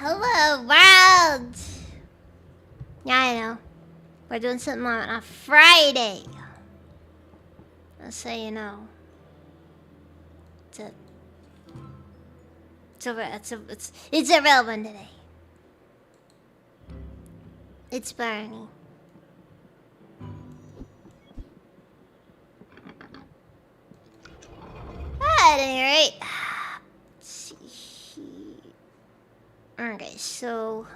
Hello, world! Yeah, I know. We're doing something on a Friday. Just so you know. It's a real one today. It's Bernie. At any rate, let's see. Okay, so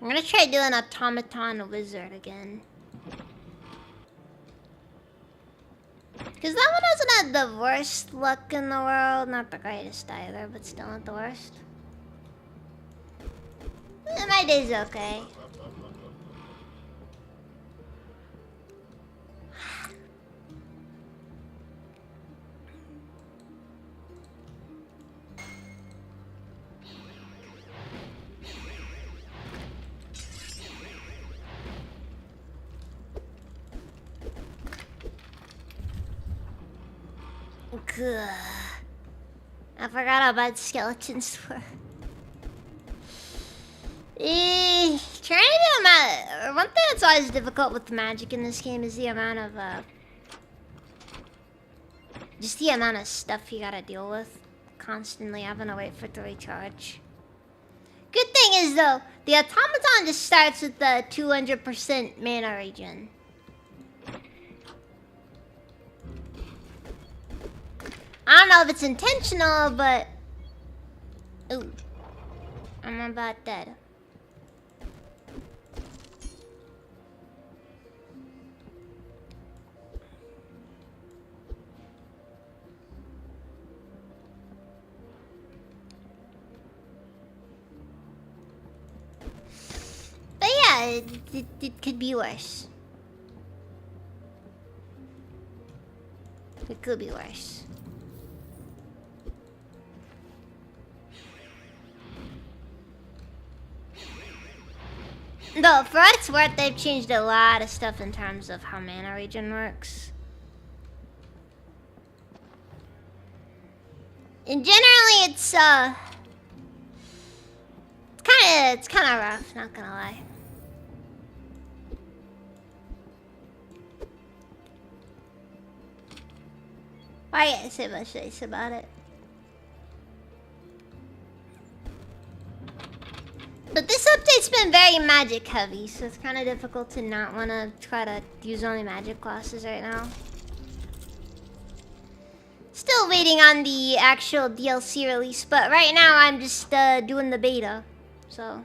I'm gonna try doing Automaton Wizard again. Because that one hasn't had the worst luck in the world. Not the greatest either, but still not the worst. My day's okay. I forgot how bad skeletons were. Trying to do one thing that's always difficult with magic in this game is the amount of just the amount of stuff you gotta deal with. Constantly having to wait for it to recharge. Good thing is though, the automaton just starts with the 200% mana regen. I don't know if it's intentional, but... Ooh. I'm about dead. But yeah, it could be worse. It could be worse. Though, for what it's worth, they've changed a lot of stuff in terms of how mana regen works. And generally, it's kind of rough, not gonna lie. I can't say much nice about it. But this update's been very magic heavy, so it's kind of difficult to not want to try to use only magic classes right now. Still waiting on the actual DLC release, but right now I'm just doing the beta, so.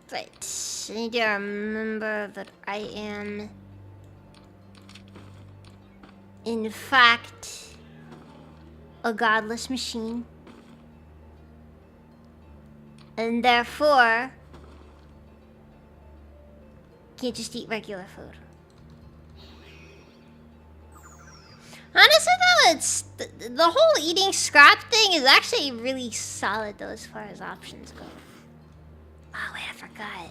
Right, I need to remember that I am, in fact, a godless machine. And therefore, can't just eat regular food. Honestly though, it's the whole eating scrap thing is actually really solid though as far as options go. Oh wait, I forgot.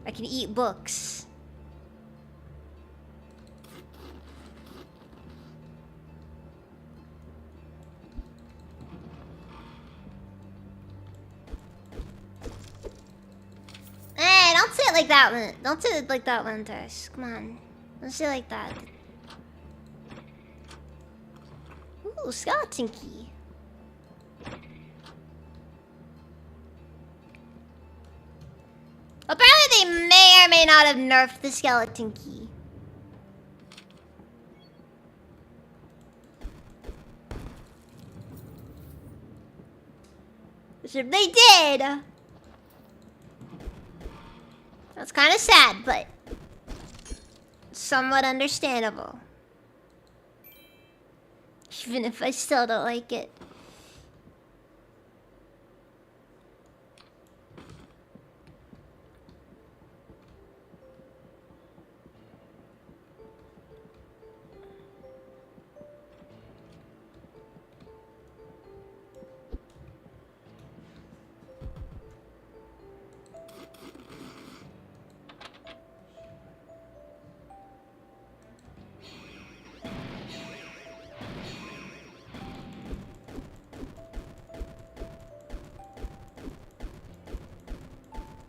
I can eat books. Hey, don't say it like that one. Don't say it like that one, Thirst. Come on. Don't say it like that. Ooh, skeleton key. Apparently they may or may not have nerfed the skeleton key. Which if they did, that's kind of sad, but somewhat understandable. Even if I still don't like it.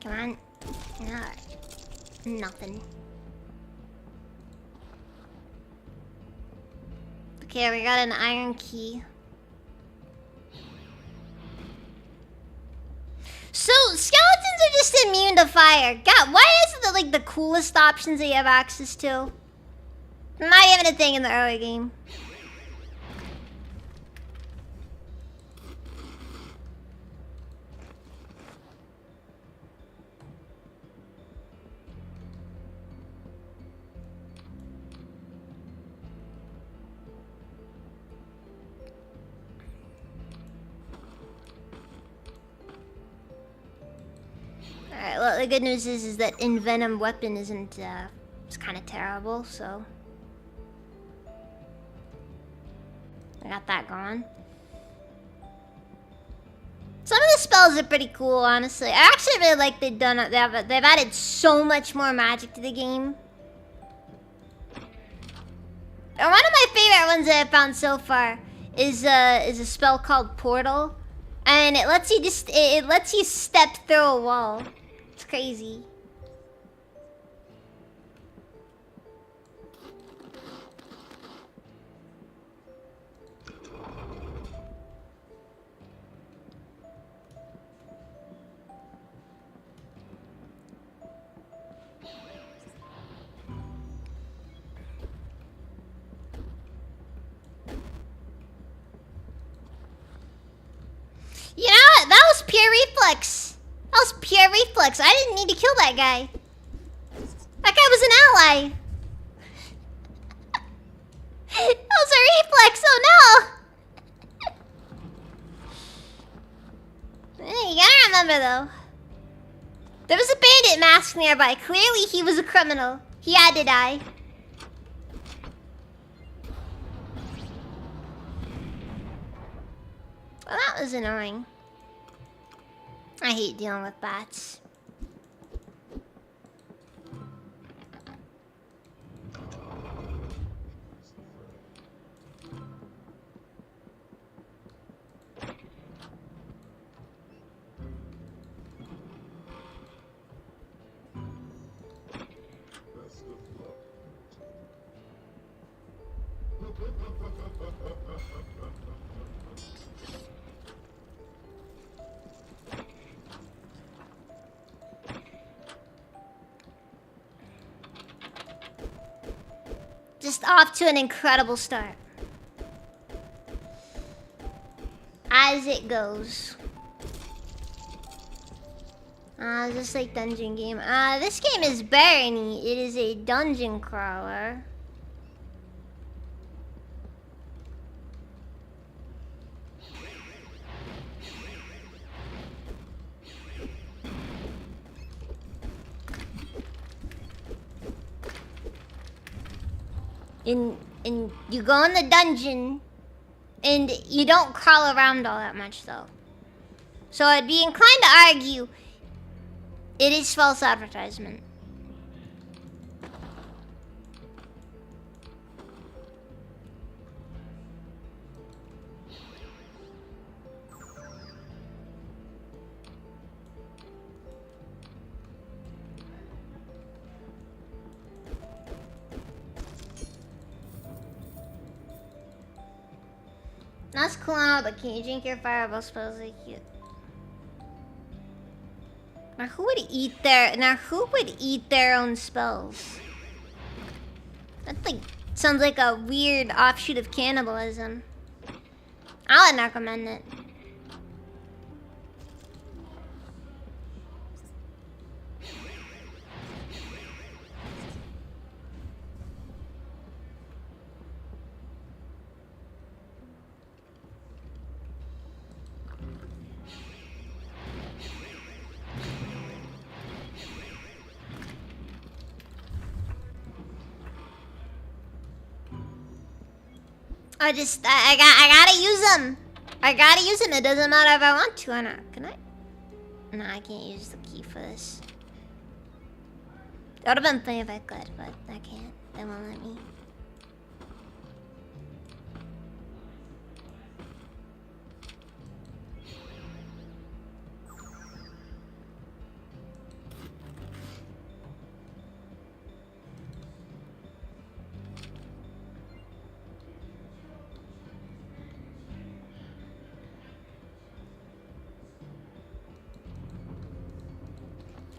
Come on. No. Nothing. Okay, we got an iron key. So, skeletons are just immune to fire. God, why isn't it like the coolest options that you have access to? Not even a thing in the early game. Alright, well, the good news is that Envenom weapon isn't, it's kind of terrible, so. I got that going. Some of the spells are pretty cool, honestly. I actually really like they've added so much more magic to the game. And one of my favorite ones that I found so far is a spell called Portal. And it lets you it lets you step through a wall. It's crazy. You know what? That was pure reflex. That was pure reflex. I didn't need to kill that guy. That guy was an ally. remember though. There was a bandit mask nearby. Clearly he was a criminal. He had to die. Well, that was annoying. I hate dealing with bats. Just off to an incredible start. As it goes. Just like dungeon game. This game is Barony. It is a dungeon crawler. And you go in the dungeon, and you don't crawl around all that much, though. So I'd be inclined to argue it is false advertisement. That's cool and all, but can you drink your fireball spells like you? Now who would eat their own spells? That like sounds like a weird offshoot of cannibalism. I wouldn't recommend it. I gotta use them. I gotta use them. It doesn't matter if I want to or not. Can I? No, I can't use the key for this. It would have been funny if I could, but I can't. They won't let me.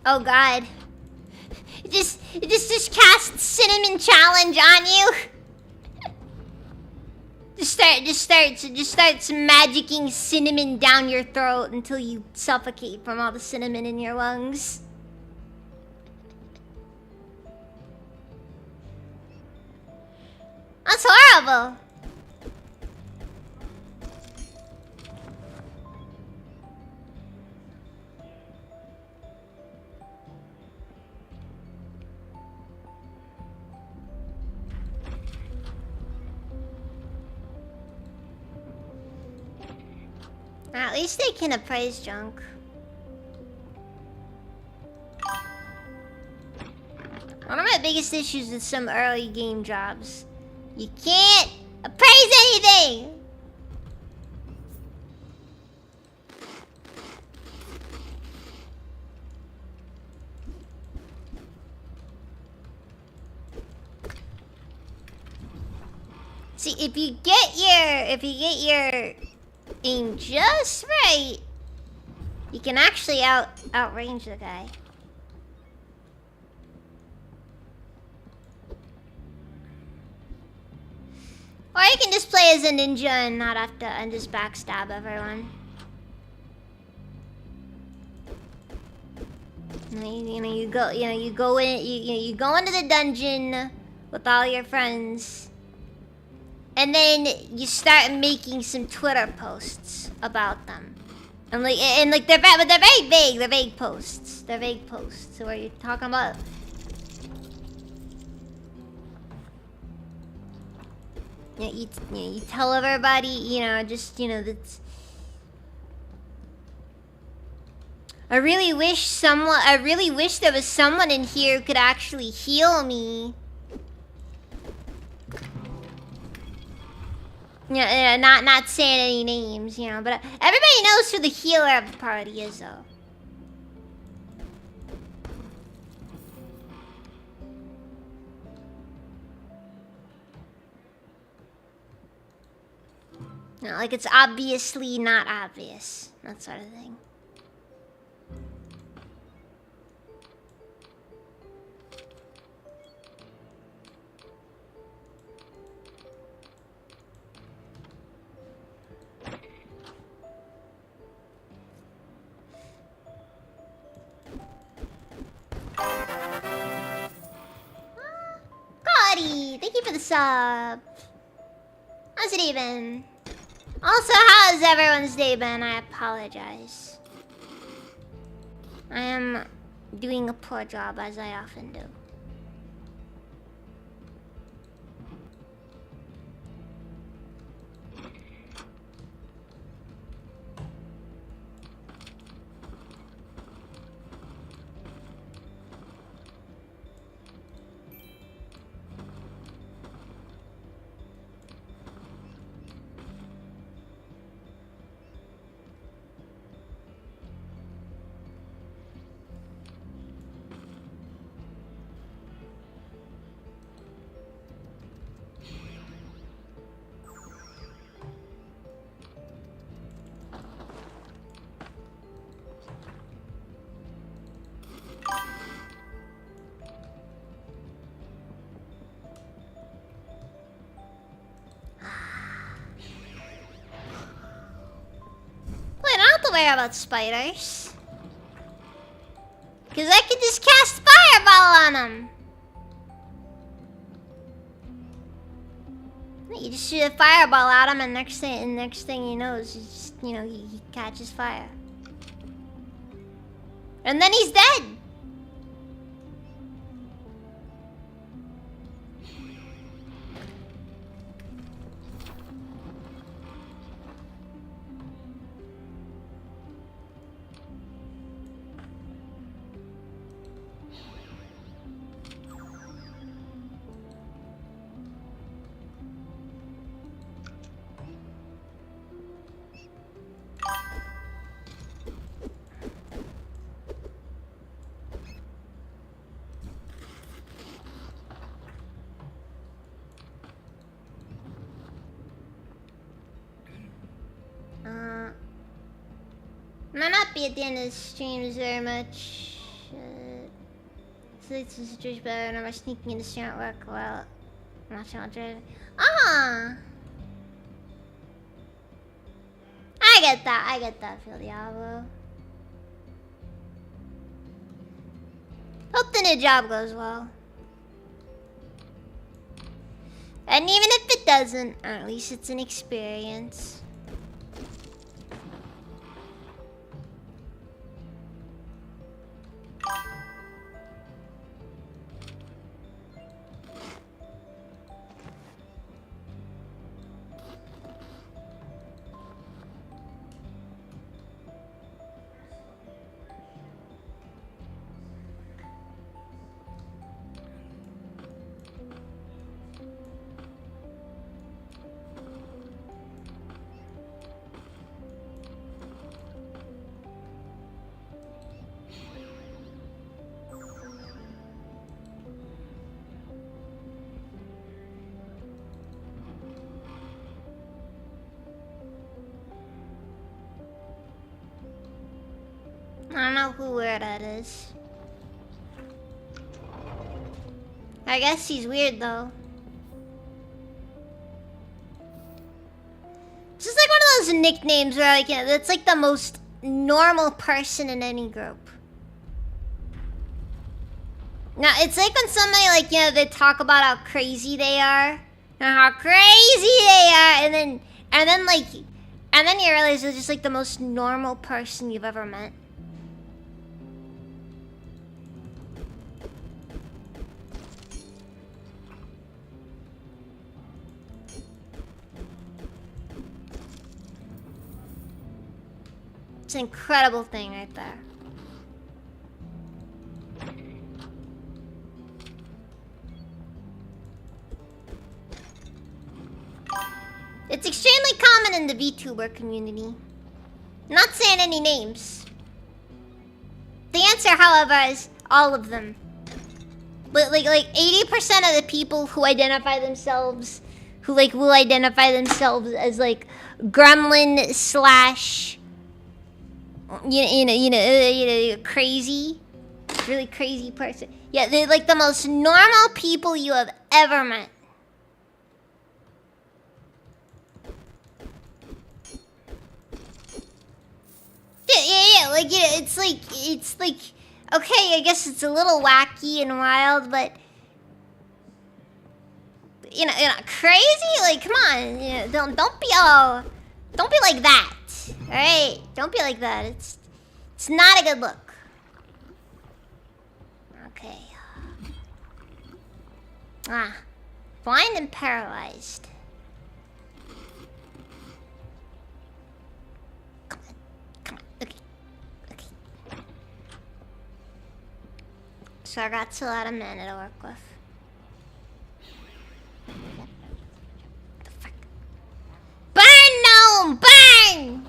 Oh God. It just cast cinnamon challenge on you. Just starts magicking cinnamon down your throat until you suffocate from all the cinnamon in your lungs. That's horrible. At least they can appraise junk. One of my biggest issues with some early game jobs, you can't appraise anything! See, if you get your aim just right, you can actually outrange the guy. Or you can just play as a ninja and not have to and just backstab everyone. You go into the dungeon with all your friends. And then you start making some Twitter posts about them. And like but they're very vague. They're vague posts. They're vague posts. So are you talking about? You tell everybody, just that's. I really wish there was someone in here who could actually heal me. Yeah, not saying any names, but everybody knows who the healer of the party is, though. Like it's obviously not obvious, that sort of thing. Cody, thank you for the sub. How's it even? Also, how's everyone's day been? I apologize. I am doing a poor job, as I often do. Worry about spiders, because I could just cast fireball on them. You just shoot a fireball at him, and next thing you know is just, he catches fire, and then he's dead. Might not be at the end of the streams very much. This is just better and I'm sneaking into stream at work while I'm not sure driving. Ah! I get that, Phil Diablo. Hope the new job goes well. And even if it doesn't, or at least it's an experience. I don't know where that is. I guess he's weird though. It's just like one of those nicknames where like, it's like the most normal person in any group. Now, it's like when somebody like, they talk about how crazy they are. And how crazy they are, and then And then you realize they're just like the most normal person you've ever met. It's an incredible thing right there. It's extremely common in the VTuber community. Not saying any names. The answer, however, is all of them. But like 80% of the people who identify themselves, who like will identify themselves as like gremlin slash, you know, crazy, really crazy person. Yeah, they're like the most normal people you have ever met. Yeah, like, it's like, okay, I guess it's a little wacky and wild, but, you know, crazy? Like, come on, you know, don't be like that, alright? Don't be like that, it's not a good look. Okay. Blind and paralyzed. So I got a lot of mana to work with. The fuck? Burn, gnome! Burn!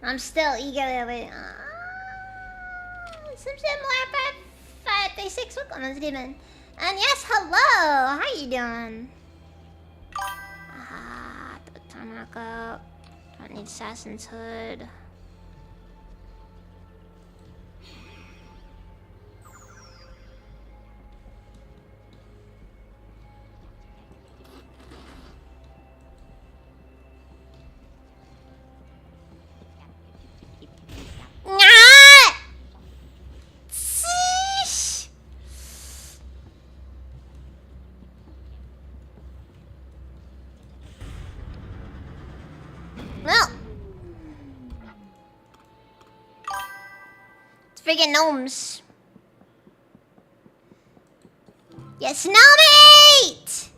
I'm still eagerly waiting. Some similar 536. Welcome, Mr. Demon. And yes, hello. How you doing? Time knockout. Don't need Assassin's Hood. Friggin' gnomes. Yes, gnomate!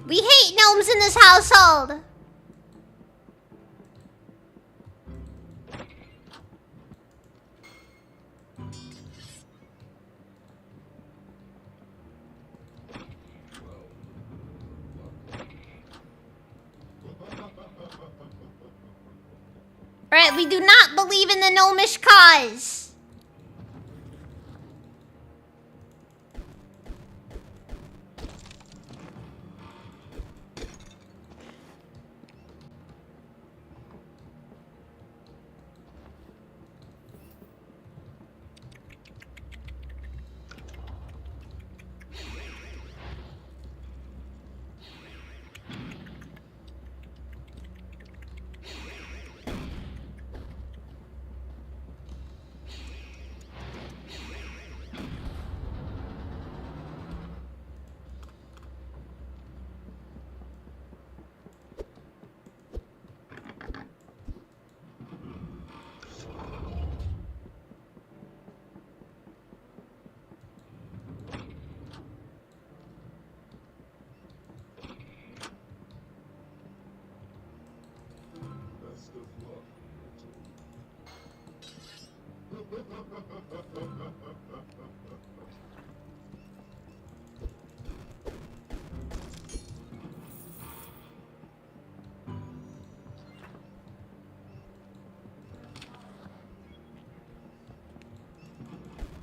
We hate gnomes in this household. Right, we do not believe in the gnomish cause.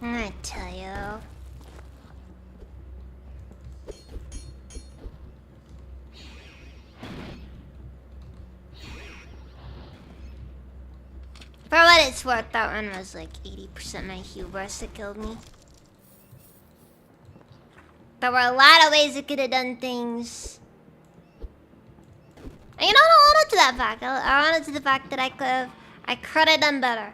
I tell you. If For what it's worth, that one was like 80% my hubris that killed me. There were a lot of ways it could have done things. And you know, I don't want it to that fact. I want it to the fact that I could have done better.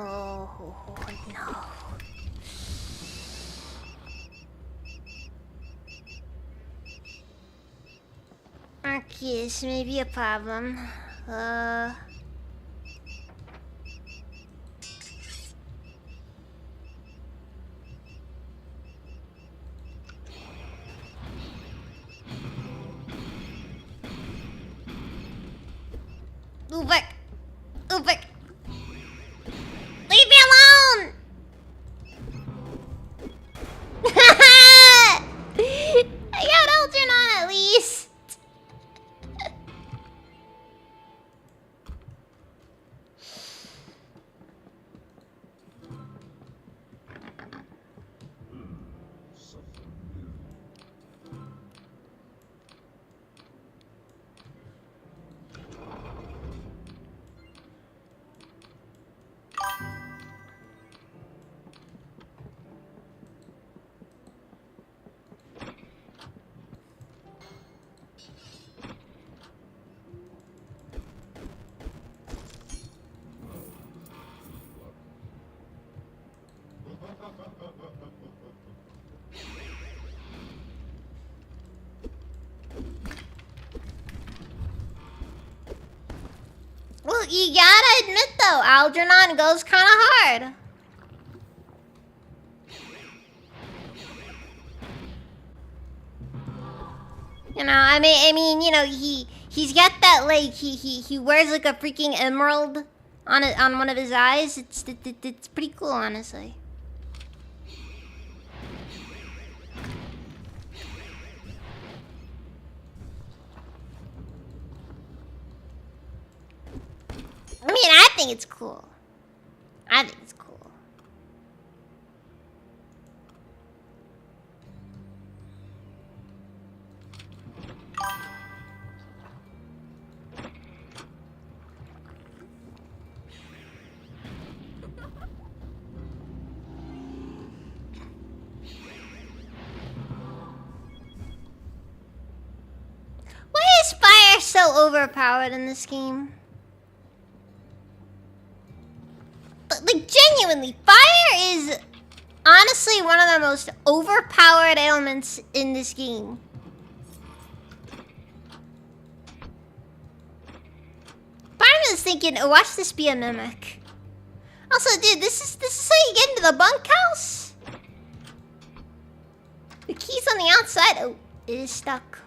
Oh no. Okay, this may be a problem. Move back! Move back! Leave me alone! I got Algernon at least. Well, you gotta admit though, Algernon goes kind of hard. You know, I mean, you know, he's got that like he wears like a freaking emerald on one of his eyes. It's pretty cool, honestly. I mean, I think it's cool. I think it's cool. Why is fire so overpowered in this game? Like, genuinely, fire is honestly one of the most overpowered elements in this game. Part of me is thinking, oh, watch this be a mimic. Also, dude, this is how you get into the bunkhouse? The key's on the outside. Oh, it is stuck.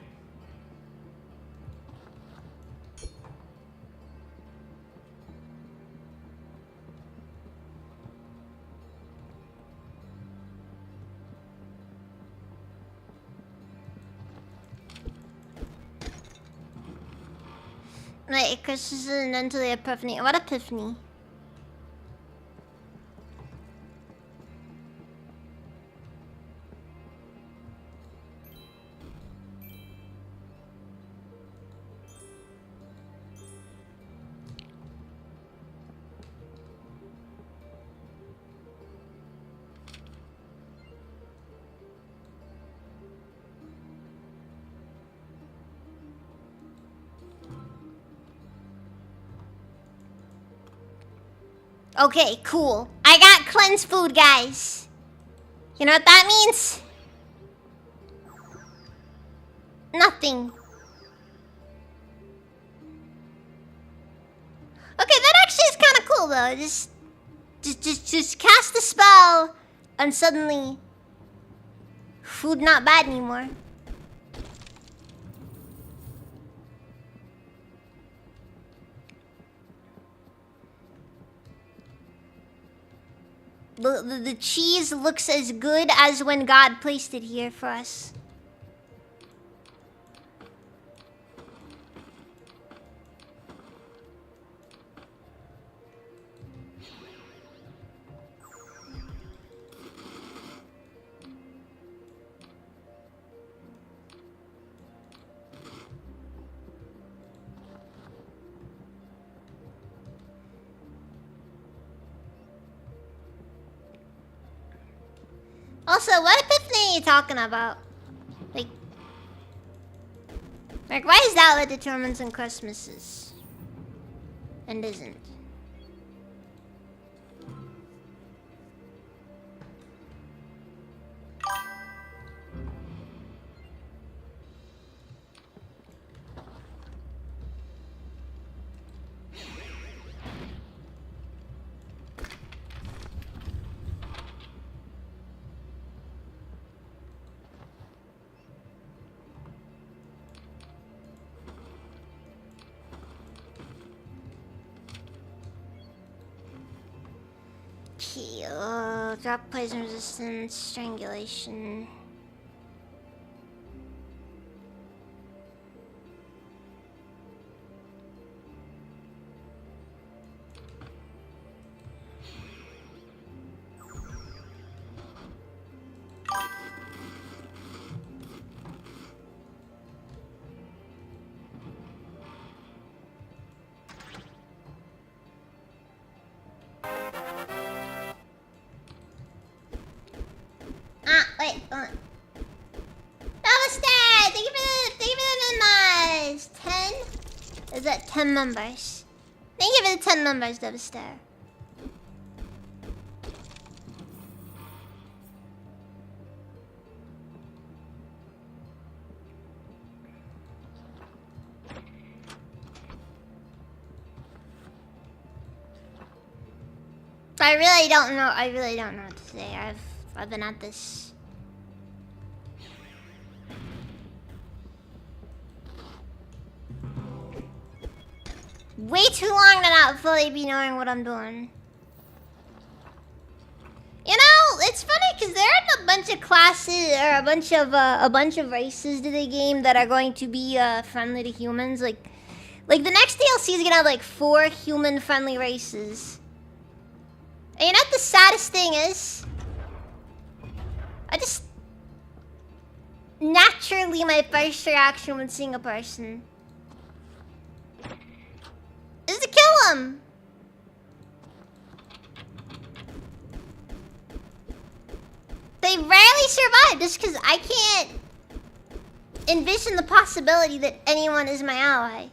Wait, Chris is an into the epiphany. What epiphany? Okay, cool. I got cleansed food, guys. You know what that means? Nothing. Okay, that actually is kind of cool, though. Just cast the spell, and suddenly, food not bad anymore. The cheese looks as good as when God placed it here for us. Also, what epiphany are you talking about? Like, why is that what determines when Christmas is? And isn't? Drop poison resistance, strangulation. Wait, hold on. Namaste! Thank you for the members! 10? Is that 10 members? Thank you for the 10 members, Devastator. I really don't know. I really don't know what to say. I've been at this. Way too long to not fully be knowing what I'm doing. You know, it's funny because there are a bunch of classes or a bunch of races to the game that are going to be friendly to humans. Like the next DLC is gonna have like 4 human-friendly races. And you know what the saddest thing is? Naturally, my first reaction when seeing a person is to kill him. They rarely survive just because I can't envision the possibility that anyone is my ally.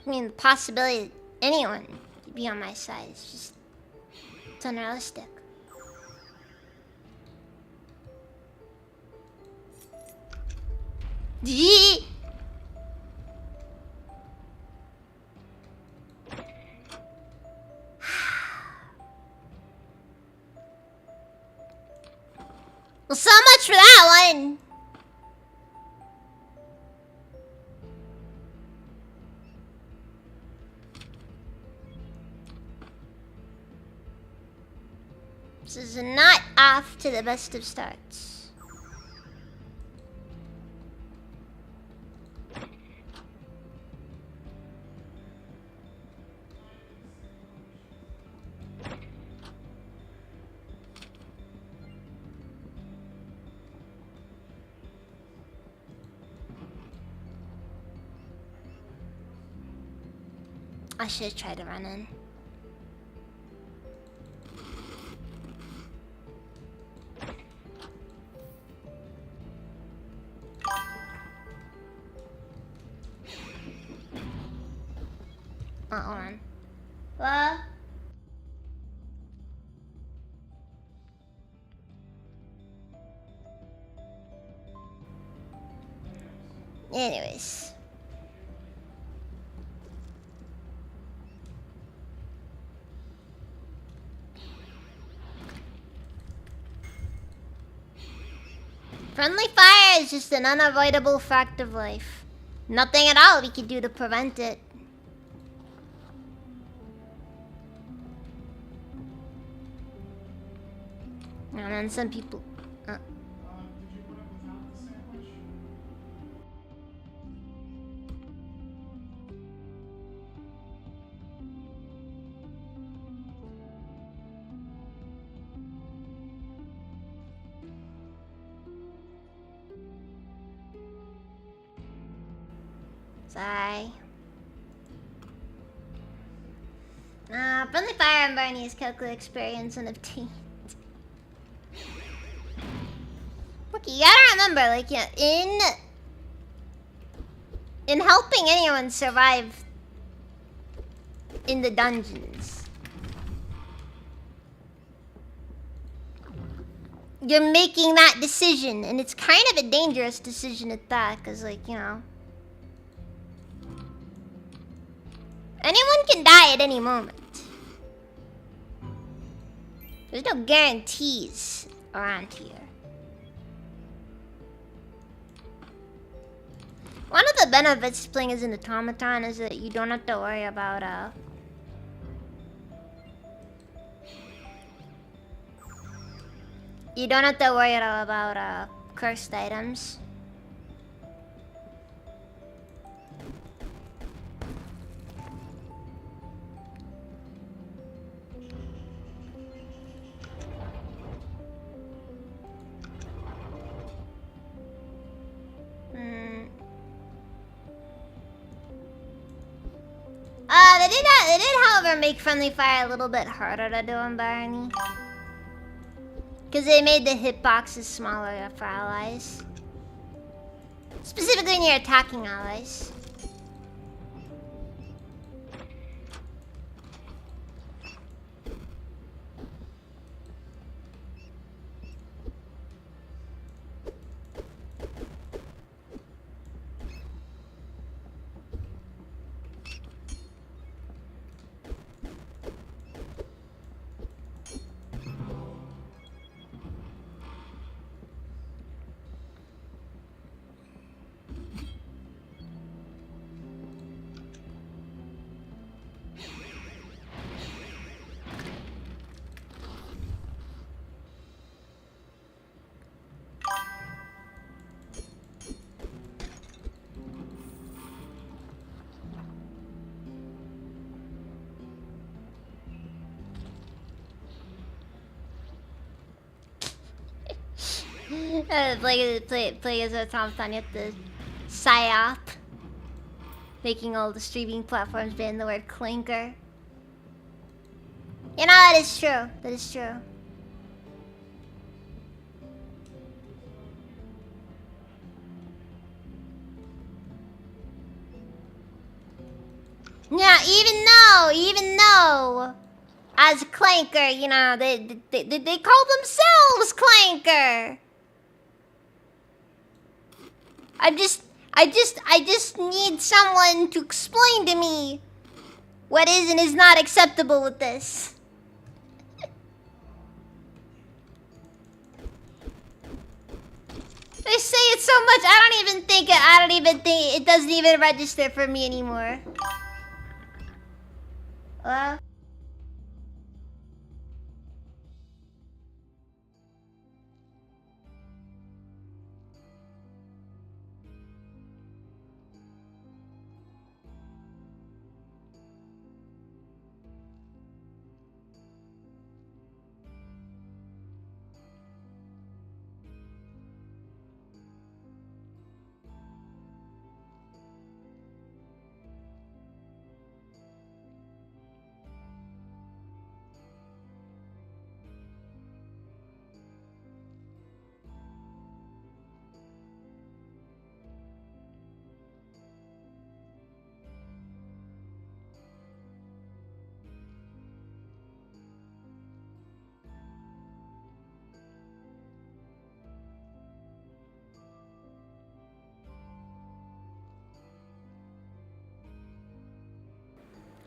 I mean, the possibility that anyone could be on my side is just... it's unrealistic. Gee! Well, so much for that one! This is not off to the best of starts. I should have tried to run in. Hold on. Hello? Anyways. Friendly fire is just an unavoidable fact of life. Nothing at all we can do to prevent it. And then some people... Did you put it without the sandwich? Sorry. Friendly fire and Barney is calculate experience and obtained. Look, you gotta remember, like, yeah, in helping anyone survive in the dungeons, you're making that decision, and it's kind of a dangerous decision at that, because, like, you know, anyone can die at any moment. There's no guarantees around here. One of the benefits of playing as an automaton is that you don't have to worry about, you don't have to worry about, cursed items. They did, however, make friendly fire a little bit harder to do in Barney. Because they made the hitboxes smaller for allies. Specifically when you're attacking allies. Play as a automaton, you have to psyop. Making all the streaming platforms ban the word clinker. You know, that is true. That is true. Yeah, even though, as Clanker, you know, they call themselves Clanker. I just need someone to explain to me what is and is not acceptable with this. They say it so much, I don't even think it doesn't even register for me anymore. Well.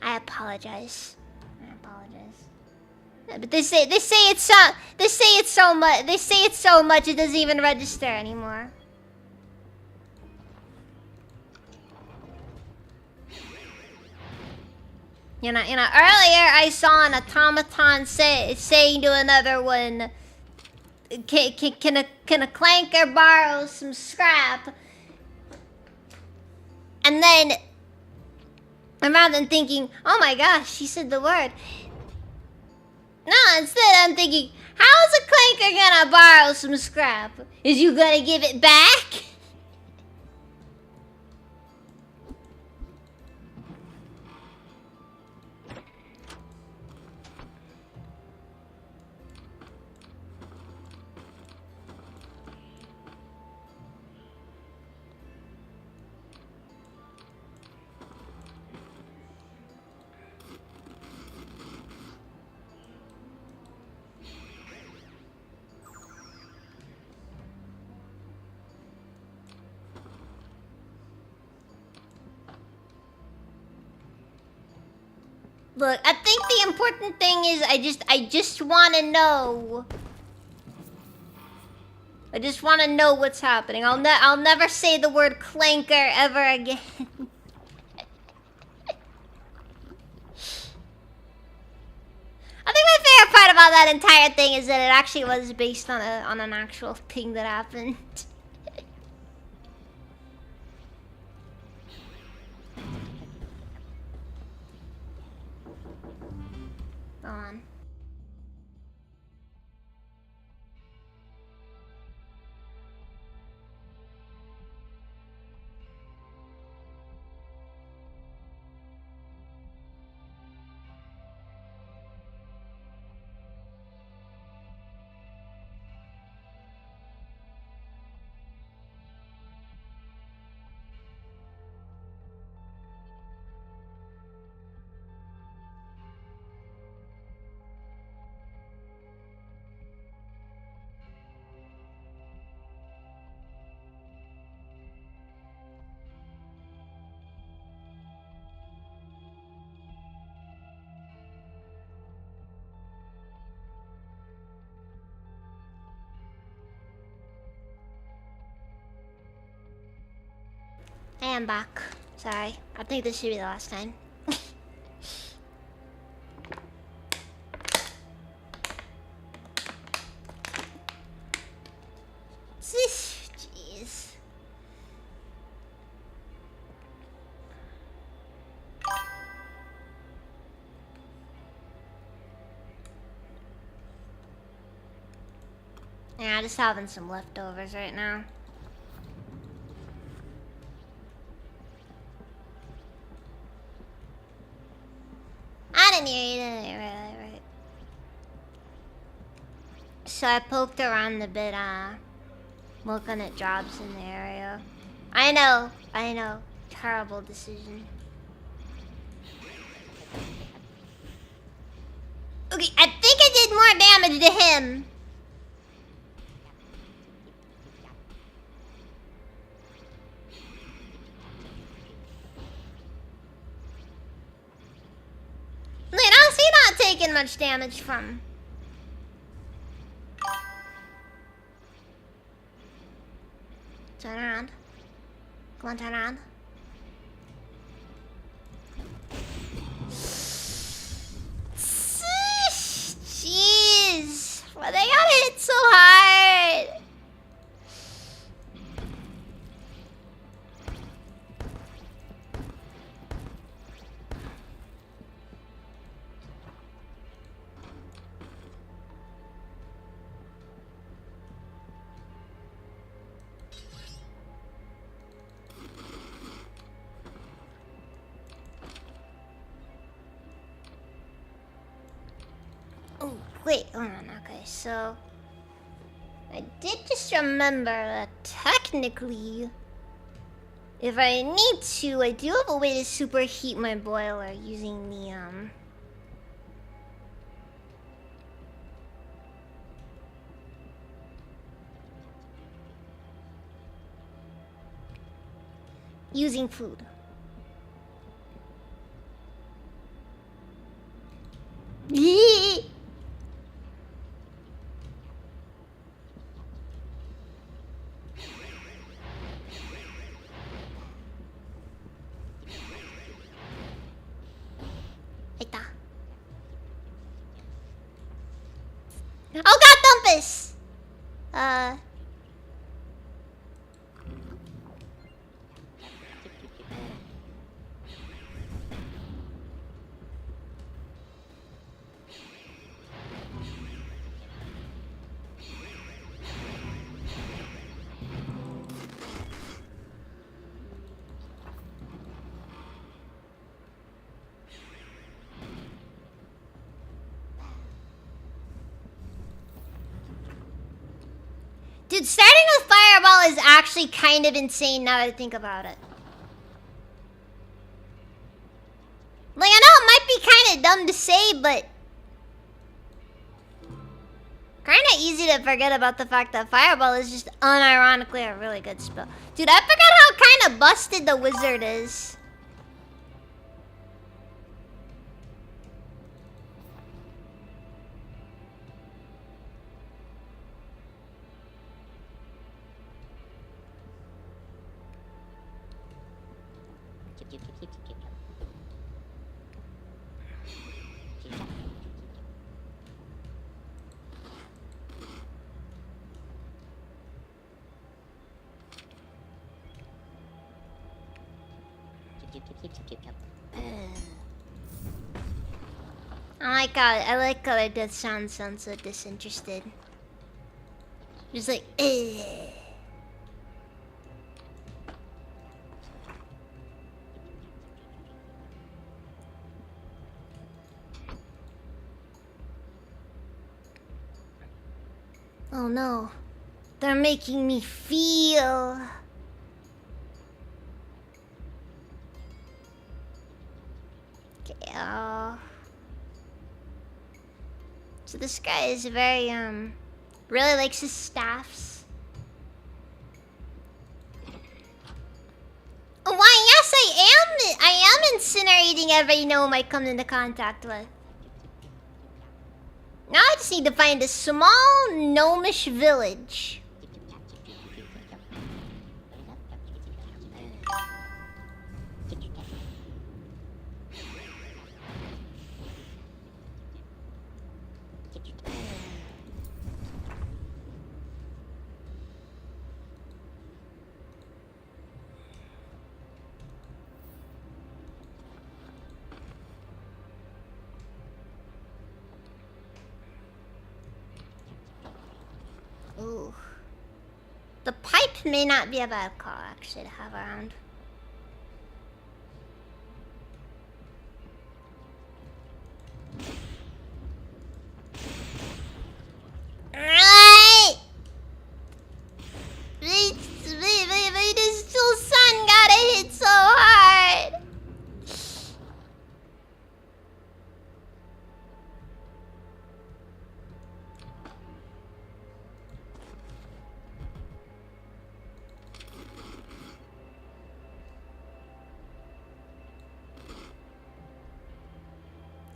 I apologize. I apologize. But they say it's so much it doesn't even register anymore. You know, earlier I saw an automaton saying to another one, can a clanker borrow some scrap? And then, rather than thinking, oh my gosh, she said the word. No, instead I'm thinking, how's a clanker gonna borrow some scrap? Is you gonna give it back? Look, I think the important thing is I just want to know. I just want to know what's happening. I'll never say the word clanker ever again. I think my favorite part about that entire thing is that it actually was based on an actual thing that happened. Go on. I am back. Sorry. I think this should be the last time. Jeez. Yeah, just having some leftovers right now. I didn't hear you, right. So I poked around a bit, looking at jobs in the area. I know. Terrible decision. Okay, I think I did more damage to him. Look, how's he not taking much damage from? Turn around. Come on, turn around. Jeez. Why they gotta hit so hard? Oh, wait, hold on, okay, so... I did just remember that technically, if I need to, I do have a way to superheat my boiler using the, using food. Oh god, Dumpus! Dude, starting with Fireball is actually kind of insane now that I think about it. Like, I know it might be kind of dumb to say, but kind of easy to forget about the fact that Fireball is just unironically a really good spell. Dude, I forgot how kind of busted the wizard is. I like how their death sounds so disinterested. Just like, eh. Oh no. They're making me feel. Okay, so this guy is very, really likes his staffs. Oh, why, yes, I am incinerating every gnome I come into contact with. Now I just need to find a small gnomish village. Ooh. The pipe may not be a bad call, actually, to have around. Right! The still sun gotta hit so hard!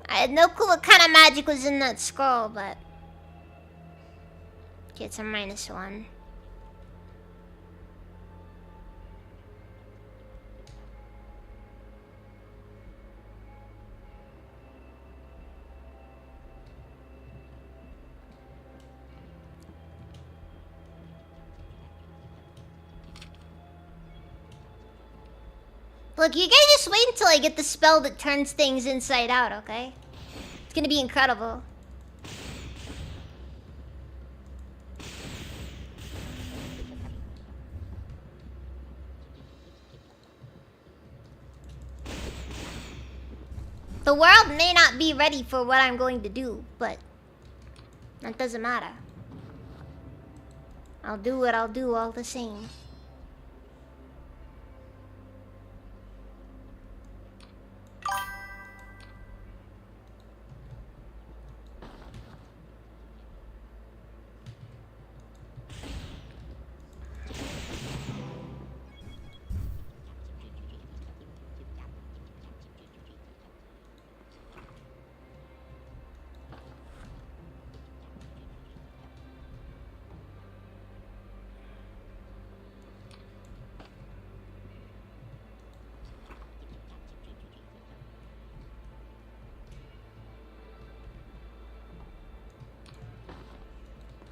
I had no clue what kind of magic was in that scroll, but... Okay, it's a -1. Look, you guys just wait until I get the spell that turns things inside out, okay? It's gonna be incredible. The world may not be ready for what I'm going to do, but that doesn't matter. I'll do what I'll do all the same.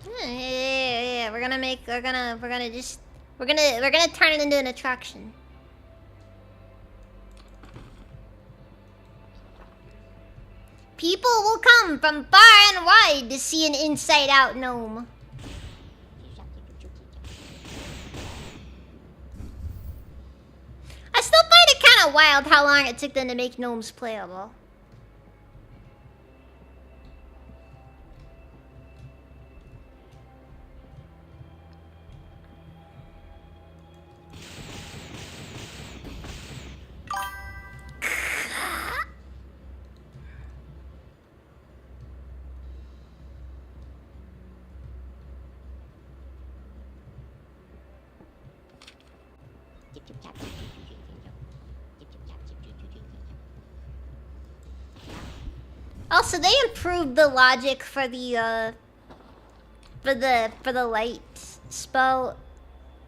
Yeah. We're gonna turn it into an attraction. People will come from far and wide to see an inside-out gnome. I still find it kind of wild how long it took them to make gnomes playable. Also, they improved the logic for the light spell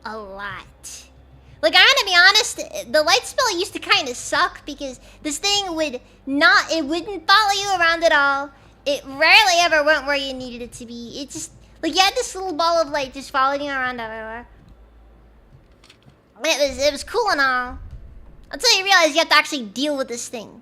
a lot. Like, I'm gonna be honest, the light spell used to kind of suck because this thing wouldn't follow you around at all. It rarely ever went where you needed it to be. It just, like, you had this little ball of light just following you around everywhere. It was cool and all. Until you realize you have to actually deal with this thing.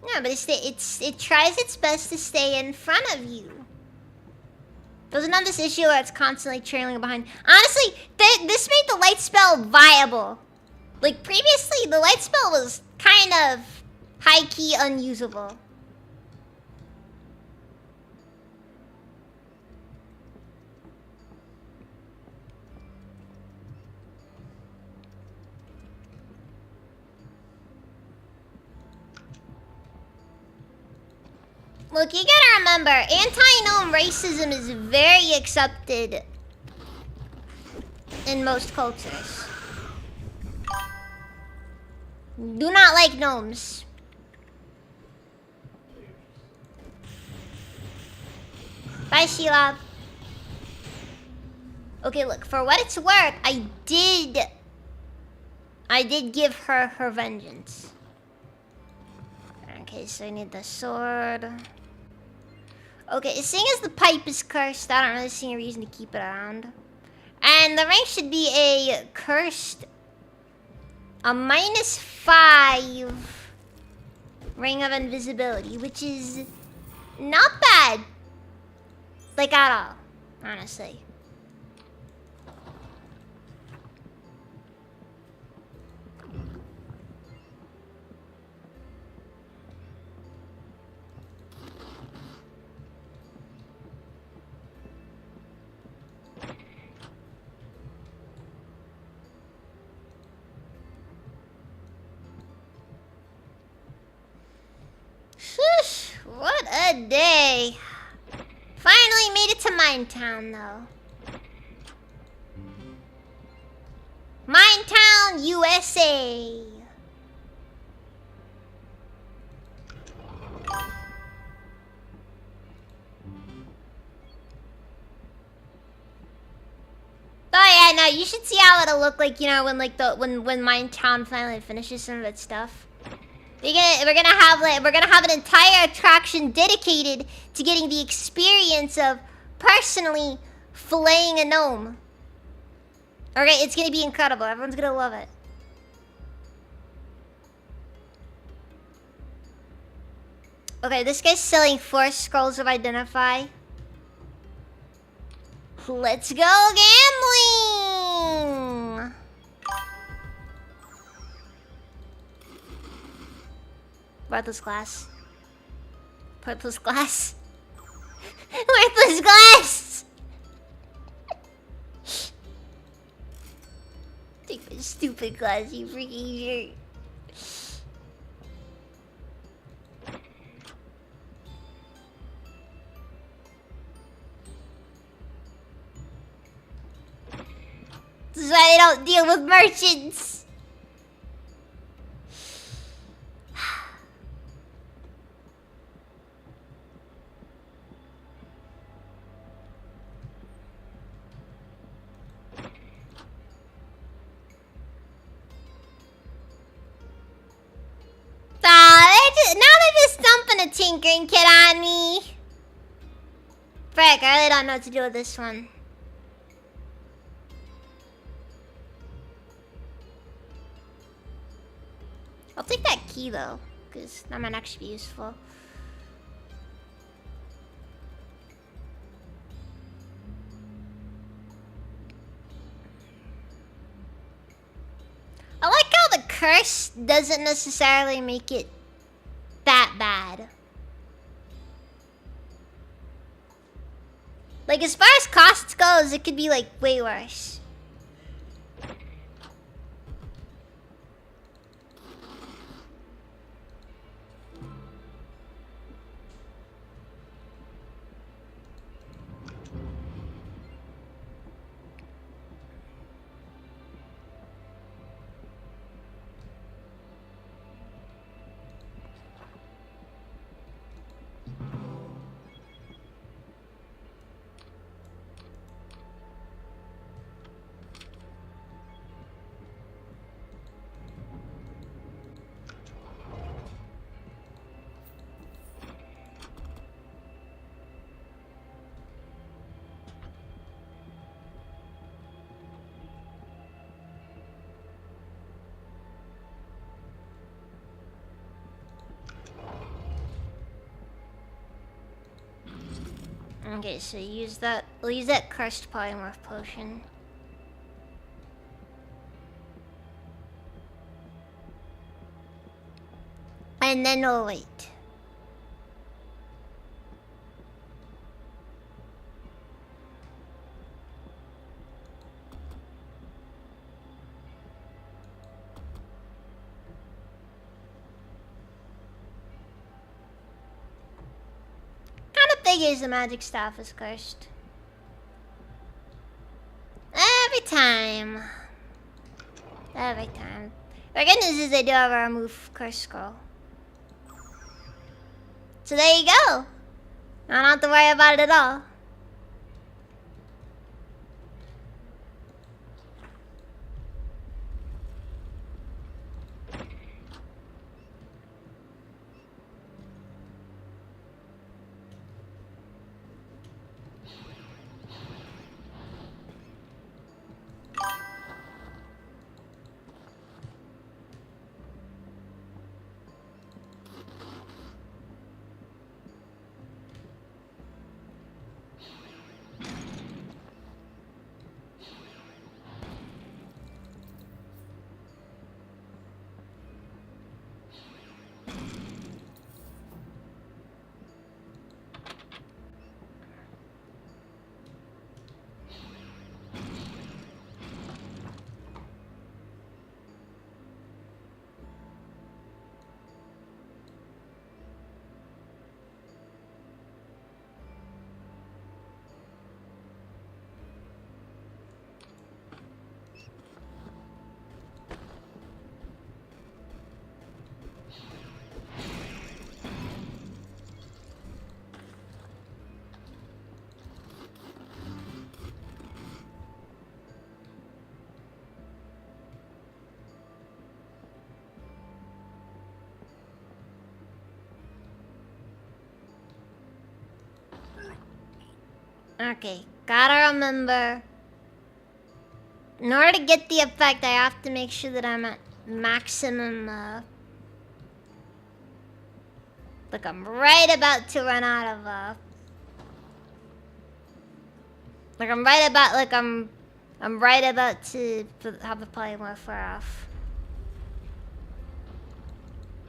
Yeah, but it tries its best to stay in front of you. There's not this issue where it's constantly trailing behind. Honestly, this made the light spell viable. Like, previously, the light spell was kind of high-key unusable. Look, you gotta remember, anti-gnome racism is very accepted in most cultures. Do not like gnomes. Bye, Sheila. Okay, look, for what it's worth, I did give her her vengeance. Okay, so I need the sword. Okay, seeing as the pipe is cursed, I don't really see a reason to keep it around. And the rank should be a cursed... a -5 ring of invisibility, which is not bad. Like, at all, honestly. Sheesh, what a day. Finally made it to Minetown, though. Minetown, USA. Oh yeah, no, you should see how it'll look like, you know, when like when Minetown finally finishes some of its stuff. We're gonna have an entire attraction dedicated to getting the experience of personally filleting a gnome. Okay, it's gonna be incredible. Everyone's gonna love it. Okay, this guy's selling 4 scrolls of identify. Let's go gambling! Worthless glass. Worthless glass. Worthless glass! Take my stupid glass, you freaking jerk. This is why they don't deal with merchants. tinkering kit on me. Frick, I really don't know what to do with this one. I'll take that key though, because that might actually be useful. I like how the curse doesn't necessarily make it that bad. Like, as far as costs goes, it could be, like, way worse. Okay, so use that. We'll use that cursed polymorph potion. And then we'll wait. Big is the magic staff is cursed. Every time. Every time. The good news is they do have a remove curse scroll. So there you go. I don't have to worry about it at all. Okay, gotta remember. In order to get the effect, I have to make sure that I'm at maximum, like I'm right about to run out of, like I'm right about, like I'm right about to have the polymorph wear off.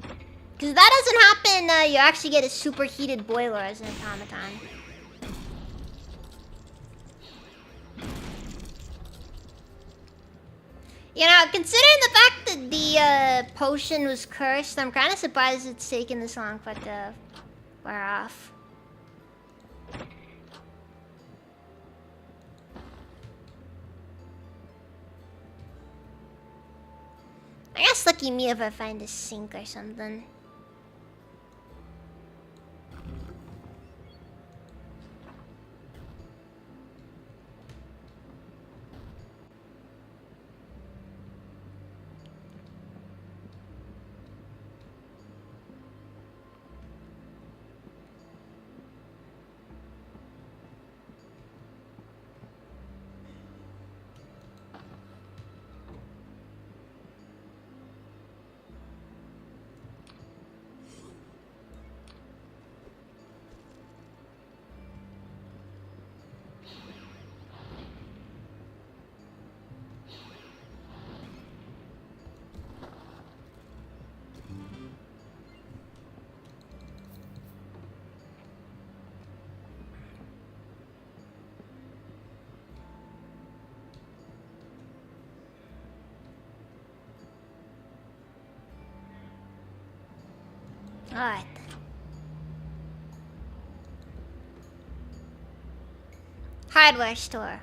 Because if that doesn't happen, you actually get a superheated boiler as an automaton. You know, considering the fact that the potion was cursed, I'm kind of surprised it's taken this long for it to wear off. I guess lucky me if I find a sink or something. Alright. Hardware store.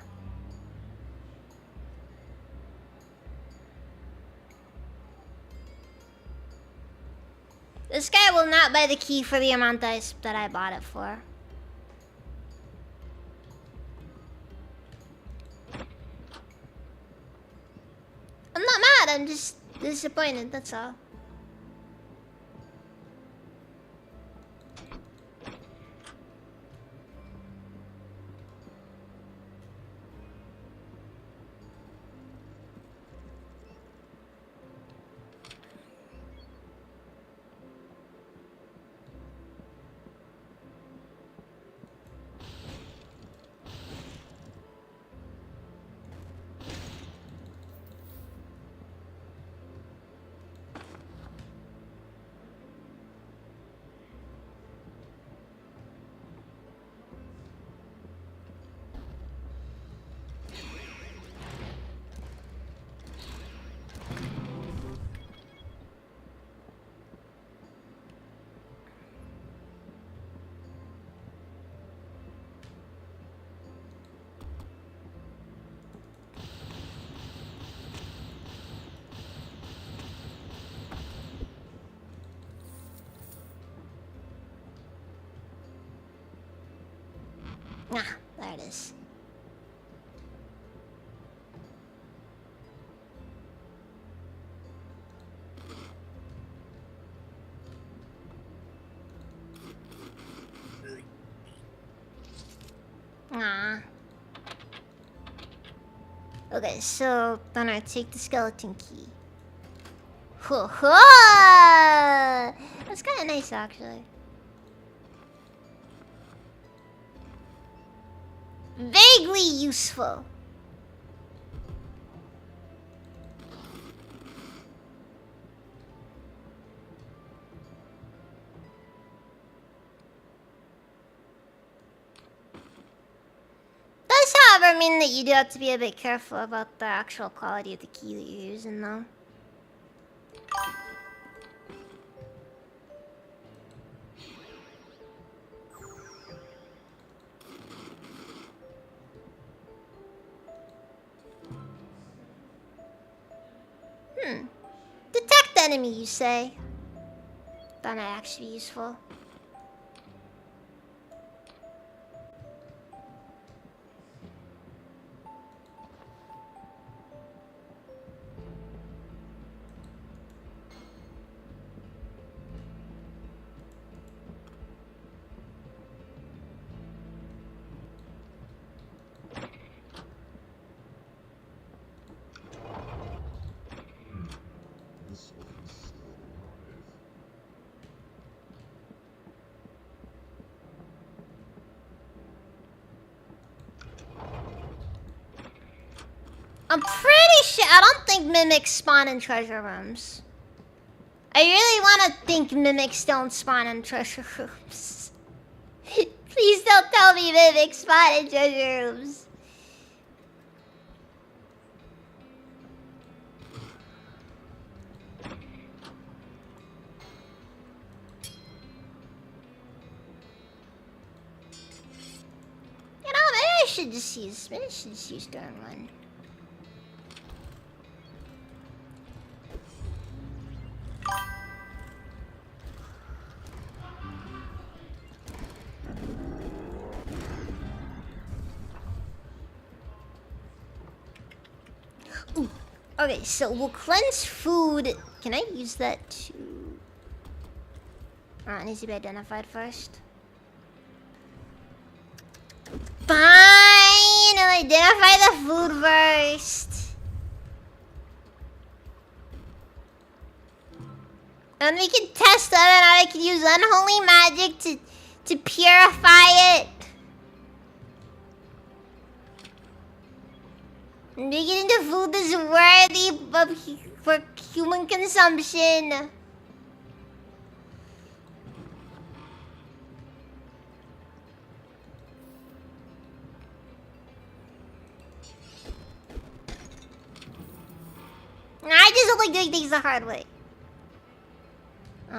This guy will not buy the key for the amount that I bought it for. I'm not mad, I'm just disappointed, that's all. Ah, there it is. Ah. Okay, so then I take the skeleton key. Ho ho! That's kind of nice, actually. Vaguely useful. Does, however, mean that you do have to be a bit careful about the actual quality of the key that you're using, though. Detect enemy, you say? That might actually be useful. I'm pretty sure. I don't think mimics spawn in treasure rooms. I really want to think mimics don't spawn in treasure rooms. Please don't tell me mimics spawn in treasure rooms. You know, maybe I should just use. Maybe I should just use Durn one. Ooh. Okay, so we'll cleanse food. Can I use that to... Oh, it needs to be identified first. Fine! I'll identify the food first. And we can test whether or not I can use unholy magic to purify it. Make it into food that's worthy for human consumption. I just don't like doing things the hard way.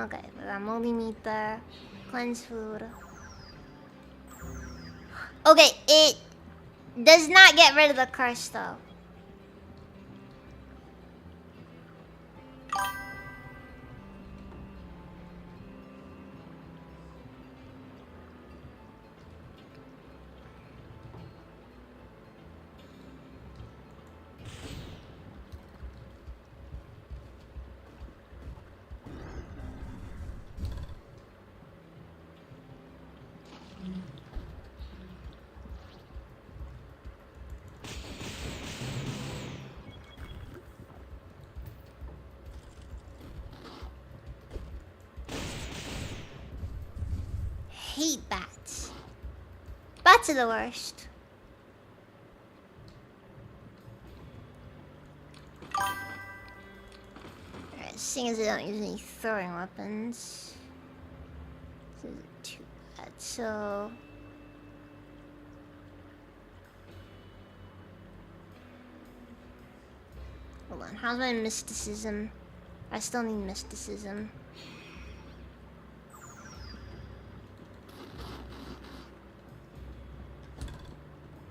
Okay, we got moldy meat there. Cleanse food. Okay, it does not get rid of the curse though. Hate bats. Bats are the worst. Alright, seeing as I don't use any throwing weapons. This isn't too bad, so... Hold on, how's my mysticism? I still need mysticism.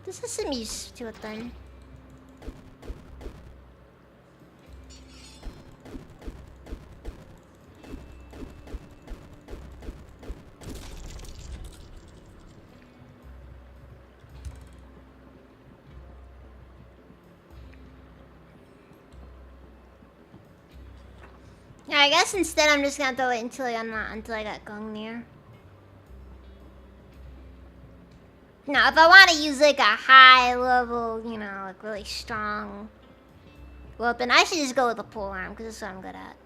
This has some use to it then. Yeah, I guess instead I'm just gonna have to wait until I get Gungnir. Now, if I want to use like a high level, you know, like really strong weapon, I should just go with the polearm because that's what I'm good at.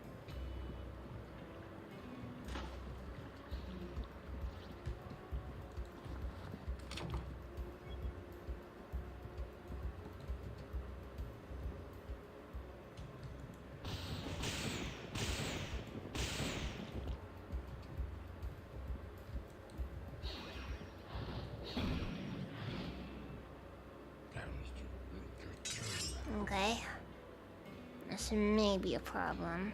Okay. This may be a problem.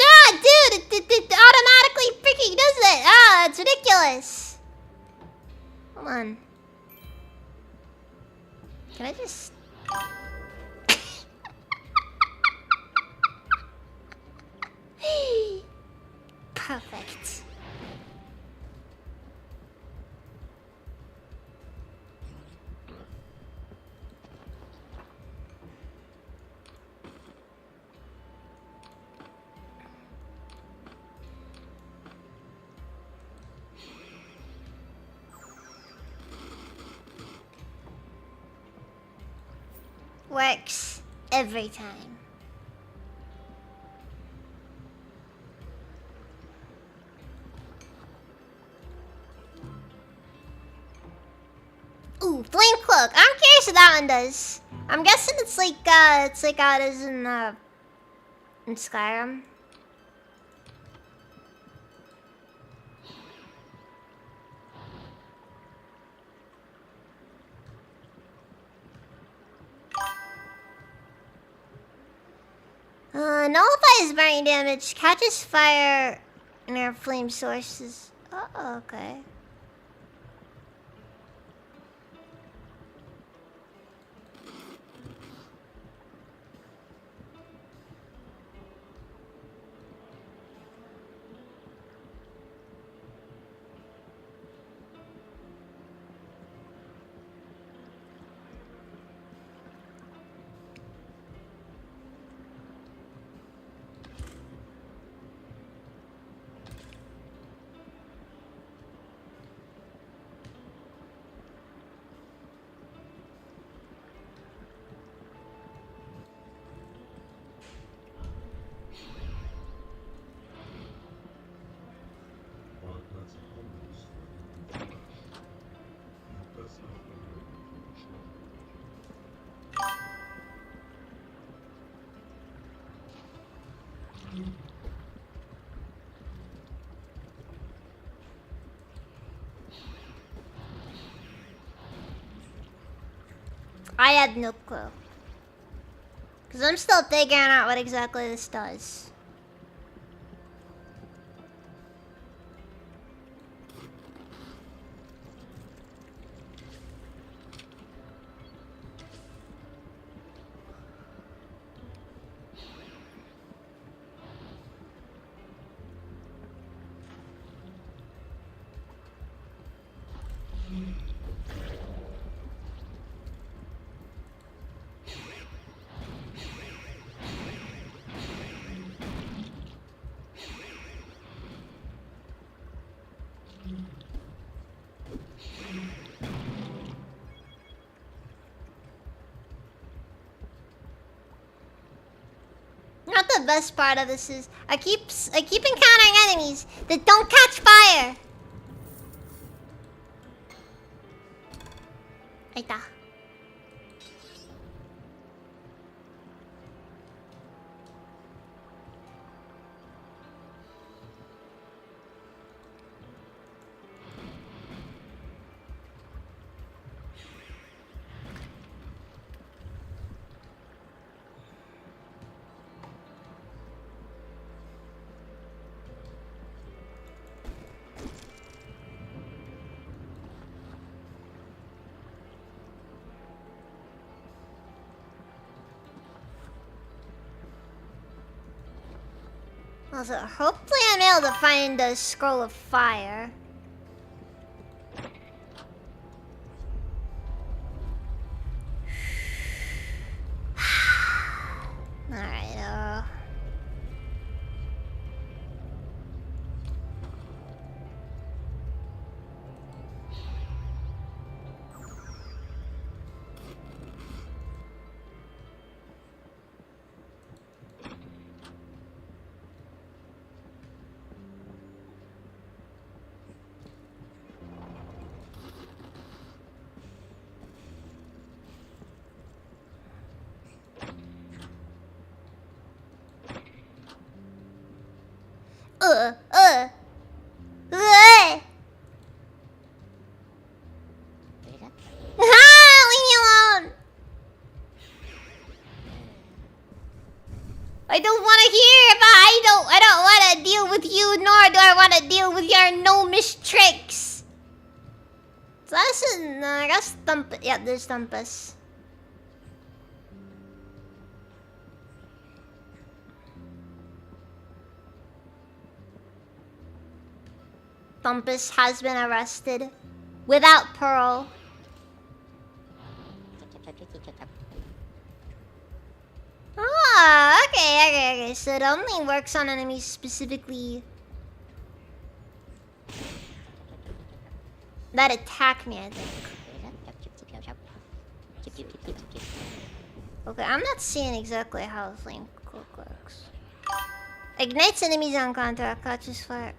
Ah, dude! It automatically freaking does it! Ah, it's ridiculous! Hold on. Can I just... Perfect. Works every time. Ooh, flame cloak. I'm curious what that one does. I'm guessing it's like how it is in Skyrim. Nullifies burning damage, catches fire near flame sources. Oh, okay. I had no clue. Because I'm still figuring out what exactly this does. Not the best part of this is I keep encountering enemies that don't catch fire. Aita. Also, hopefully I'm able to find the scroll of fire. Alright, uh, uh. Ah, leave me alone! I don't want to hear about. I don't want to deal with you, nor do I want to deal with your gnomish tricks. So I guess Thumpus. Yeah, there's Thumpus. Thumpus has been arrested without parole. Ah, okay. So it only works on enemies specifically that attack me, I think. Okay, I'm not seeing exactly how Flame Cloak works. Ignites enemies on contact, catches fire.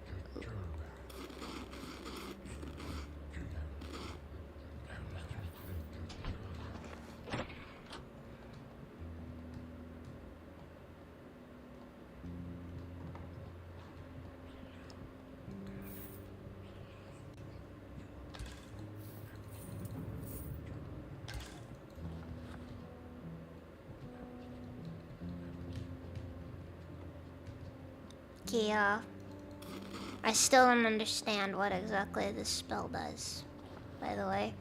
Okay, I still don't understand what exactly this spell does, by the way.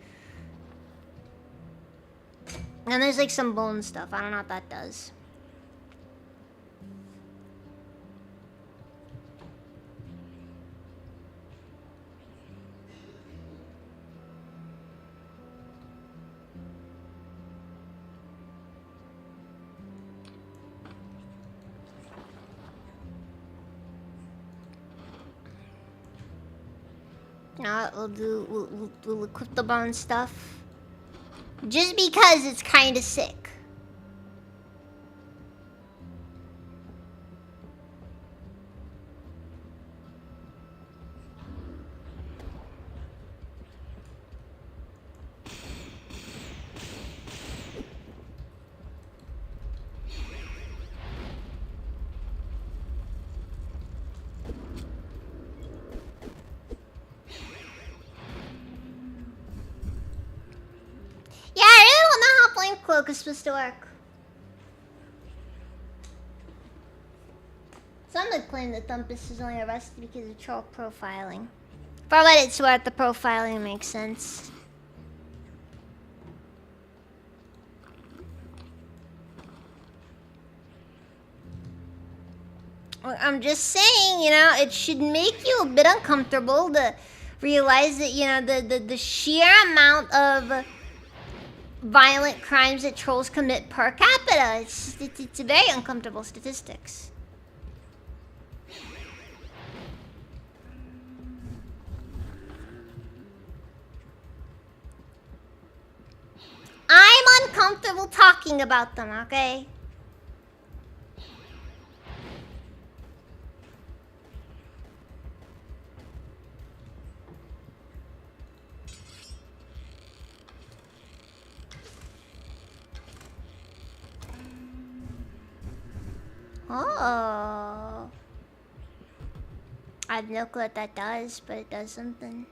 And there's like some bone stuff. I don't know what that does. We'll equip the bone stuff. Just because it's kinda sick. cloak is supposed to work. Some would claim that Thumpus is only arrested because of troll profiling. For what it's worth, the profiling makes sense. I'm just saying, you know, it should make you a bit uncomfortable to realize that, you know, the sheer amount of violent crimes that trolls commit per capita. It's a very uncomfortable statistics. I'm uncomfortable talking about them, okay? Oh. I have no clue what that does, but it does something.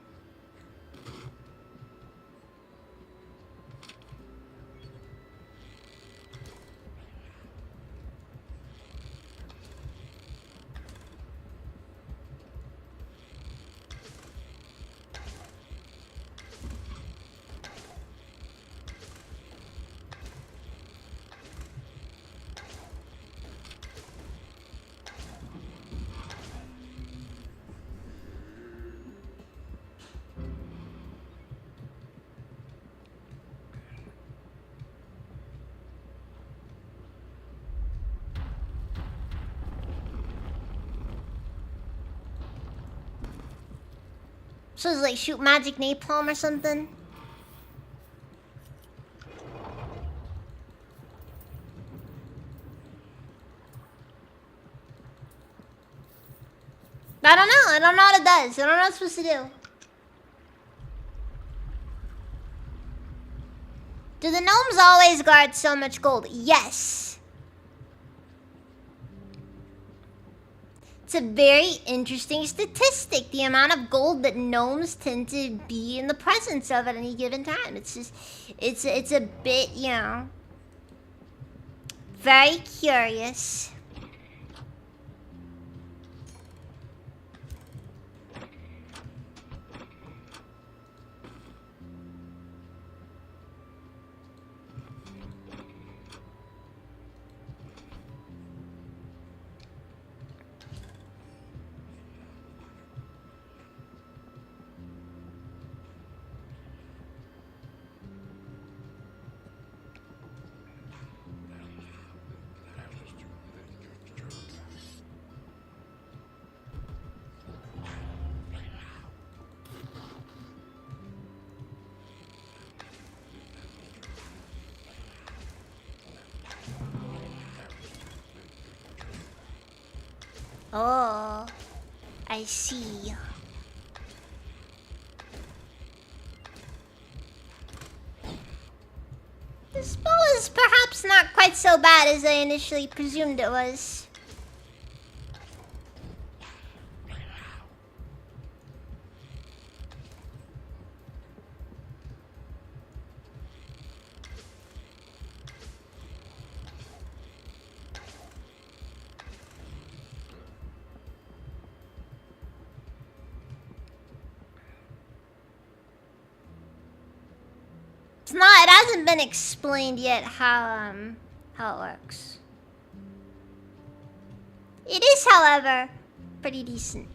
So it's like shoot magic napalm or something? I don't know. I don't know what it does. I don't know what it's supposed to do. Do the gnomes always guard so much gold? Yes. It's a very interesting statistic, the amount of gold that gnomes tend to be in the presence of at any given time. It's just, it's a bit, you know, very curious. Oh, I see. This bow is perhaps not quite so bad as I initially presumed it was. It's not. It hasn't been explained yet how it works. It is, however, pretty decent.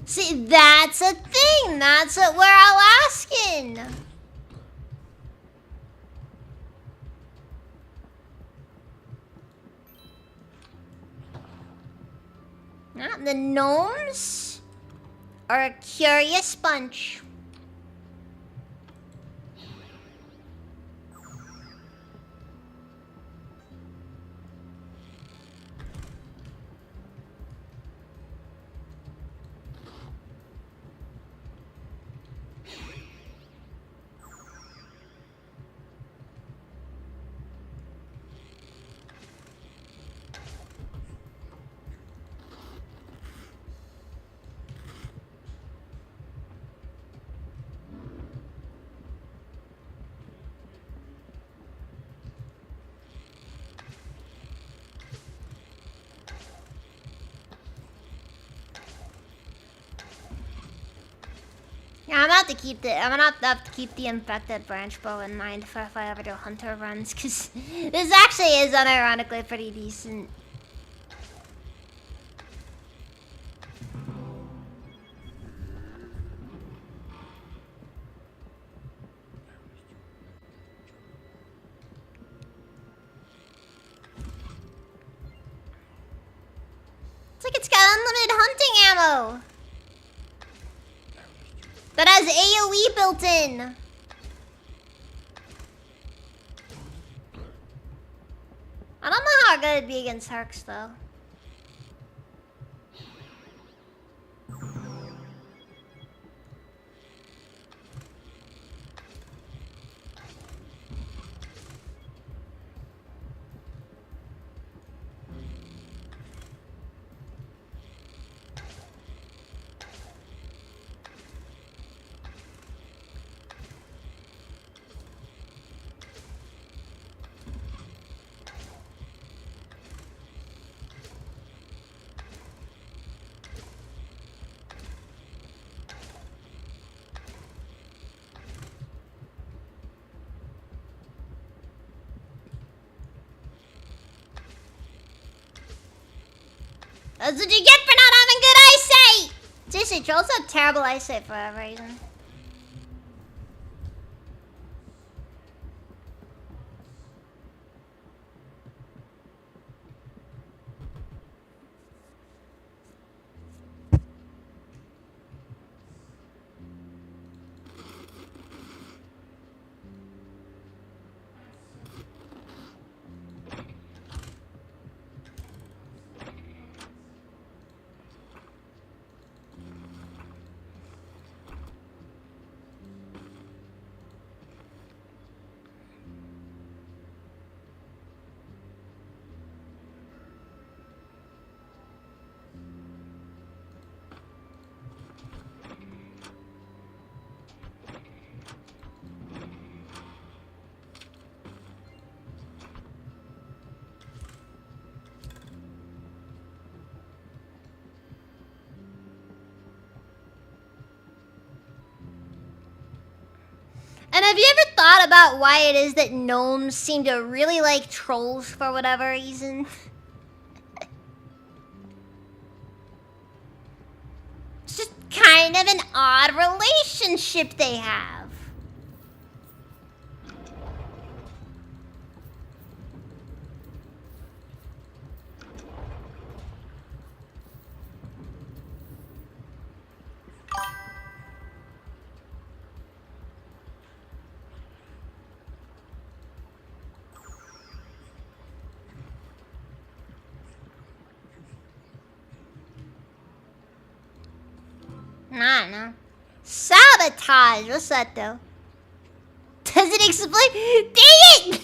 See, that's a thing. That's what we're all asking. The gnomes are a curious bunch. I'm gonna have to keep the infected branch bow in mind for if I ever do hunter runs, cause this actually is unironically pretty decent. It's like it's got unlimited hunting ammo that has AoE built in. I don't know how good it'd be against Hercs though. That's what you get for not having good eyesight! Seriously, trolls have terrible eyesight for whatever reason. And have you ever thought about why it is that gnomes seem to really like trolls for whatever reason? It's just kind of an odd relationship they have. I don't know. Sabotage! What's that though? Does it explain? Dang it!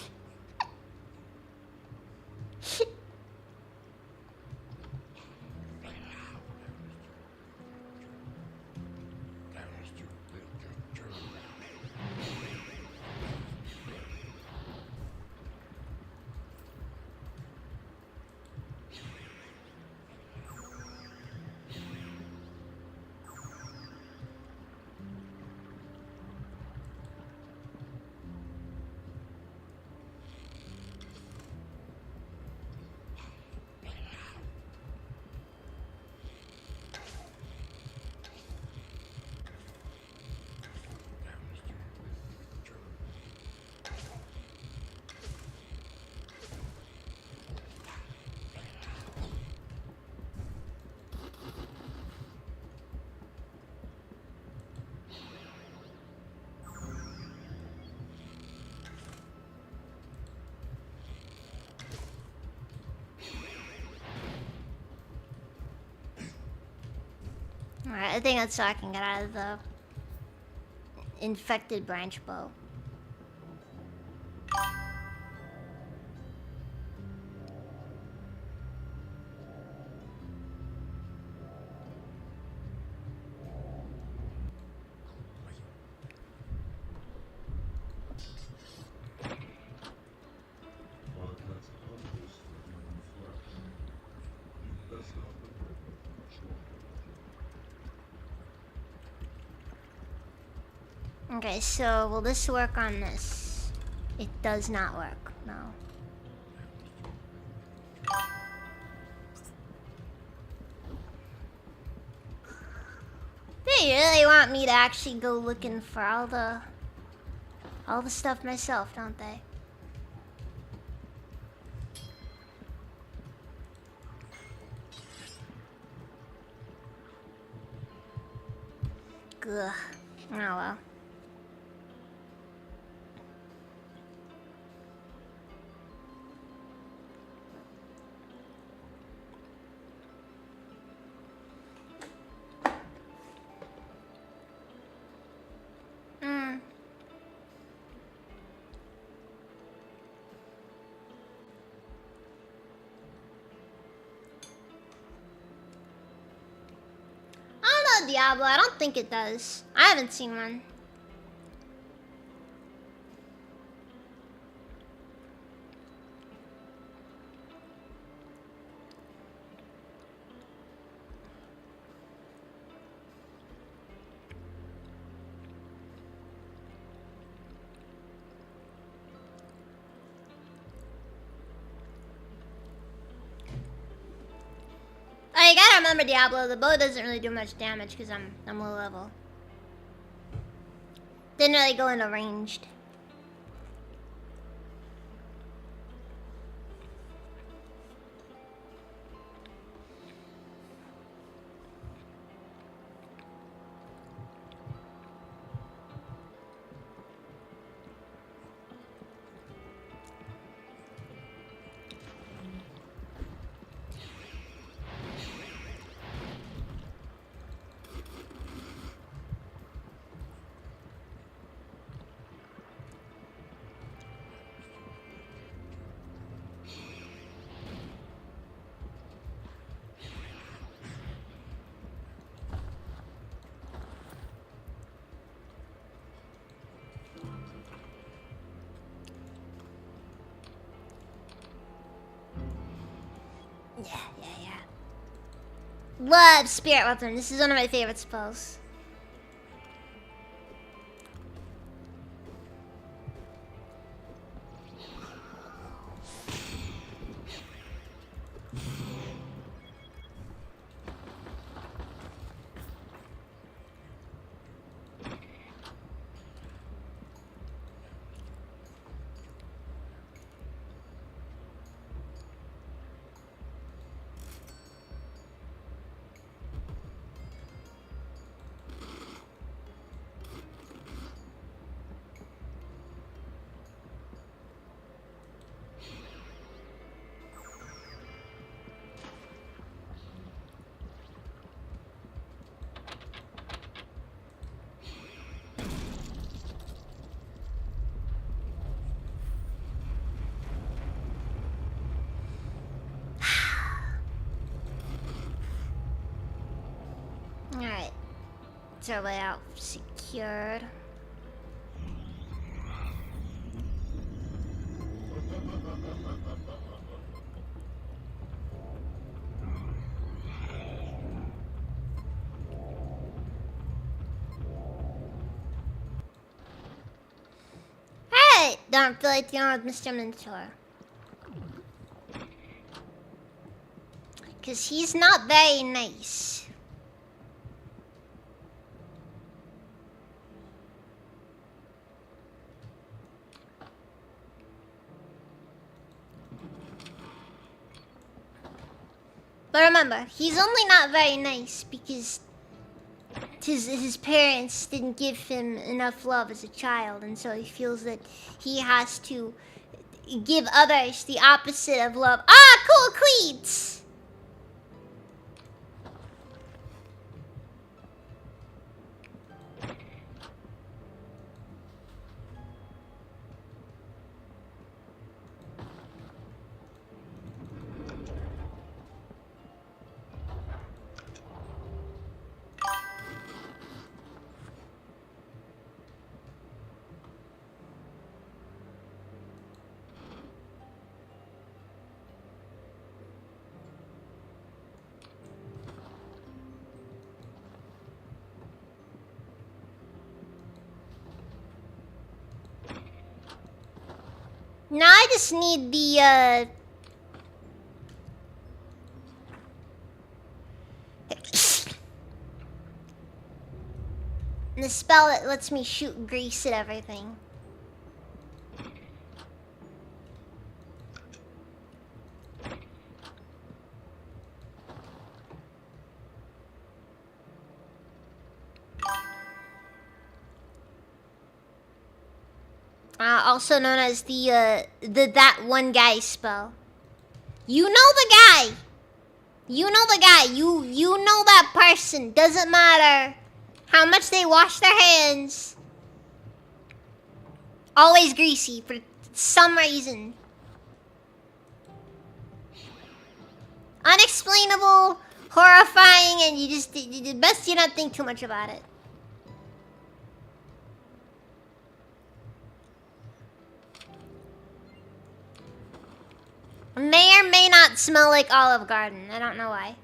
Alright, I think that's so I can get out of the infected branch bow. Okay, so will this work on this? It does not work, no. They really want me to actually go looking for all the stuff myself, don't they? Ugh. Oh well. Hmm. I don't know, Diablo. I don't think it does. I haven't seen one. Oh, you gotta remember, Diablo, the bow doesn't really do much damage because I'm low level. Didn't really go into ranged. Yeah. Love Spirit Weapon. This is one of my favorite spells. Alright. It's our way out secured. Alright! Don't feel like dealing with Mr. Mentor. Because he's not very nice. But remember, he's only not very nice because his parents didn't give him enough love as a child, and so he feels that he has to give others the opposite of love. Ah, cool cleats! Now I just need the spell that lets me shoot grease at everything. Also known as the that one guy spell. You know the guy. You know the guy. You know that person. Doesn't matter how much they wash their hands. Always greasy for some reason. Unexplainable, horrifying, and you best you not think too much about it. May or may not smell like Olive Garden. I don't know why.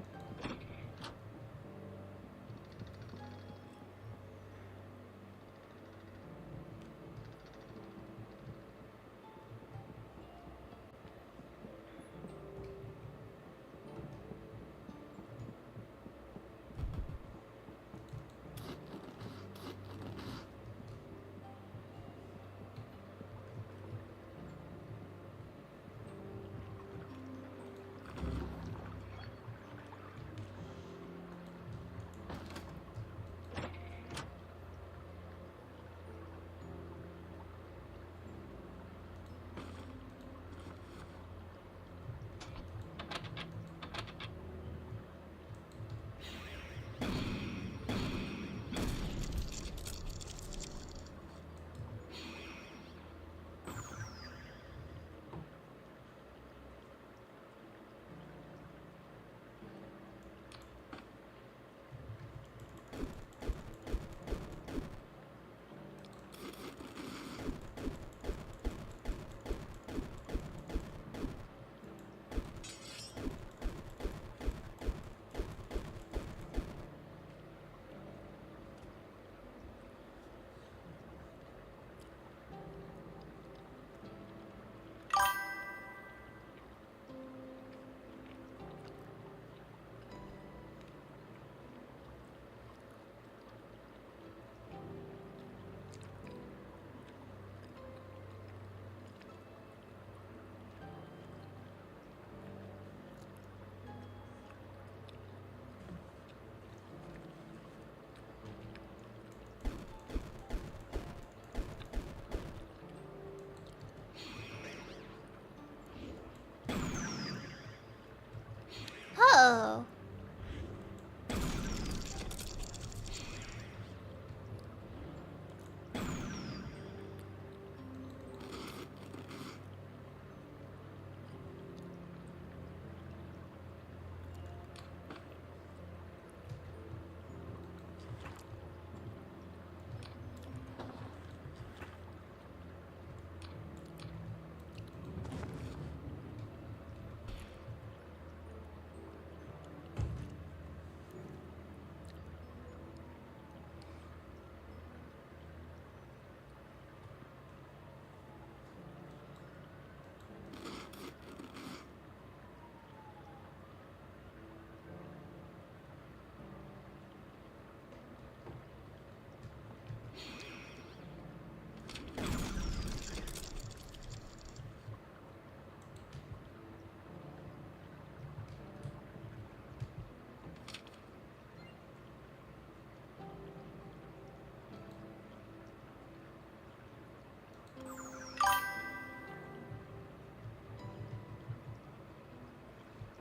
Oh.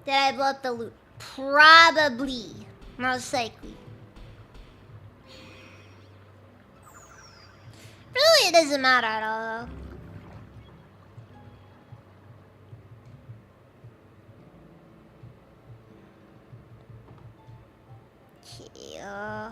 Did I blow up the loot? Probably. Most likely. Really, it doesn't matter at all, though. Yeah.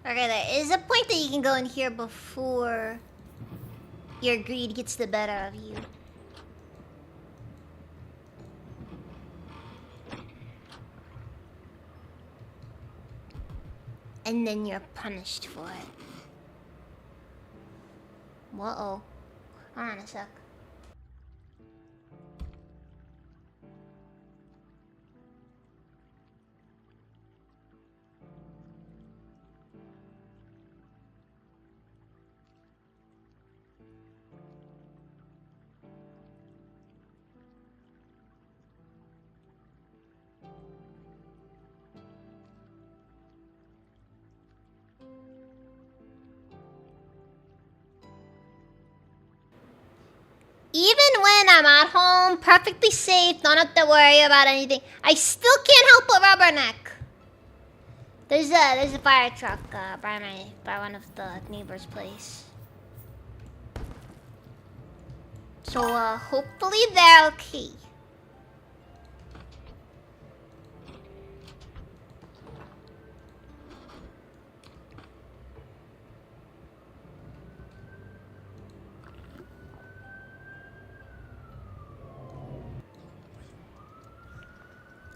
Okay, there is a point that you can go in here before your greed gets the better of you. And then you're punished for it. Whoa. Hold on a sec. Even when I'm at home, perfectly safe, don't have to worry about anything, I still can't help but rubberneck. There's a fire truck by one of the neighbors' place. So hopefully they're okay.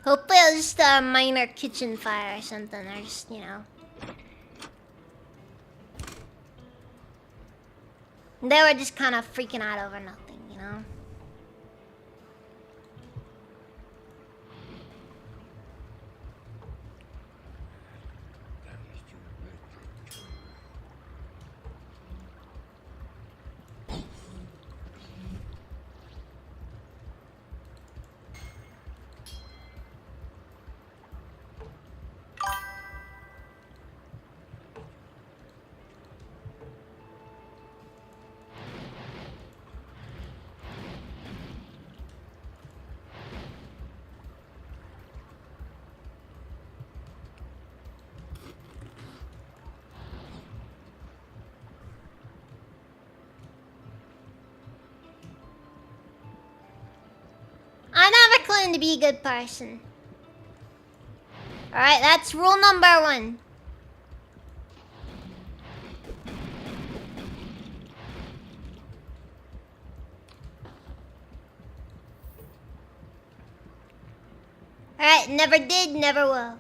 Hopefully it was just a minor kitchen fire or something, or just, you know. They were just kind of freaking out over nothing, you know? I never claimed to be a good person. Alright, that's rule number 1. Alright, never did, never will.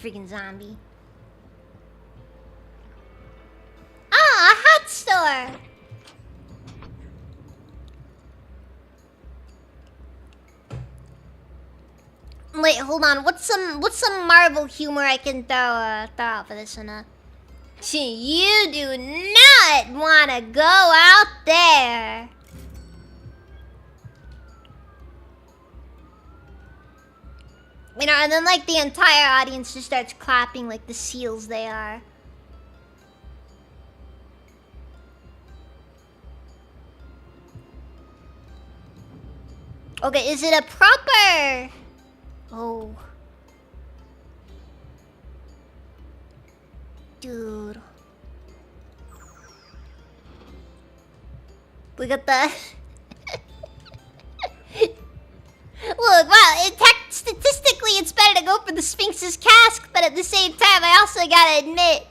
Freaking zombie. Ah, a hat store! Wait, hold on. What's some Marvel humor I can throw out for this one? You do not want to go out there. You know, and then like the entire audience just starts clapping like the seals they are. Okay, is it a proper? Oh. Dude. We got the... Look, wow, statistically it's better to go for the Sphinx's cask, but at the same time I also gotta admit...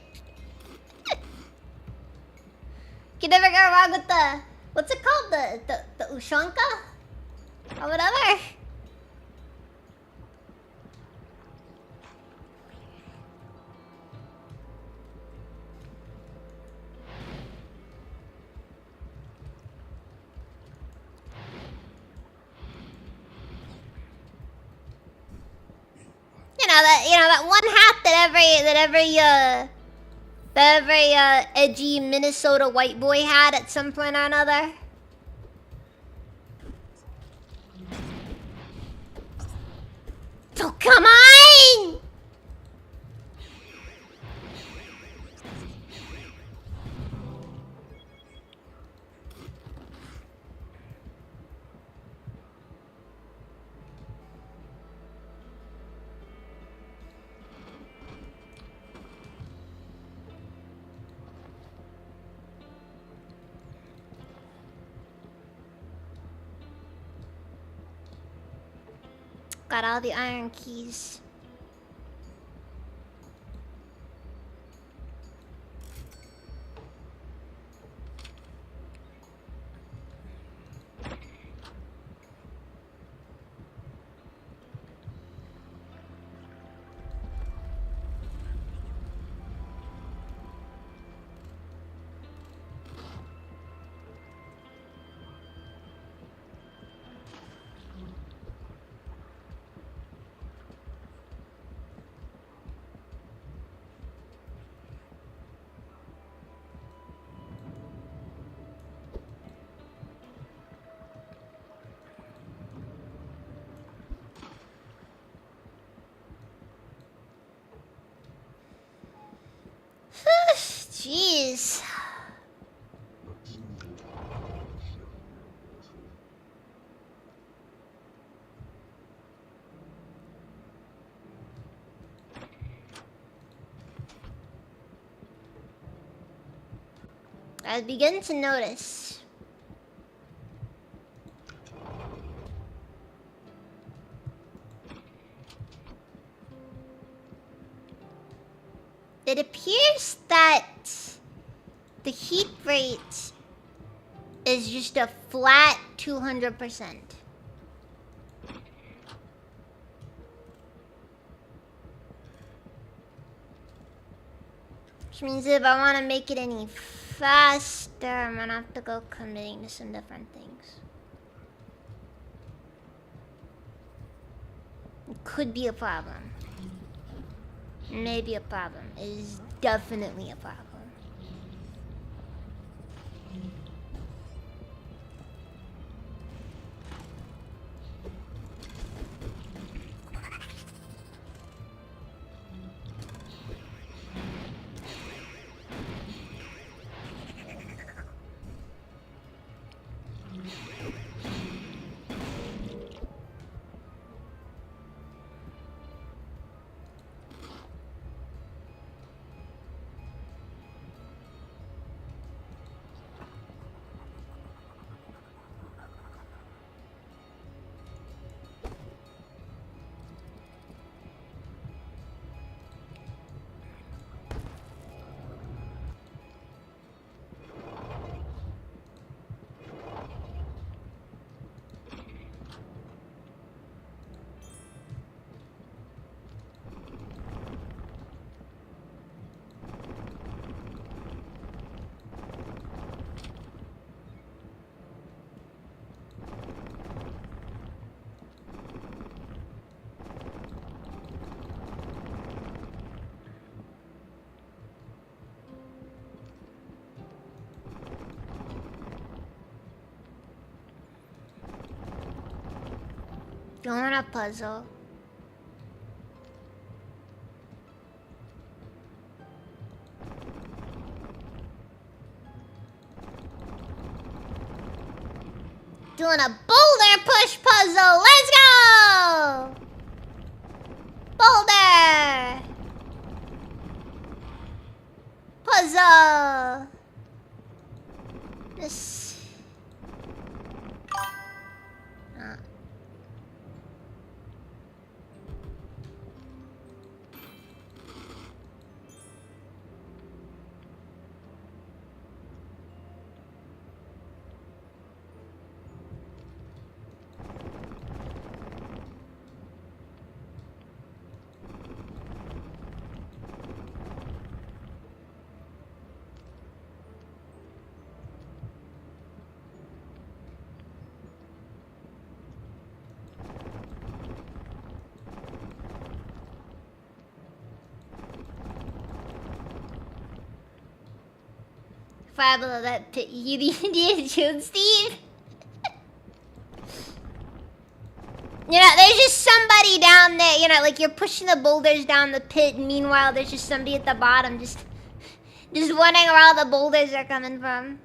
You can never go wrong with the... What's it called? The Ushanka? Or whatever. That one hat that every edgy Minnesota white boy had at some point or another. Oh, come on! Got all the iron keys. Jeez. I begin to notice. It appears that the heat rate is just a flat 200%. Which means if I want to make it any faster, I'm gonna have to go committing to some different things. It could be a problem. Maybe a problem. It is definitely a problem. Doing a puzzle. Doing a boulder push puzzle. Let's go! Boulder! Puzzle! This... Far below that pit, you the Indiana Jones, Steve. You know, there's just somebody down there. You know, like you're pushing the boulders down the pit, and meanwhile, there's just somebody at the bottom, just wondering where all the boulders are coming from.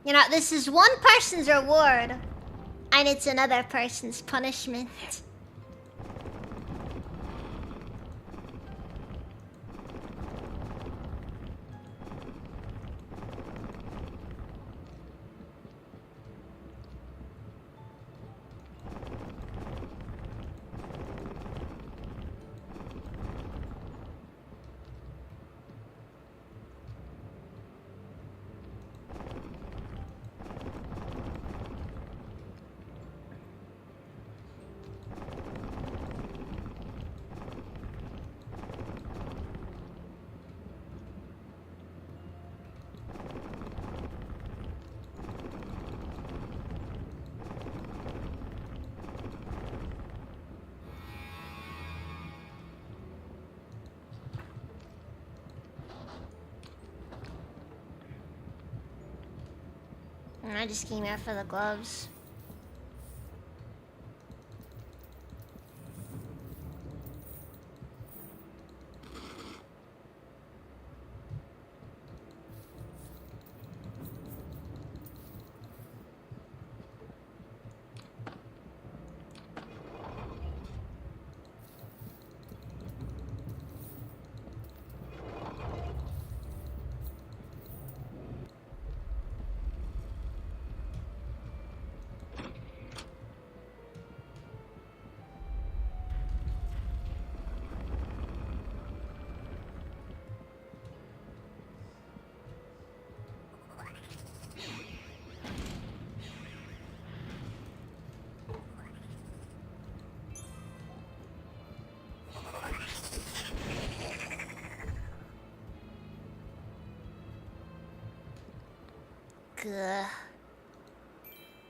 You know, this is one person's reward, and it's another person's punishment. I just came here for the gloves. Gah.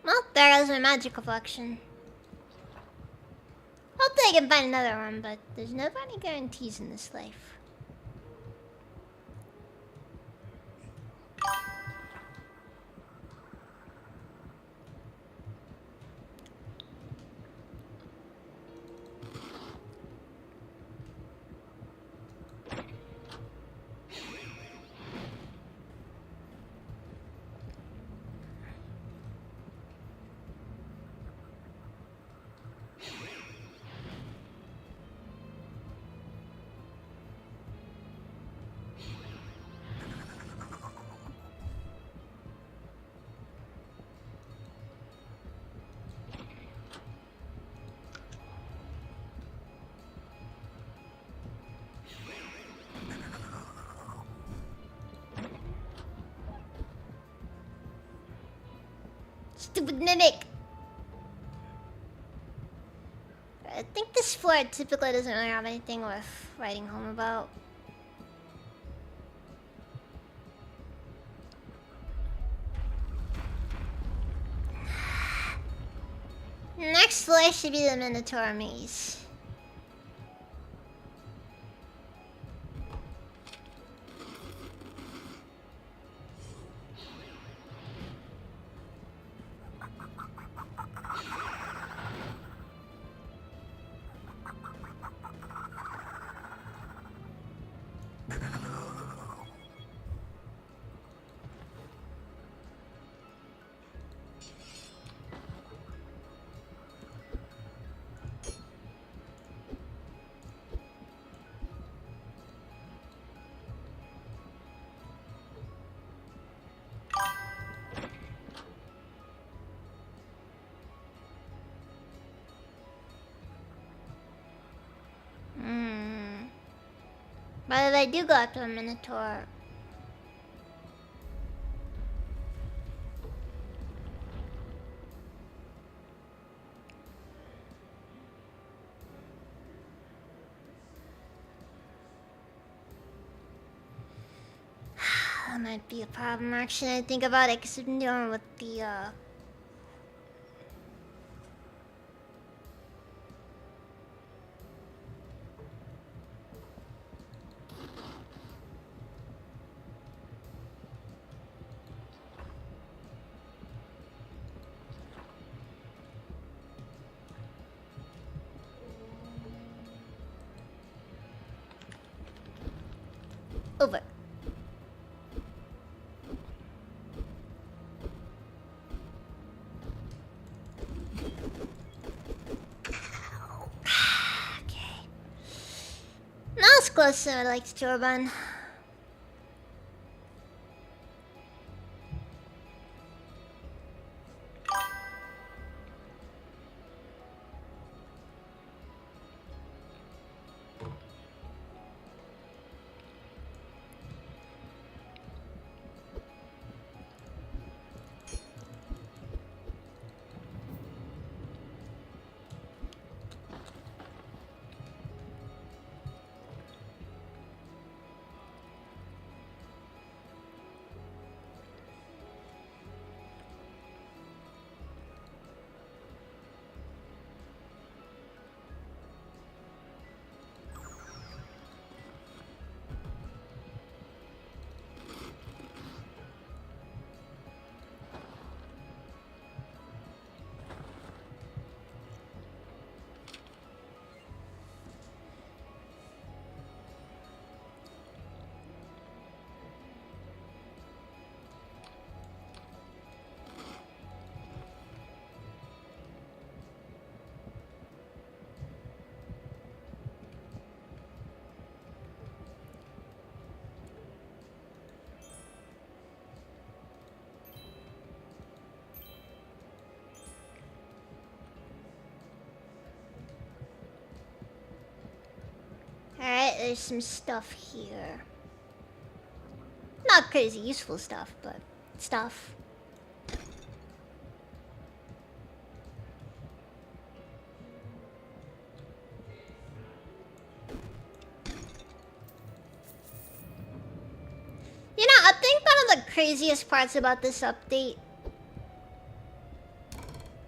Well, there goes my magical collection. Hopefully I can find another one, but there's never any guarantees in this life. Stupid mimic! I think this floor typically doesn't really have anything worth writing home about. Next floor should be the Minotaur maze. But if I do go after a Minotaur... That might be a problem, actually. I think about it because I'm dealing with the, over. Okay. Now it's closer, I like the turban. Alright, there's some stuff here. Not crazy useful stuff, but stuff. You know, I think one of the craziest parts about this update,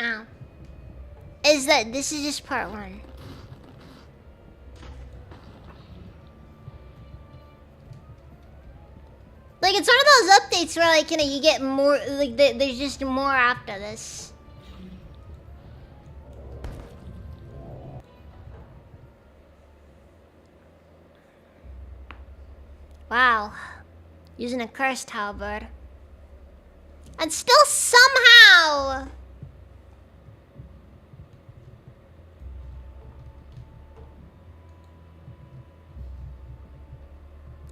ow, is that this is just part 1. Like, it's one of those updates where, like, you know, you get more, like, there's just more after this. Wow. Using a cursed halberd. And still somehow...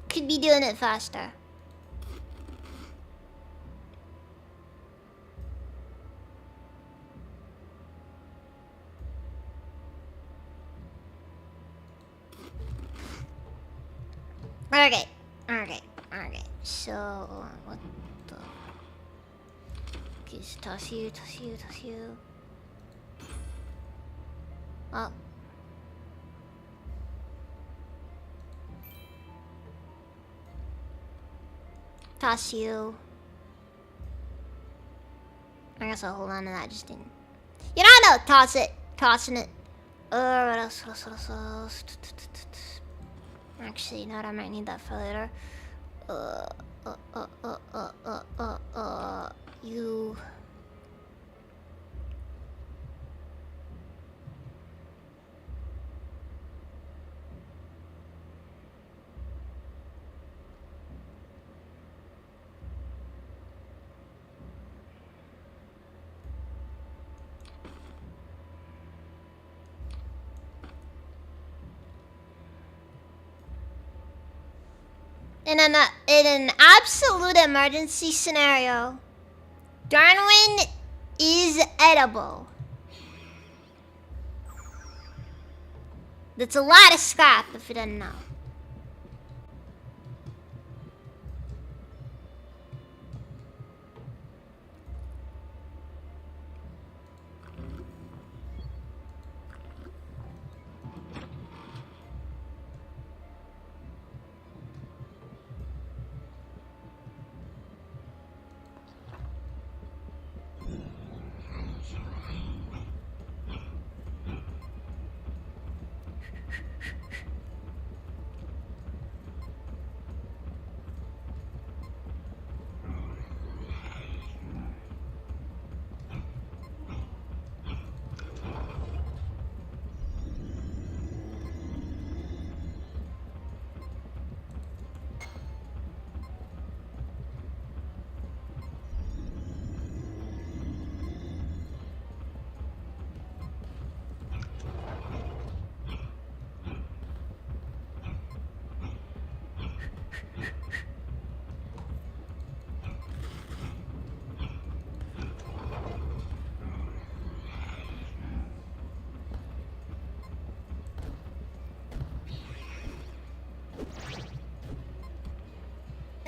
could be doing it faster. Okay, okay, okay. So, what the... Okay, so toss you, toss you, toss you. Oh. Toss you. I guess I'll hold on to that, just didn't. You know, no, toss it. Tossing it. What else? What else? Actually, no, I might need that for later. You. In an absolute emergency scenario, Darwin is edible. That's a lot of scrap if you didn't know.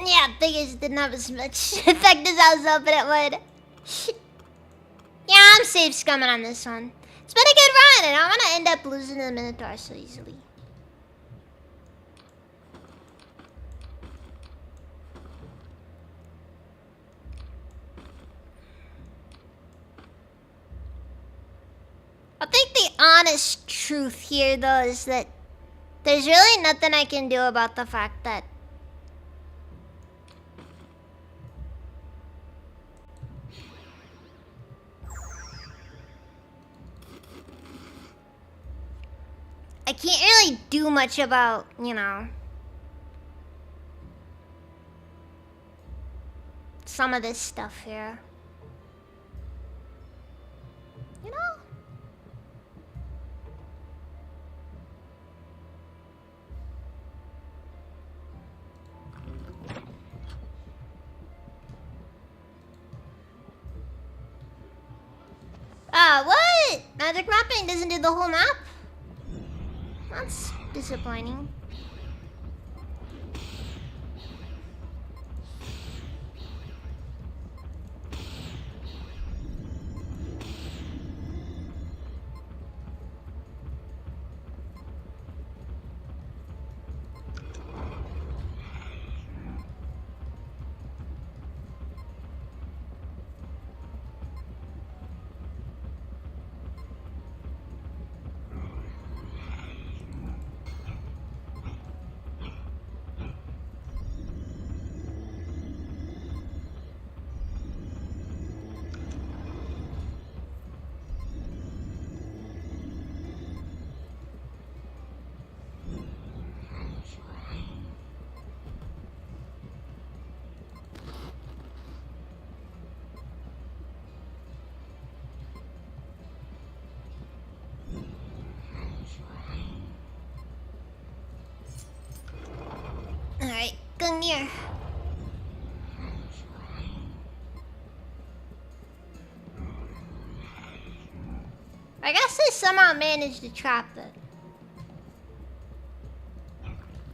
Yeah, figures didn't have as much effect as I was hoping it would. Yeah, I'm safe scumming on this one. It's been a good run, and I don't want to end up losing to the Minotaur so easily. I think the honest truth here, though, is that there's really nothing I can do about the fact that I can't really do much about, you know, some of this stuff here. You know? What? Magic mapping doesn't do the whole map? That's disappointing. Alright, go near. I guess I somehow managed to trap it.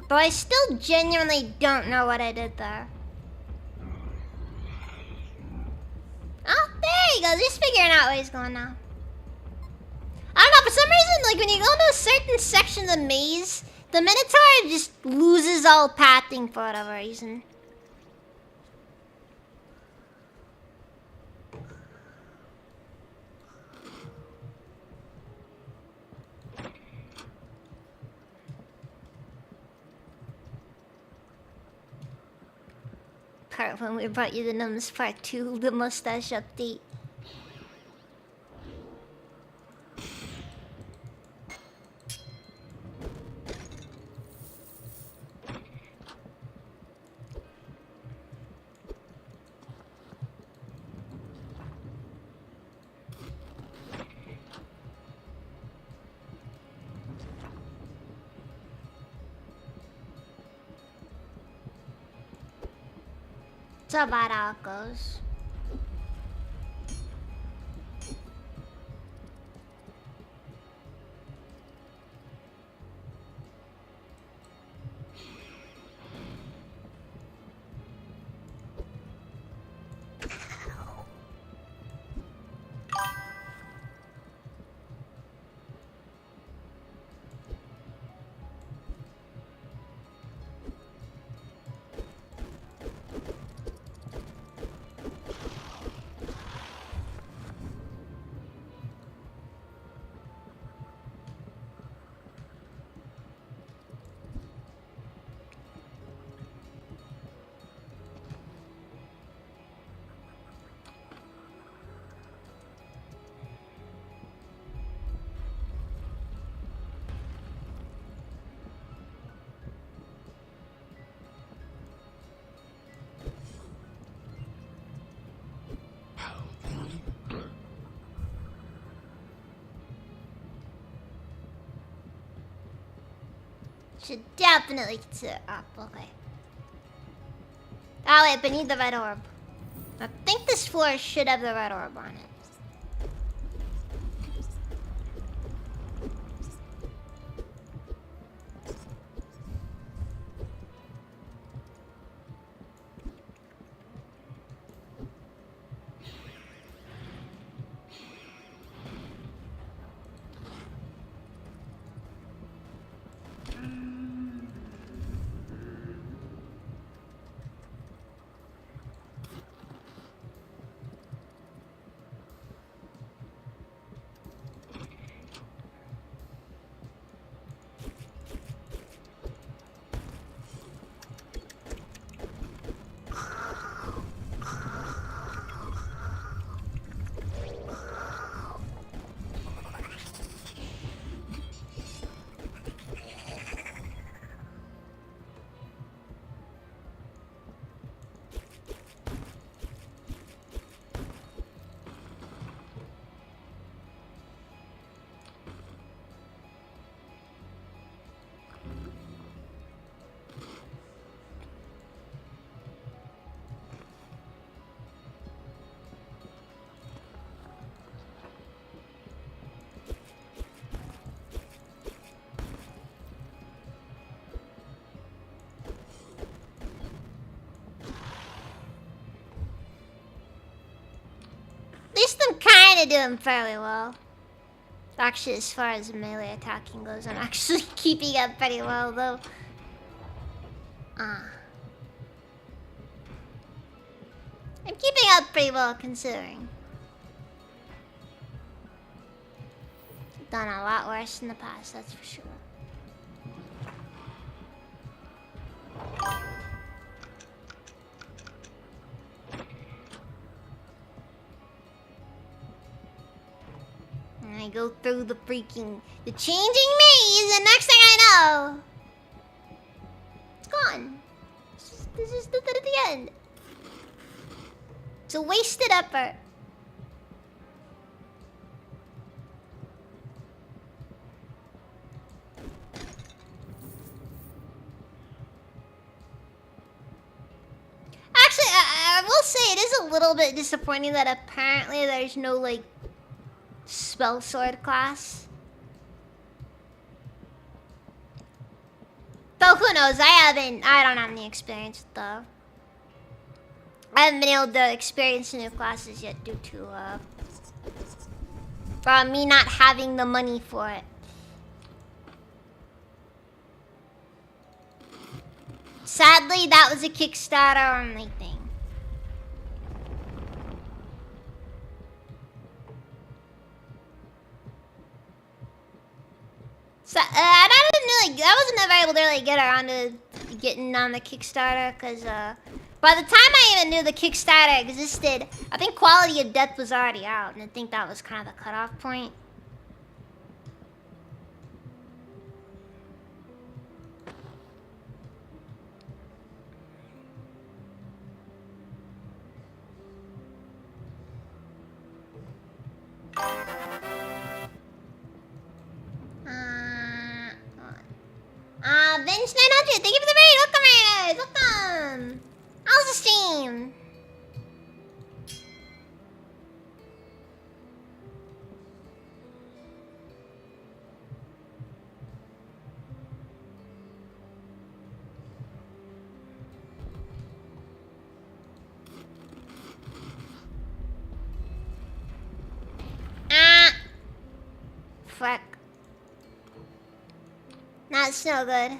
But I still genuinely don't know what I did there. Oh, there he goes. He's figuring out where he's going now. I don't know, for some reason, like when you go into a certain section of the maze, the Minotaur just loses all pathing for whatever reason. Part when we brought you the Numbs Part 2, the mustache update. That's about how it goes. Should definitely consider up. Okay. Oh wait, beneath the red orb. I think this floor should have the red orb on it. kind of doing fairly well. Actually, as far as melee attacking goes, I'm actually keeping up pretty well, though. I'm keeping up pretty well, considering. Done a lot worse in the past, that's for sure. And I go through the changing maze, and next thing I know, it's gone. This is the end. It's a wasted effort. Actually, I will say it is a little bit disappointing that apparently there's no, like, spell sword class. Though who knows? I don't have any experience though. I haven't been able to experience new classes yet due to me not having the money for it. Sadly, that was a Kickstarter only thing. So, I wasn't ever able to really get around to getting on the Kickstarter, because, by the time I even knew the Kickstarter existed, I think Quality of Death was already out, and I think that was kind of the cutoff point. Vince 900, thank you for the raid. Welcome, raiders. Welcome. How's the stream? Fuck. That's no good.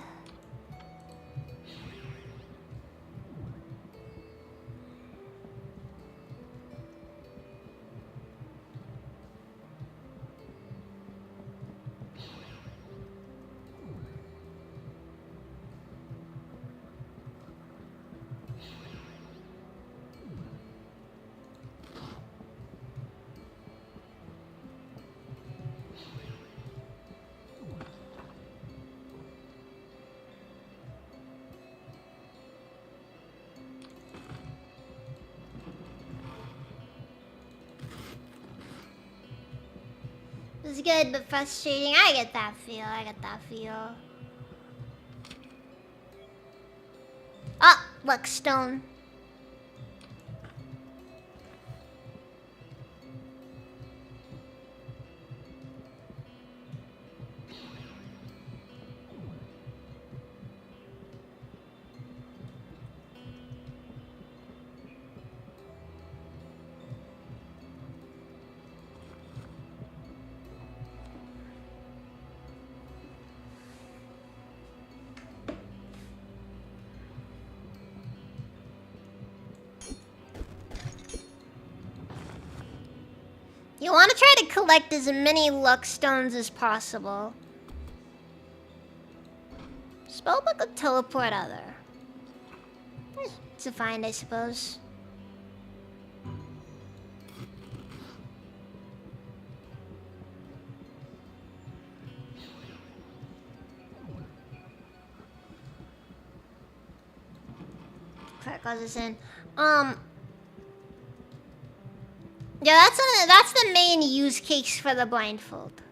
It's good, but frustrating. I get that feel. Ah, look, stone. You want to try to collect as many luck stones as possible. Spellbook will teleport other. It's a find, I suppose. That goes us in. Yeah, that's the main use case for the blindfold.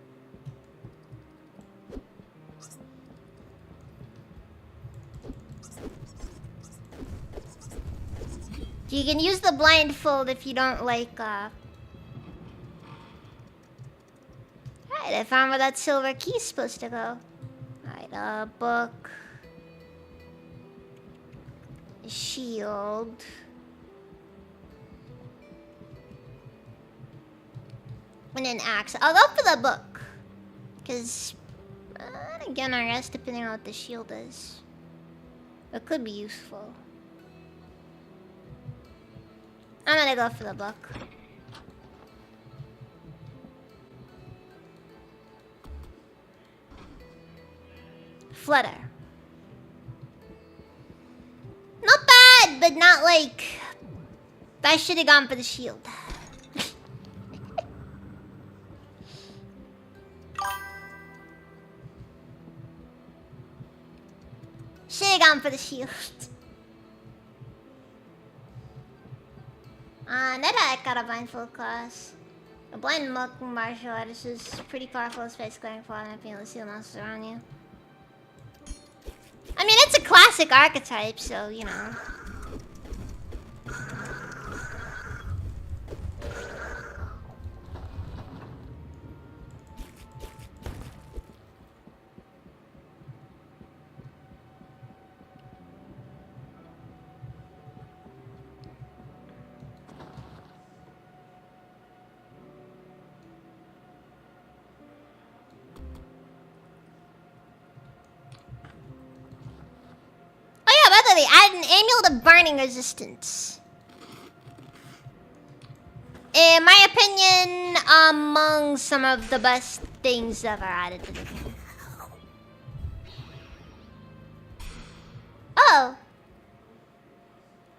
You can use the blindfold if you don't like, Right, I found where that silver key's supposed to go. Alright, book. Shield. And an axe. I'll go for the book. Because, again, I guess depending on what the shield is. It could be useful. I'm gonna go for the book. Flutter. Not bad, but not like... I should have gone for the shield. Should have gone for the shield. That got a blindfold class. A blind monk martial artist is pretty powerful, space going for and being able to see the monsters around you. I mean, it's a classic archetype, so, you know. They add an amulet of burning resistance. In my opinion, among some of the best things ever added to the game. Oh.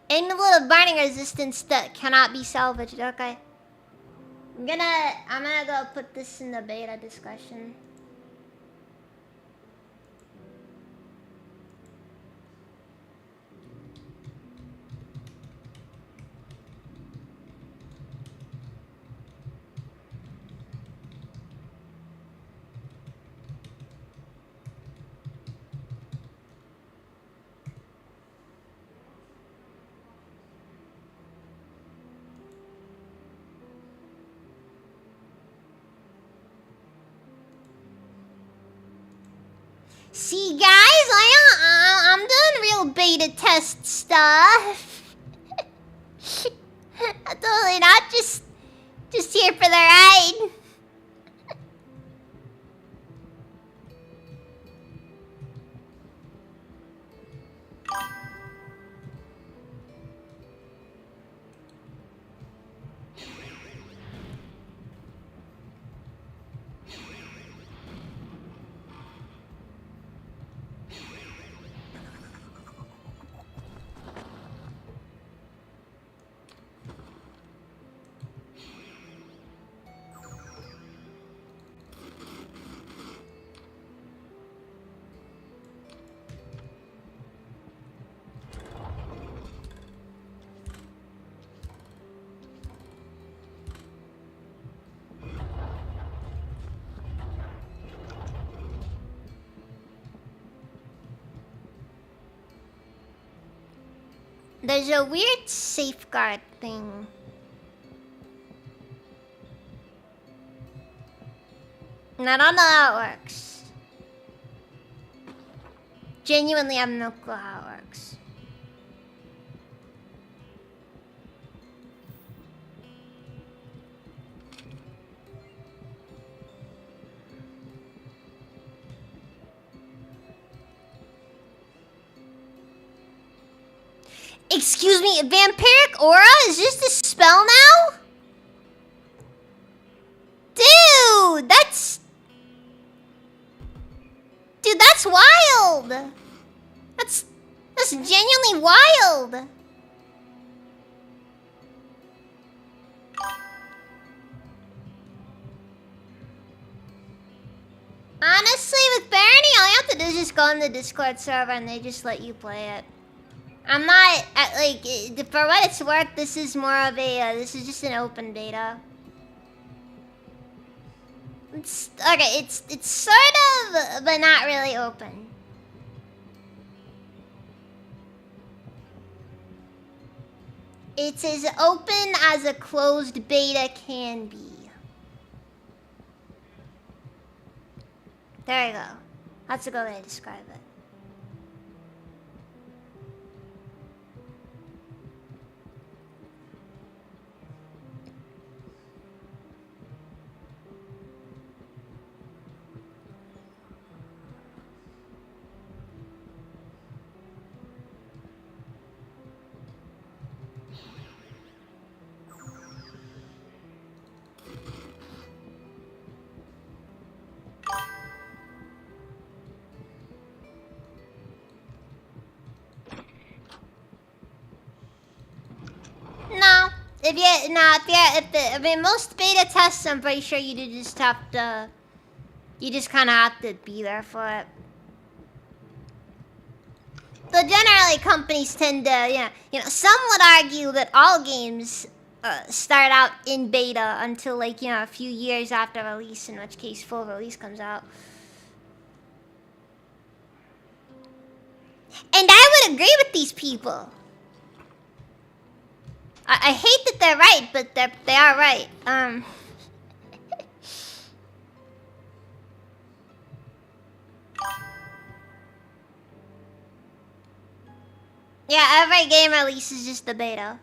Amulet of burning resistance that cannot be salvaged. Okay. I'm gonna go put this in the beta discussion. See, guys, I'm doing real beta test stuff. I'm totally not just here for the ride. There's a weird safeguard thing. And I don't know how it works. Genuinely, I have no clue how it works. Excuse me, vampiric aura? Is this a spell now? Dude, that's wild. That's genuinely wild. Honestly, with Barony, all you have to do is just go on the Discord server and they just let you play it. I'm not, like, for what it's worth, this is more of a, this is just an open beta. It's sort of, but not really open. It's as open as a closed beta can be. There you go. That's a good way to describe it. I mean, most beta tests, I'm pretty sure you do just have to, you just kind of have to be there for it. But generally, companies tend to, some would argue that all games start out in beta until, like, a few years after release, in which case full release comes out. And I would agree with these people. I hate that they're right, but they are right. Yeah, every game release is just the beta.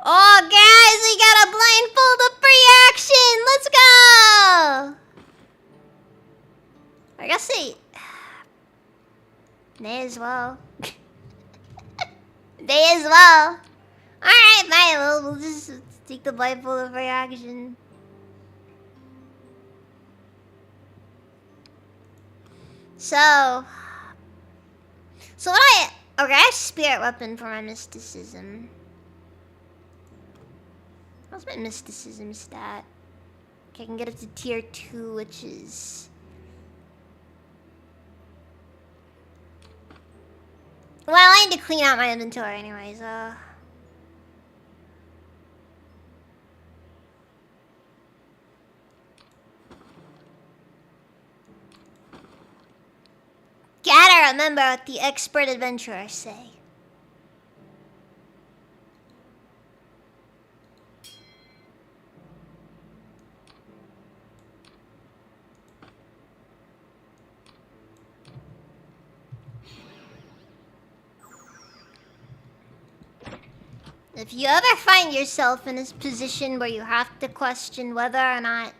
Oh, guys, we got a blindfolded free action. Let's go. I guess they as well. They as well. Alright, fine. We'll just take the blindfolded free action. So what okay, I have spirit weapon for my mysticism. How's my mysticism stat? Okay, I can get it to tier 2, which is... Well, I need to clean out my inventory anyways, Gotta remember what the expert adventurers say. If you ever find yourself in this position where you have to question whether or not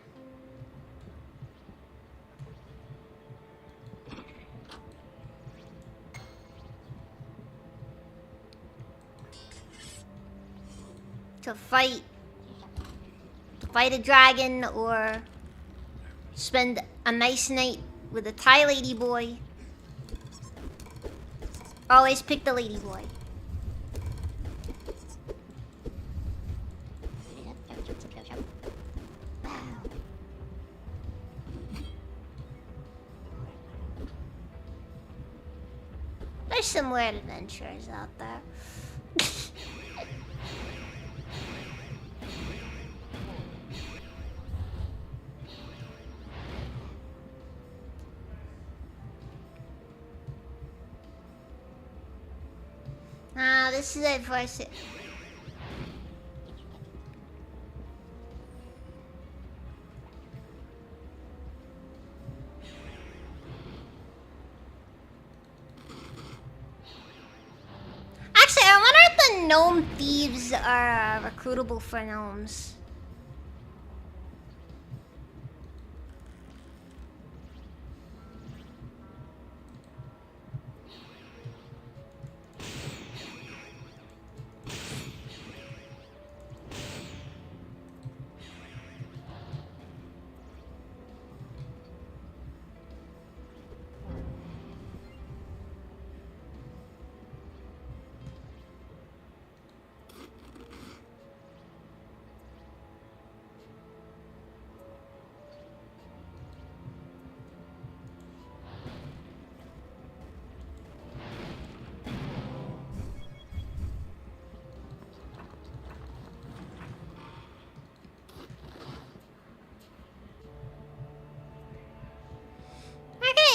to fight a dragon or spend a nice night with a Thai lady boy, always pick the lady boy. There's some weird adventurers out there. This is it for us. Actually, I wonder if the gnome thieves are recruitable for gnomes.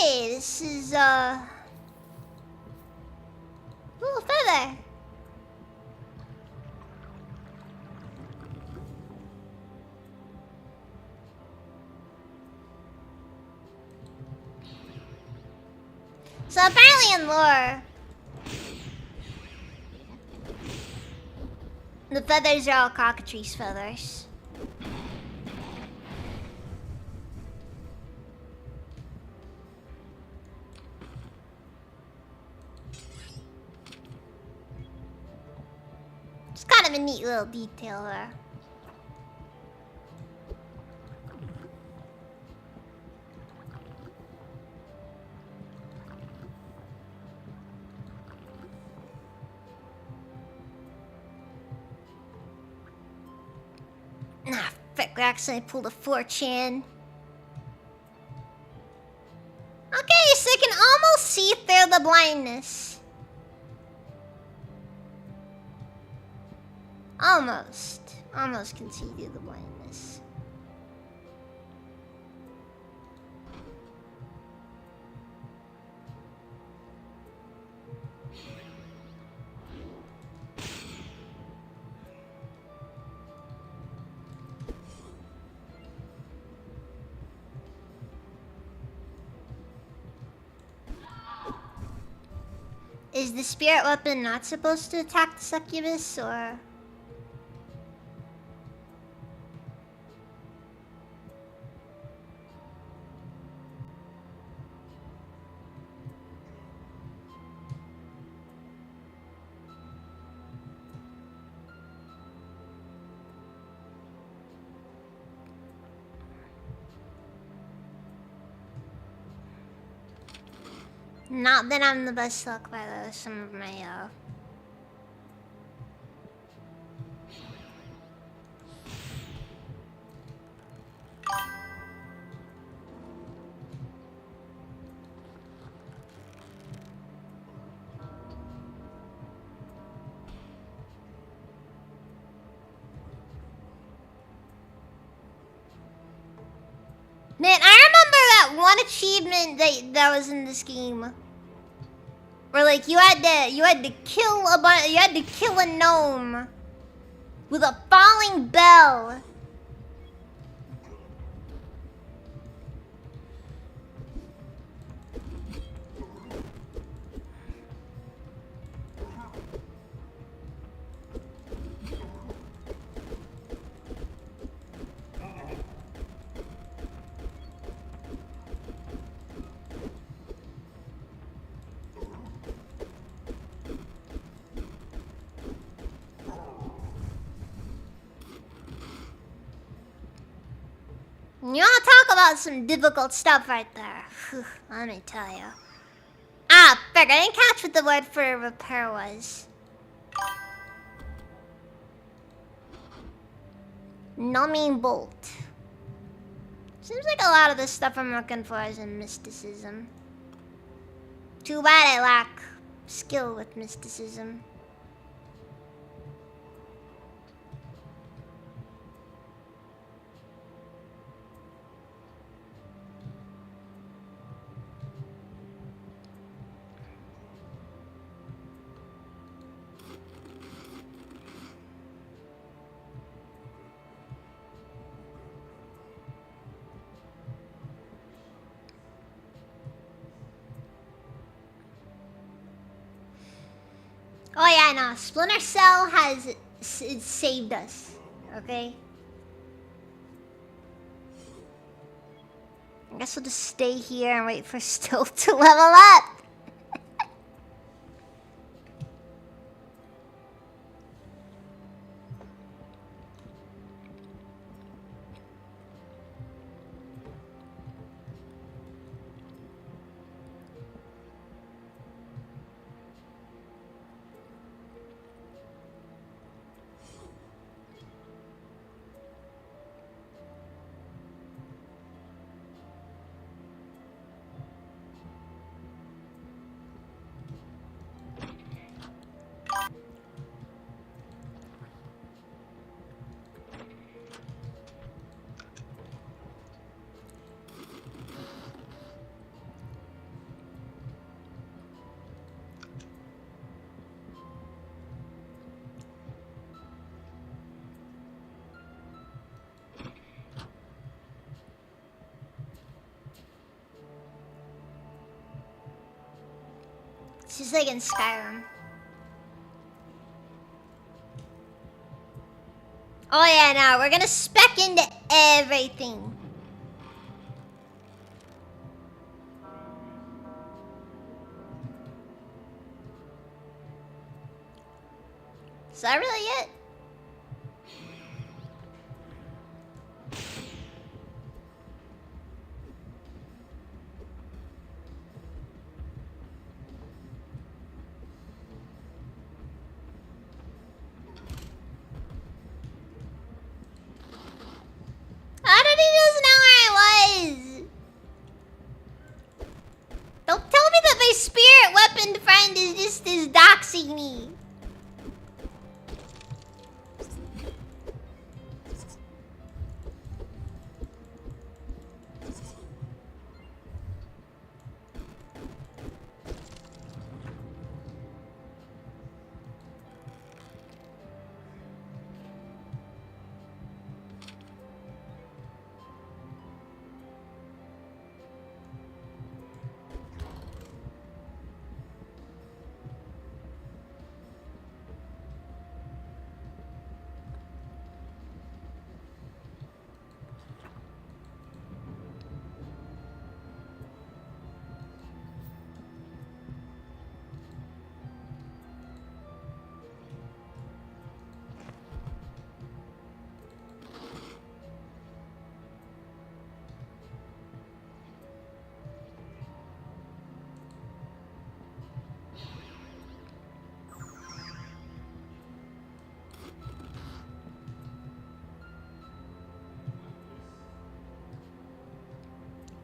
This is, ooh, feather. So apparently in lore, the feathers are all cockatrice feathers. It's kind of a neat little detail there. Nah, frick, I accidentally pulled a 4chan. Okay, so I can almost see through the blindness. Almost. Almost can see through the blindness. Is the spirit weapon not supposed to attack the succubus, or...? Not that I'm the best luck by some of my, Man, I remember that one achievement that was in this game. Where like you had to kill a gnome with a falling bell. You wanna talk about some difficult stuff right there. Whew, let me tell you. Ah, frick, I didn't catch what the word for repair was. Numbing bolt. Seems like a lot of the stuff I'm looking for is in mysticism. Too bad I lack skill with mysticism. Oh yeah, no. Splinter Cell has it saved us. Okay. I guess we'll just stay here and wait for Still to level up. It's just like in Skyrim. Oh yeah, now we're gonna spec into everything. Is that really it? harassing me.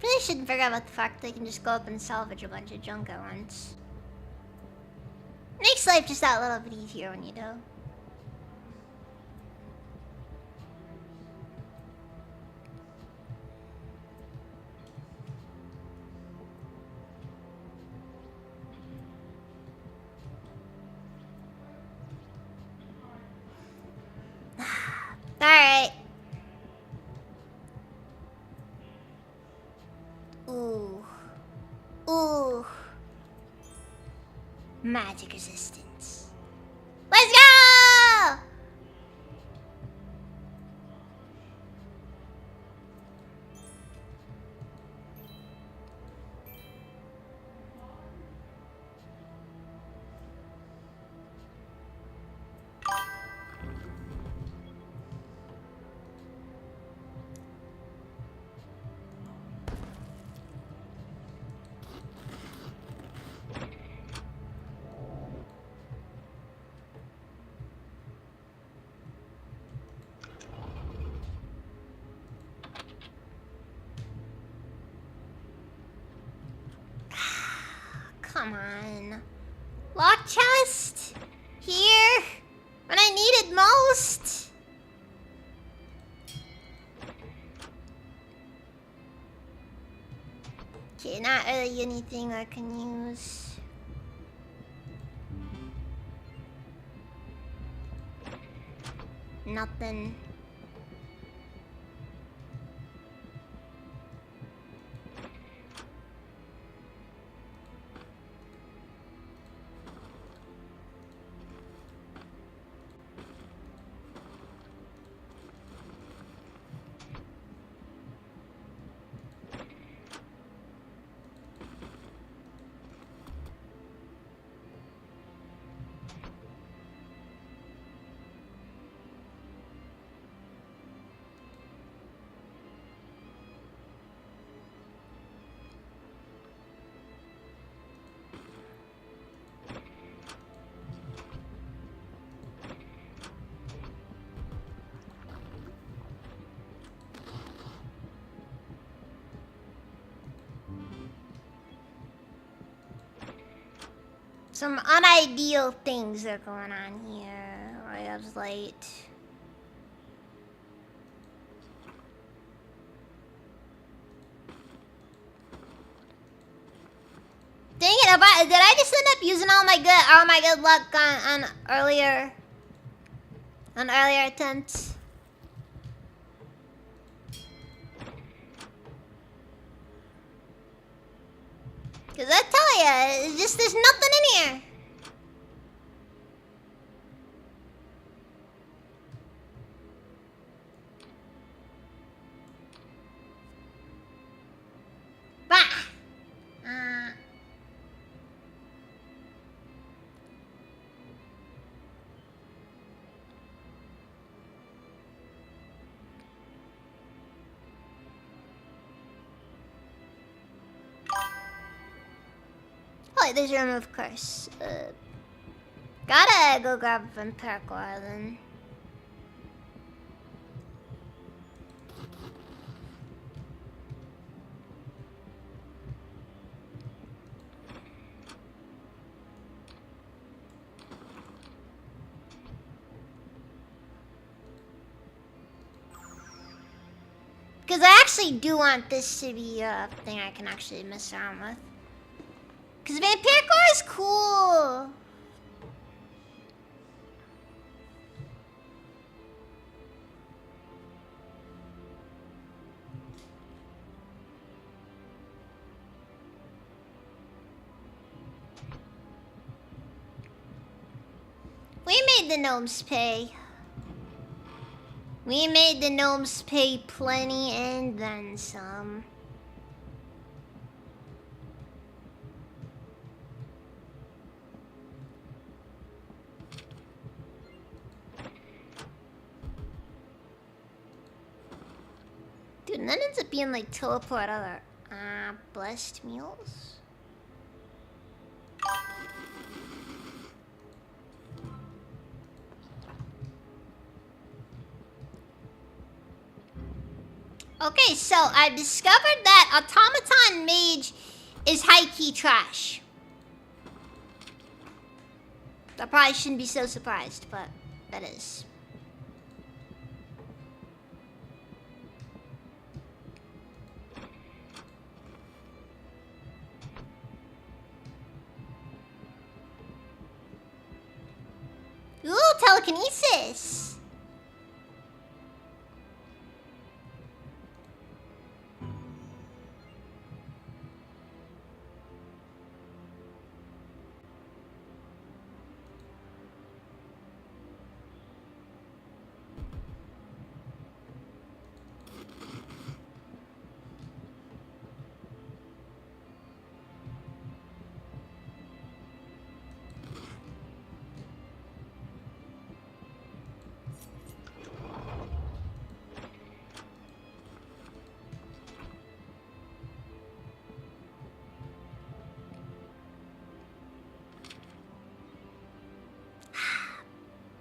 Really shouldn't forget about the fact that they can just go up and salvage a bunch of junk at once. Makes life just that little bit easier when you do. Alright. Ooh. Ooh. Magic resistance. Let's go! Come on. Lock chest? Here? When I need it most? Okay, not really anything I can use. Nothing. Some unideal things are going on here. Right up late. Dang it! Did I just end up using all my good luck on earlier attempts? Cause I tell ya, it's just there's nothing in here. Bah. Oh, there's a remove curse. Gotta go grab a vampiric oil then. Because I actually do want this to be a thing I can actually mess around with. Because Vampire Core is cool. We made the gnomes pay. We made the gnomes pay plenty and then some. Dude, and that ends up being like teleport other blessed meals. Okay, so I discovered that Automaton Mage is high-key trash. I probably shouldn't be so surprised, but that is. Ooh, telekinesis!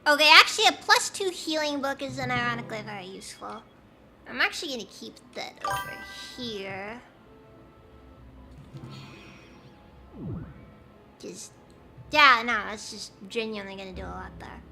Okay, actually a +2 healing book is ironically very useful. I'm actually gonna keep that over here. Just, yeah, no, it's just genuinely gonna do a lot there.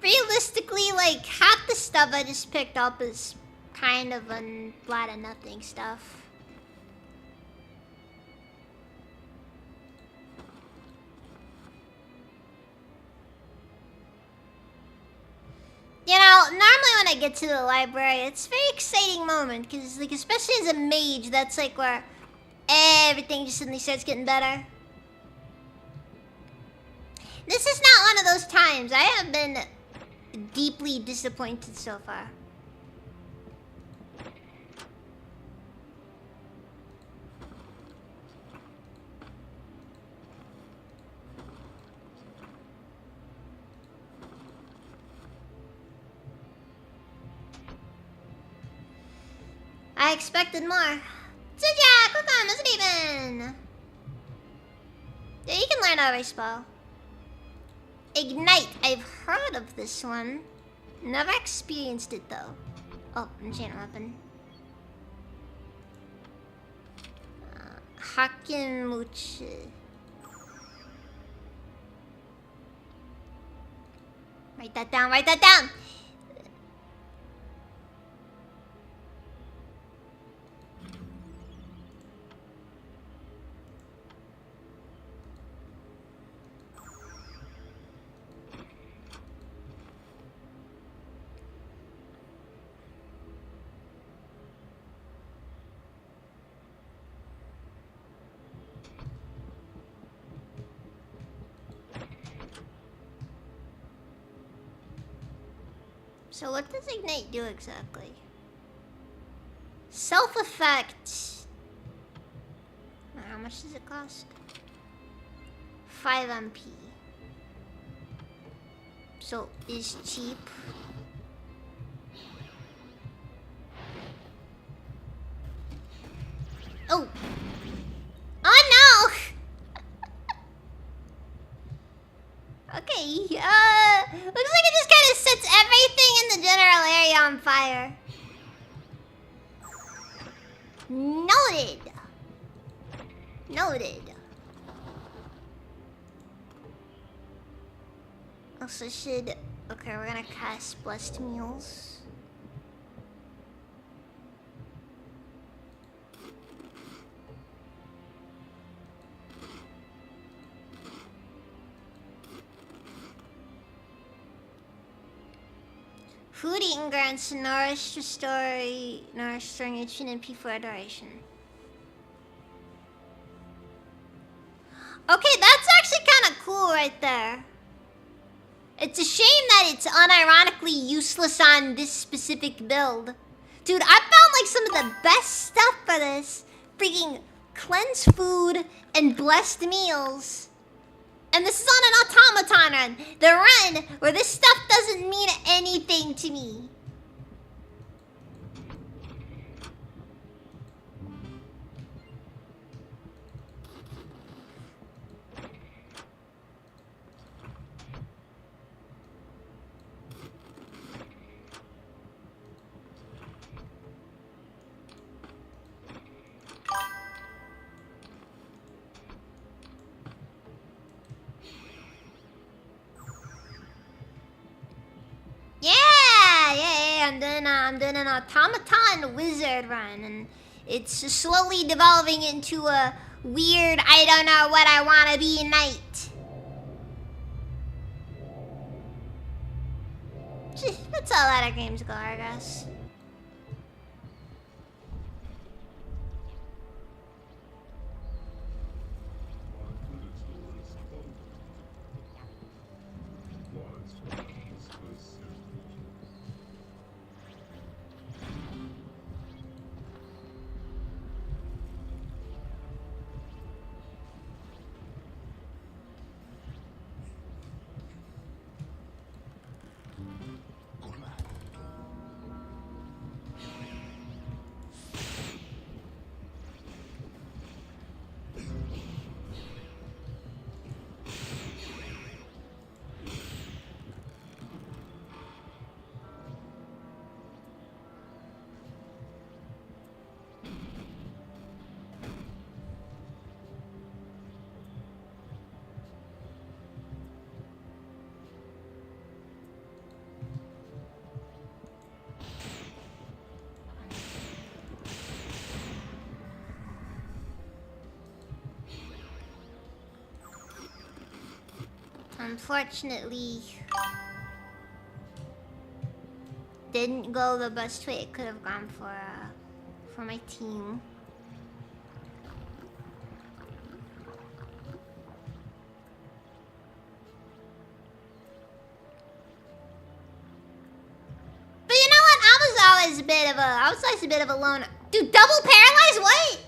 Realistically, like, half the stuff I just picked up is kind of a lot of nothing stuff. You know, normally when I get to the library, it's a very exciting moment, because, like, especially as a mage, that's, like, where everything just suddenly starts getting better. This is not one of those times. I have been deeply disappointed so far. I expected more. Jack, look on, Mr. Even. Yeah, you can learn how to spell. Ignite. I've heard of this one. Never experienced it though. Oh, enchantment weapon. Hakenmuchi. Write that down, write that down! So what does Ignite do exactly? Self-effect. How much does it cost? 5 MP. So is cheap. Oh. Oh no! Okay, looks like it just kind of sets everything in the general area on fire. Noted. Noted. Also should... Okay, we're gonna cast Blessed Mules. Food eaten grants restoring HP and MP for duration. Okay, that's actually kind of cool right there. It's a shame that it's unironically useless on this specific build. Dude, I found like some of the best stuff for this. Freaking cleansed food and blessed meals. And this is on an automaton run. The run where this stuff doesn't mean anything to me. Yeah, I'm doing an automaton wizard run, and it's slowly devolving into a weird, I don't know what I want to be knight. That's how a lot of games go, I guess. Unfortunately, didn't go the best way it could have gone for my team. But you know what? I was always a bit of a loner. Dude, double paralyzed? What?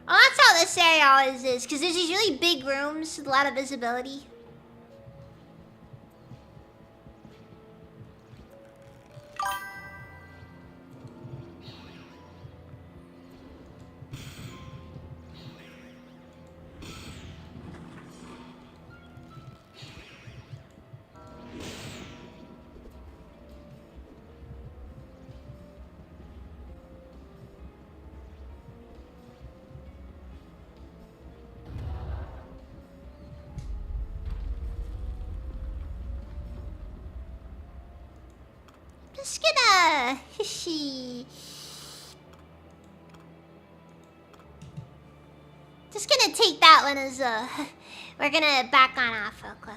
Oh, that's how this area always is, because there's these really big rooms with a lot of visibility. Just gonna... Just gonna take that one as a... We're gonna back on off real quick.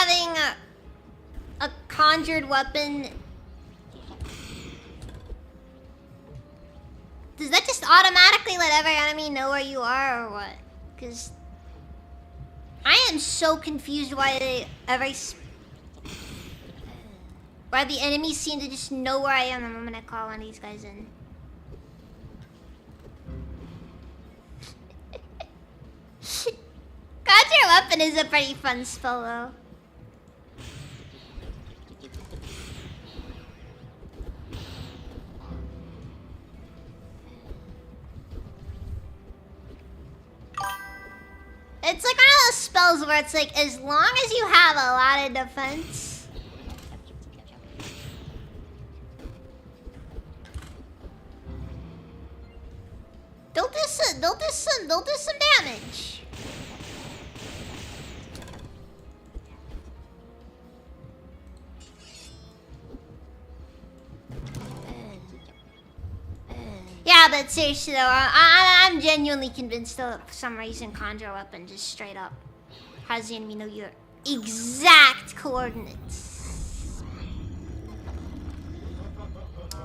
having a conjured weapon, does that just automatically let every enemy know where you are or what? Because I am so confused why why the enemies seem to just know where I am the moment I call one of these guys in. Conjure weapon is a pretty fun spell though. It's like one of those spells where it's like, as long as you have a lot of defense. They'll do some damage. Yeah, but seriously though, I'm genuinely convinced though, for some reason, conjure weapon just straight up has the enemy know your exact coordinates.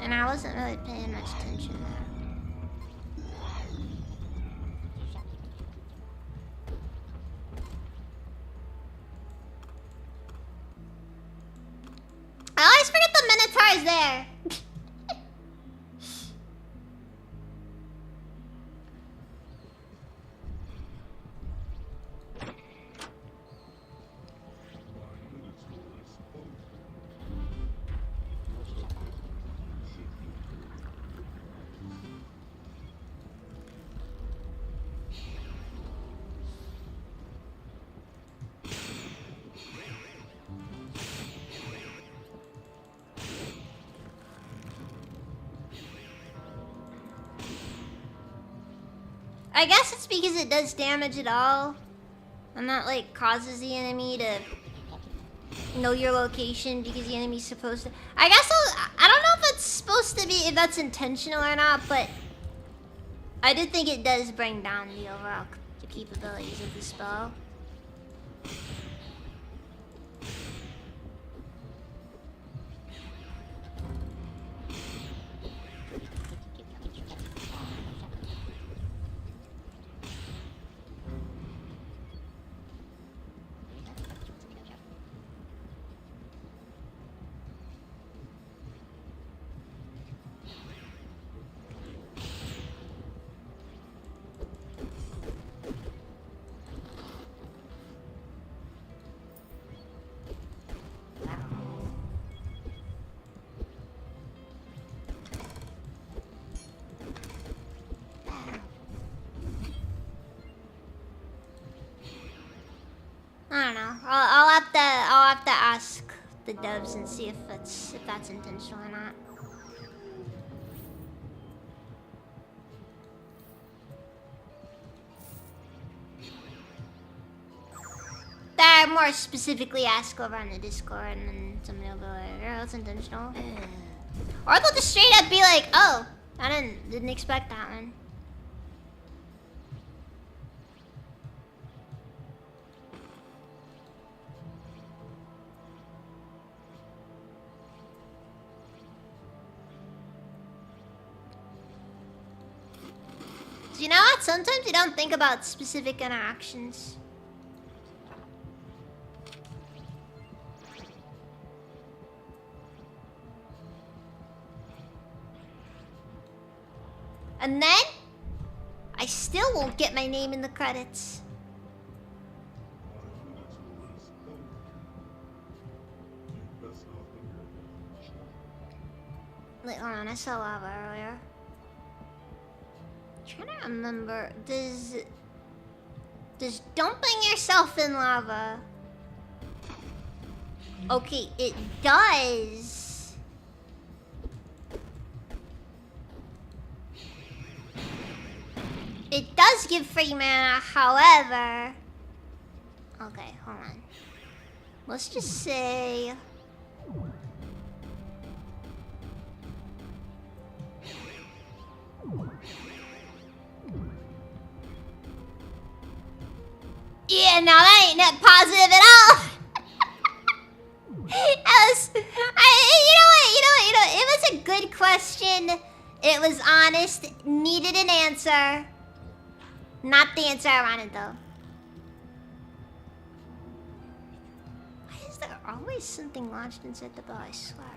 And I wasn't really paying much attention there. I always forget the Minotaur's there. I guess it's because it does damage at all, and that like causes the enemy to know your location because the enemy's supposed to. I guess I don't know if it's supposed to be, if that's intentional or not, but I do think it does bring down the overall capabilities of the spell. I don't know. I'll have to ask the devs and see if that's intentional or not. That more specifically ask over on the Discord, and then somebody will be like, "Yeah, that's intentional." Or they'll just straight up be like, "Oh, I didn't expect that one." You know what? Sometimes you don't think about specific interactions. And then, I still won't get my name in the credits. Wait, hold on, I saw lava earlier. I'm trying to remember, does dumping yourself in lava? Okay, it does. It does give free mana, however. Okay, hold on. Let's just say. Yeah, now that ain't net positive at all. good question. It was honest. Needed an answer. Not the answer I wanted, though. Why is there always something lodged inside the bell? I swear.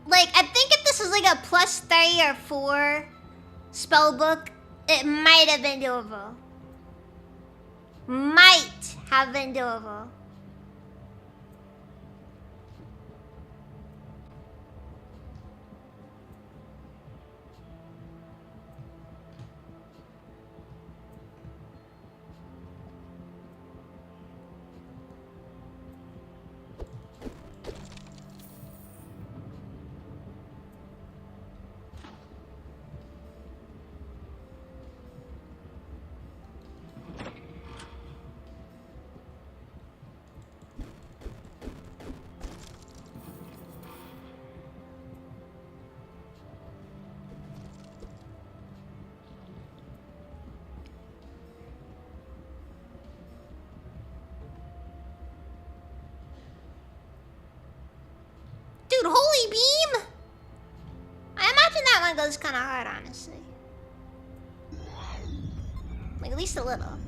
Like, I think if this was like a plus 3 or 4 spell book, it might have been doable. Might have been doable. Dude, holy beam! I imagine that one goes kind of hard, honestly. Like, at least a little.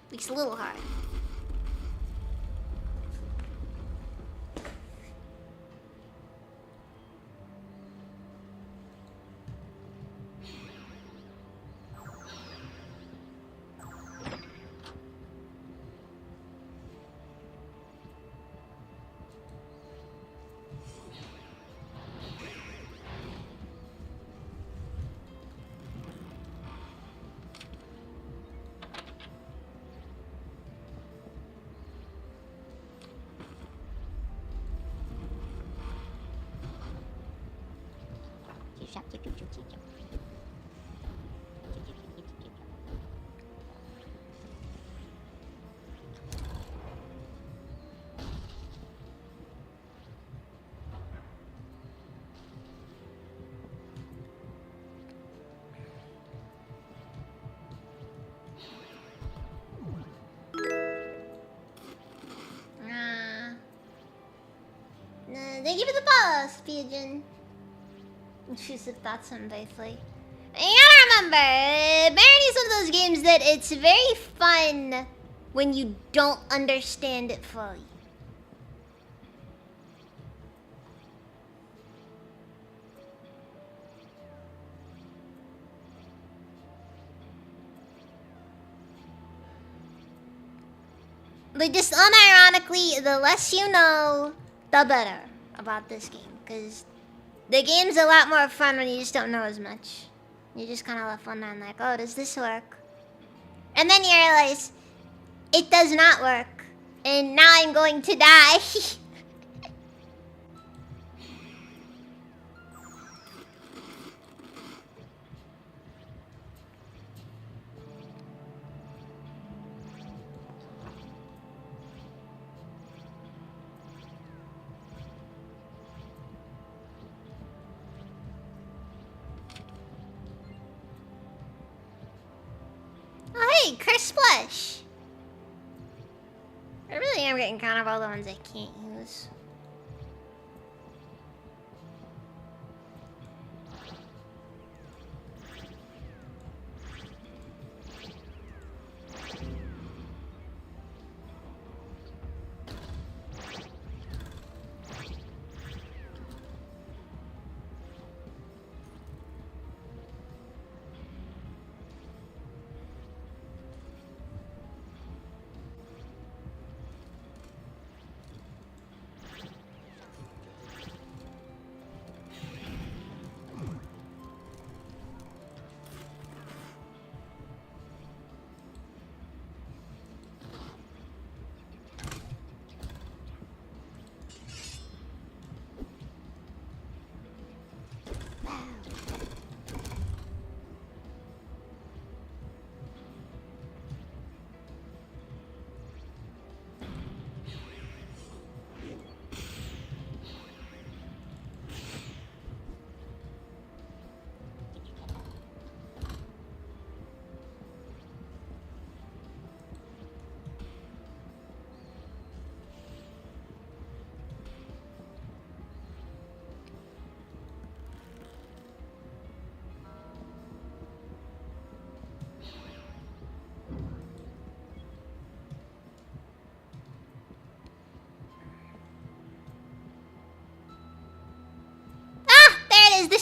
At least a little hard. Thank you for the follow, Spiagen. Intrusive thoughts on Bayfley. You gotta remember, Barony is one of those games that it's very fun when you don't understand it fully. Like, just unironically, the less you know, the better about this game. Because the game's a lot more fun when you just don't know as much. You just kind of left wondering, like, oh, does this work? And then you realize, it does not work. And now I'm going to die. Oh, hey, Curse Splash. I really am getting kind of all the ones I can't use.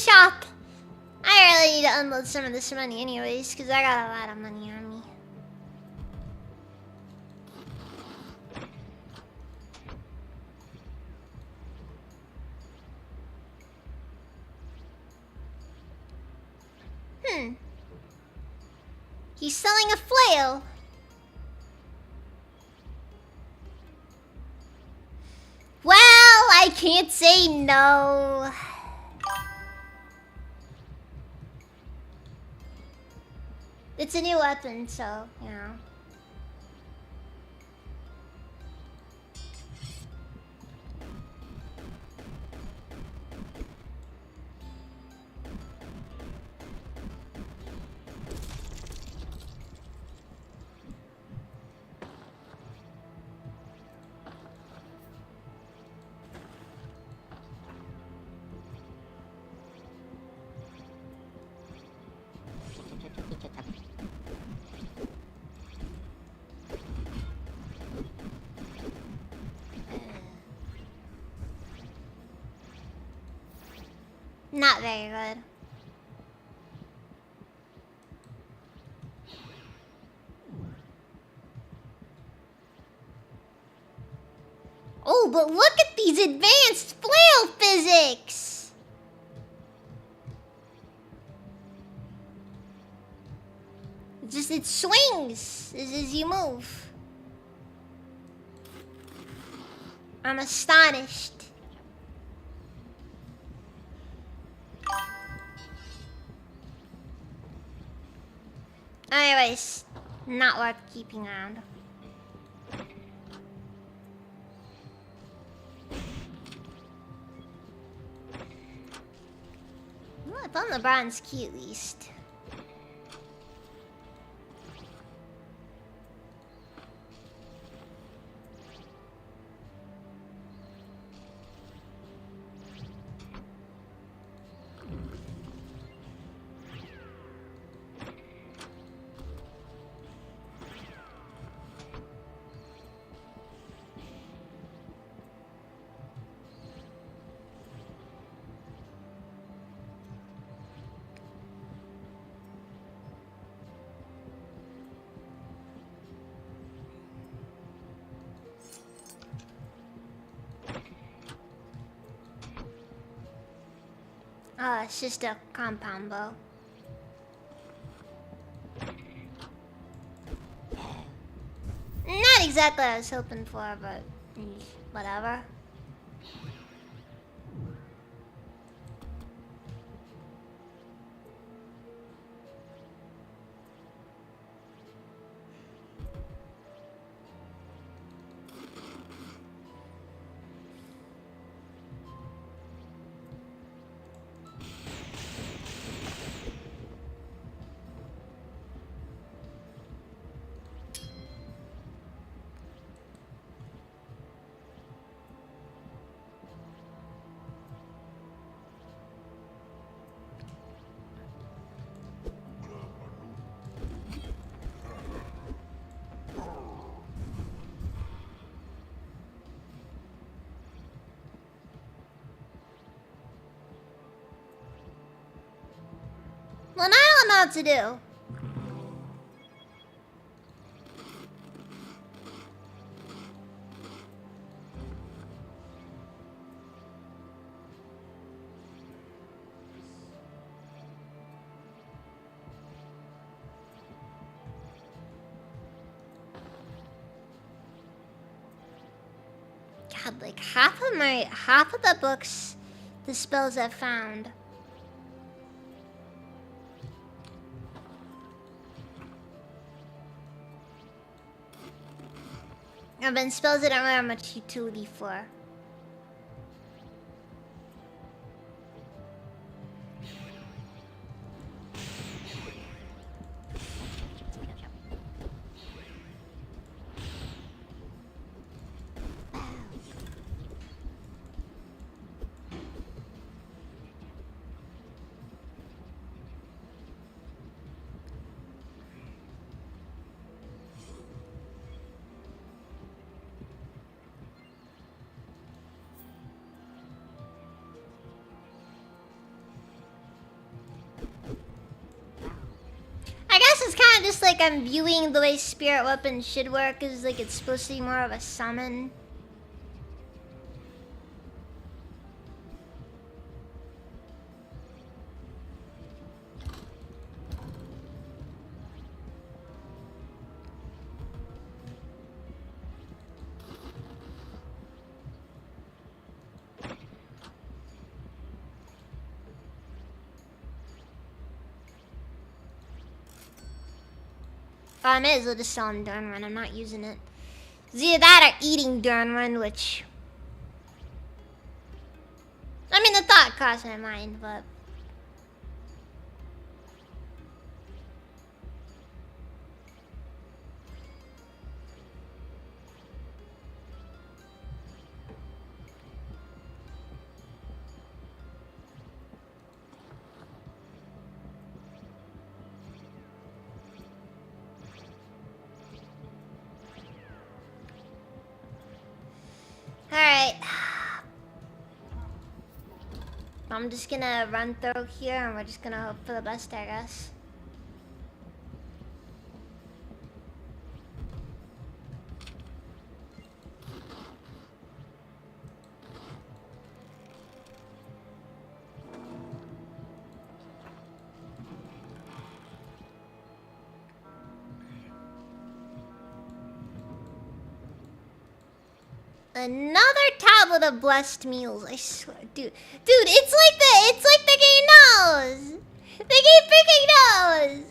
shop. I really need to unload some of this money anyways, because I got a lot of money on me. He's selling a flail. Well, I can't say no. It's a new weapon, so, you know. Not very good. Oh, but look at these advanced flail physics! It swings as you move. I'm astonished. Anyways, not worth keeping around. Well, I found the bronze key at least. Oh, it's just a compound bow. Not exactly what I was hoping for, but whatever. Well, now I don't know what to do. God, like half of the books, the spells I've found. Have been spells I don't really have much utility for. of just like I'm viewing the way spirit weapons should work is like it's supposed to be more of a summon. I may as well just sell him Durnrun. I'm not using it. It's either that or eating Durnrun, which... I mean, the thought crossed my mind, but... Alright. I'm just gonna run through here and we're just gonna hope for the best, I guess. Another tablet of blessed meals. I swear, dude, it's like the game knows. The game freaking knows.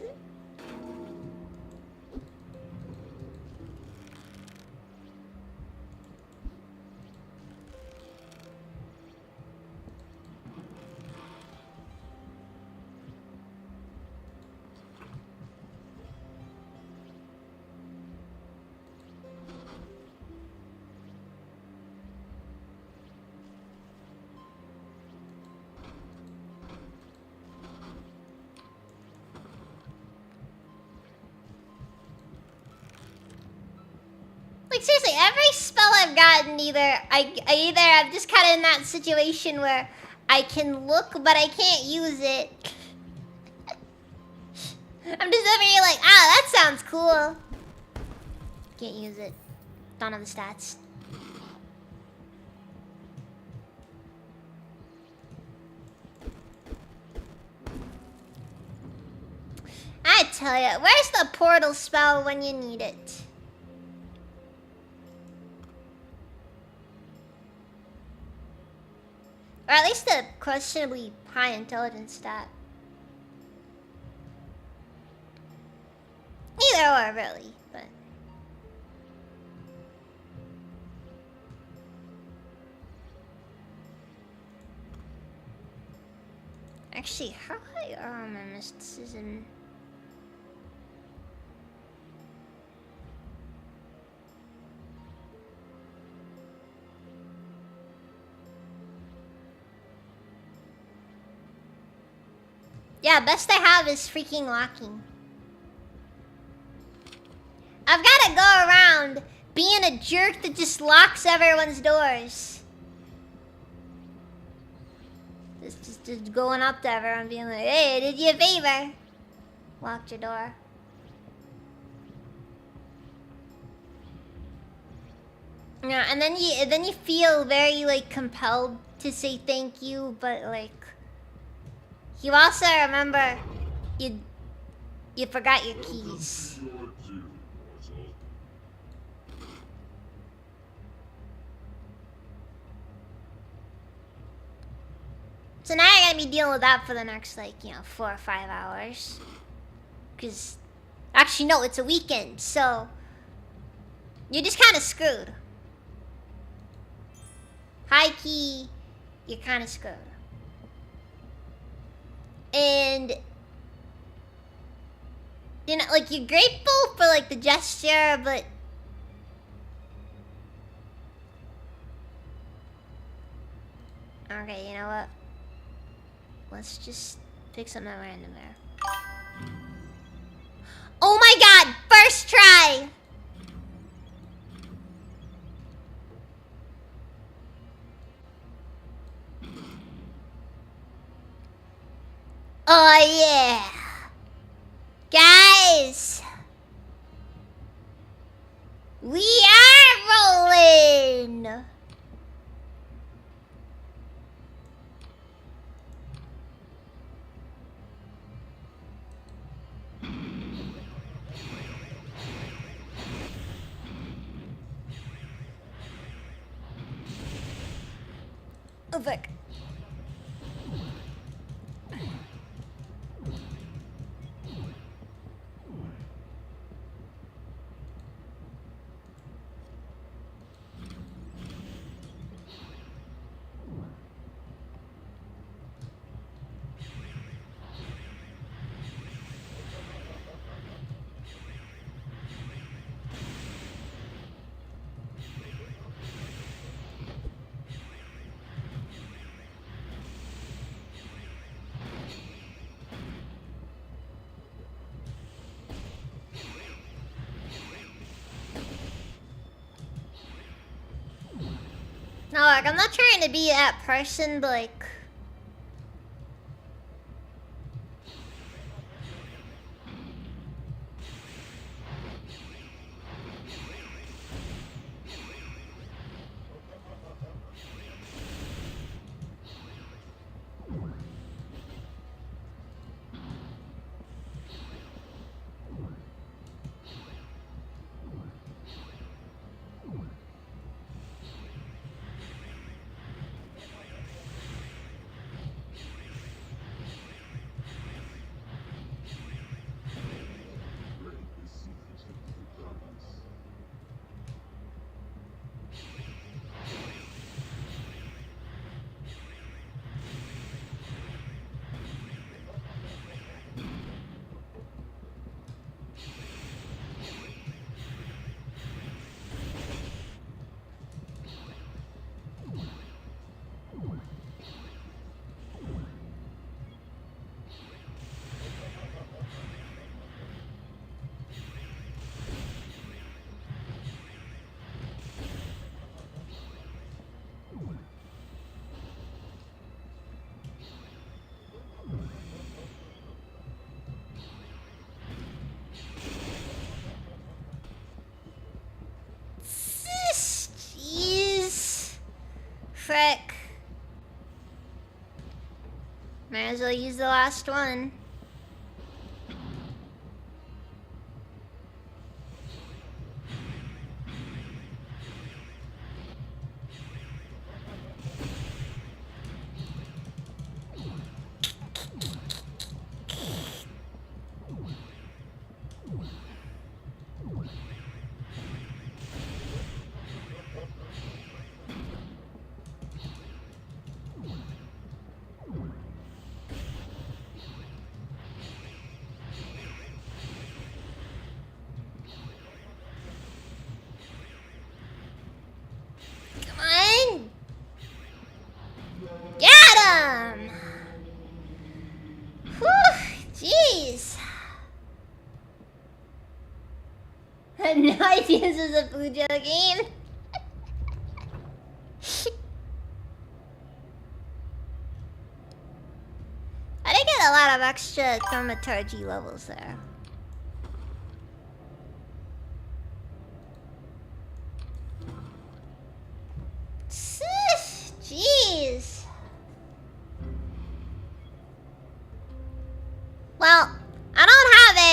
Like seriously, every spell I've gotten, I'm just kind of in that situation where I can look but I can't use it. I'm just over here like, that sounds cool. Can't use it. Don't know the stats. I tell ya, where's the portal spell when you need it? Or at least a questionably high intelligence stat. Either or, really, but... Actually, how high are my mysticism? Yeah, best I have is freaking locking. I've gotta go around being a jerk that just locks everyone's doors. Just going up to everyone being like, hey, I did you a favor. Locked your door. Yeah, and then you feel very like compelled to say thank you, but like you also remember you forgot your keys. So now you're gonna be dealing with that for the next, like, 4 or 5 hours. Because, actually, no, it's a weekend, so you're just kind of screwed. High key, you're kind of screwed. And, like, you're grateful for, like, the gesture, but... Okay, you know what? Let's just pick something at random there. Oh my god! First try! Oh yeah! Guys! We are rolling! Oh, fuck. No, like, I'm not trying to be that person, but, like... Jeez. Frick. Might as well use the last one. Come on! Got him! Whew, jeez. I had no idea this was a Fujo game. I did get a lot of extra thaumaturgy levels there. Jeez. Well, I don't have a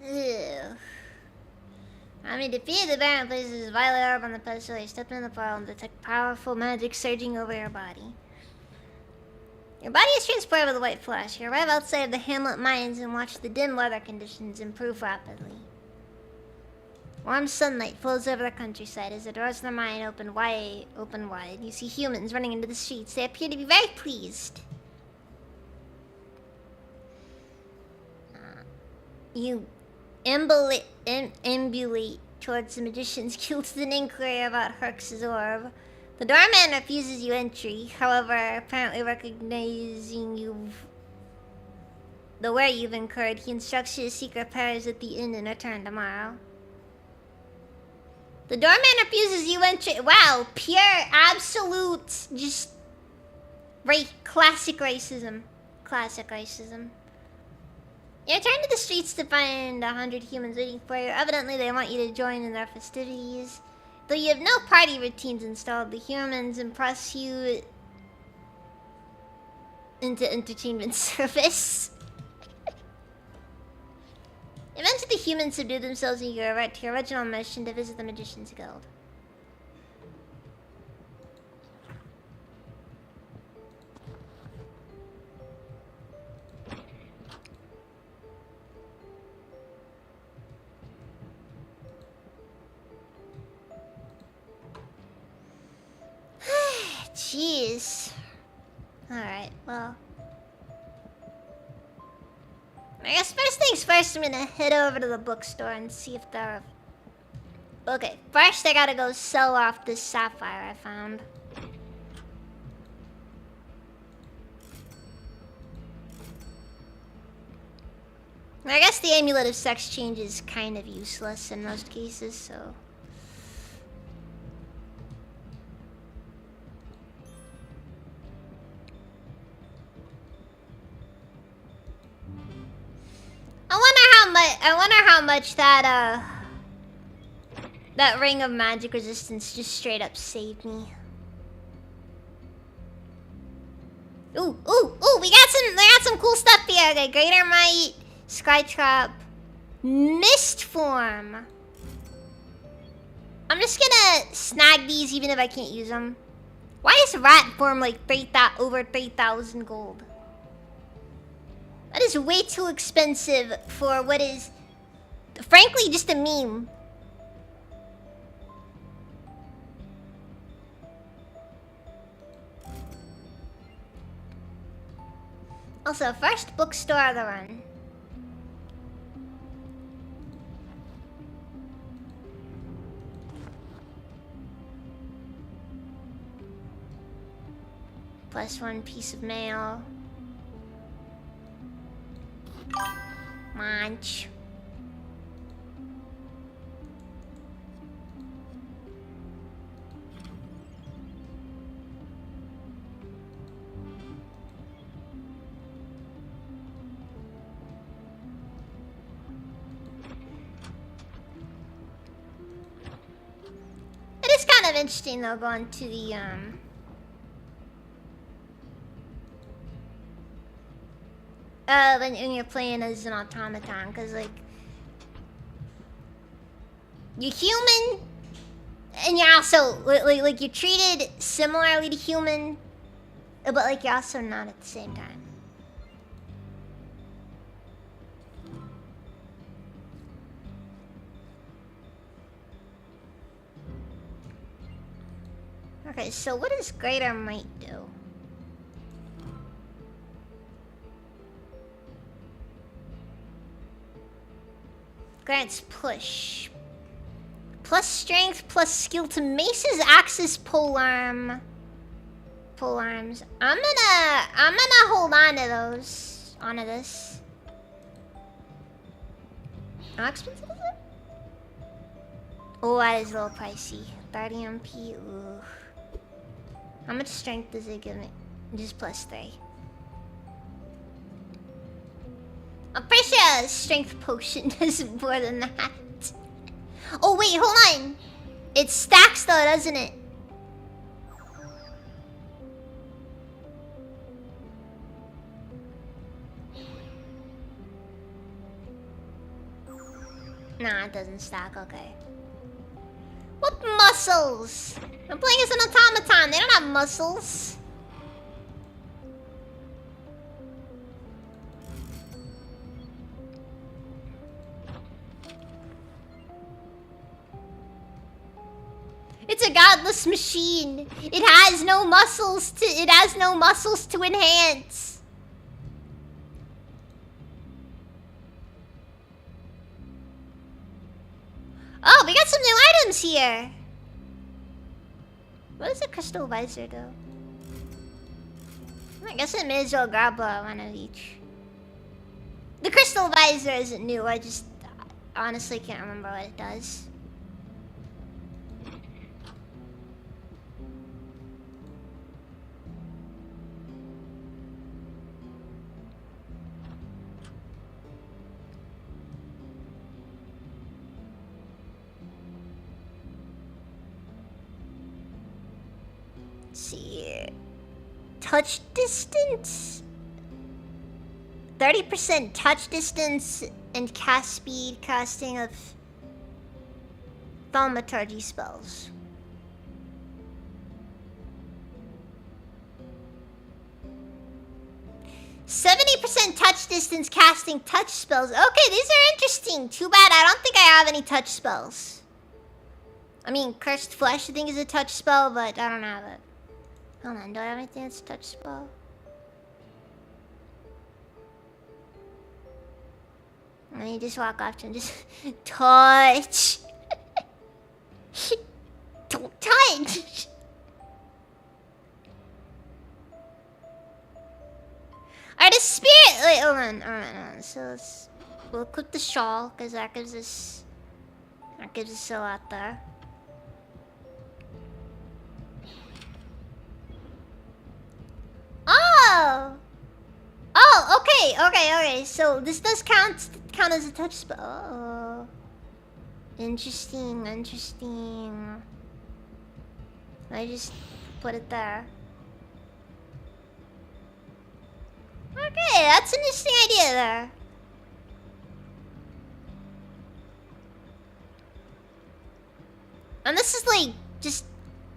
Ew. I mean, defeated the Baron places violet orb on the pedestal. You step in the portal and detect powerful magic surging over your body. Your body is transported with a white flash. You arrive outside of the hamlet mines and watch the dim weather conditions improve rapidly. Warm sunlight flows over the countryside as the doors of the mine open wide. You see humans running into the streets. They appear to be very pleased. You ambulate towards the magician's guild with an inquiry about Herx's orb. The doorman refuses you entry, however, apparently recognizing you the wear you've incurred. He instructs you to seek repairs at the inn and return tomorrow. The doorman refuses you entry. Wow, pure, absolute, just classic racism. Classic racism. You return to the streets to find 100 humans waiting for you. Evidently, they want you to join in their festivities. Though you have no party routines installed, the humans impress you into entertainment service. Eventually, the humans subdue themselves and you revert to your original mission to visit the Magician's Guild. Jeez. Alright, well. I guess first things first, I'm gonna head over to the bookstore and see if there are... Okay, first I gotta go sell off this sapphire I found. I guess the amulet of sex change is kind of useless in most cases, so... I wonder how much that ring of magic resistance just straight up saved me. Ooh, we got some cool stuff here. Okay, Greater Might, Skytrap, Mist Form. I'm just gonna snag these even if I can't use them. Why is Rat Form like over 3,000 gold? That is way too expensive for what is, frankly, just a meme. Also, first bookstore of the run. +1 piece of mail. Munch. It is kind of interesting though, going to the when you're playing as an automaton, because like you're human and you're also like you're treated similarly to human, but like you're also not at the same time. Okay, so what does Greater Might do? Grants push. Plus strength, plus skill to maces, axes, polearm. Polearms. I'm gonna hold on to those. Onto this. How expensive is it? Oh, that is a little pricey. 30 MP. Ooh. How much strength does it give me? Just +3. I'm pretty sure a strength potion does more than that. Oh wait, hold on. It stacks though, doesn't it? Nah, it doesn't stack, okay. What muscles? I'm playing as an automaton, they don't have muscles. It's a godless machine. It has no muscles to enhance. Oh, we got some new items here. What does a crystal visor do? I guess I may as well grab one of each. The crystal visor isn't new. I just honestly can't remember what it does. Let's see here. Touch distance? 30% touch distance and cast speed casting of thaumaturgy spells. %70% touch distance casting touch spells. Okay, these are interesting. Too bad I don't think I have any touch spells. I mean, Cursed Flesh I think is a touch spell, but I don't have it. Hold on, do I have anything that's a touch spell? And you just walk off to and just touch. Don't touch. Alright, the spirit. Wait, hold on. Alright. So we'll equip the shawl because that gives us a lot there. Oh. Oh, okay. So this does count as a touch spell. Oh. Interesting. I just put it there. Okay, that's an interesting idea there. And this is like just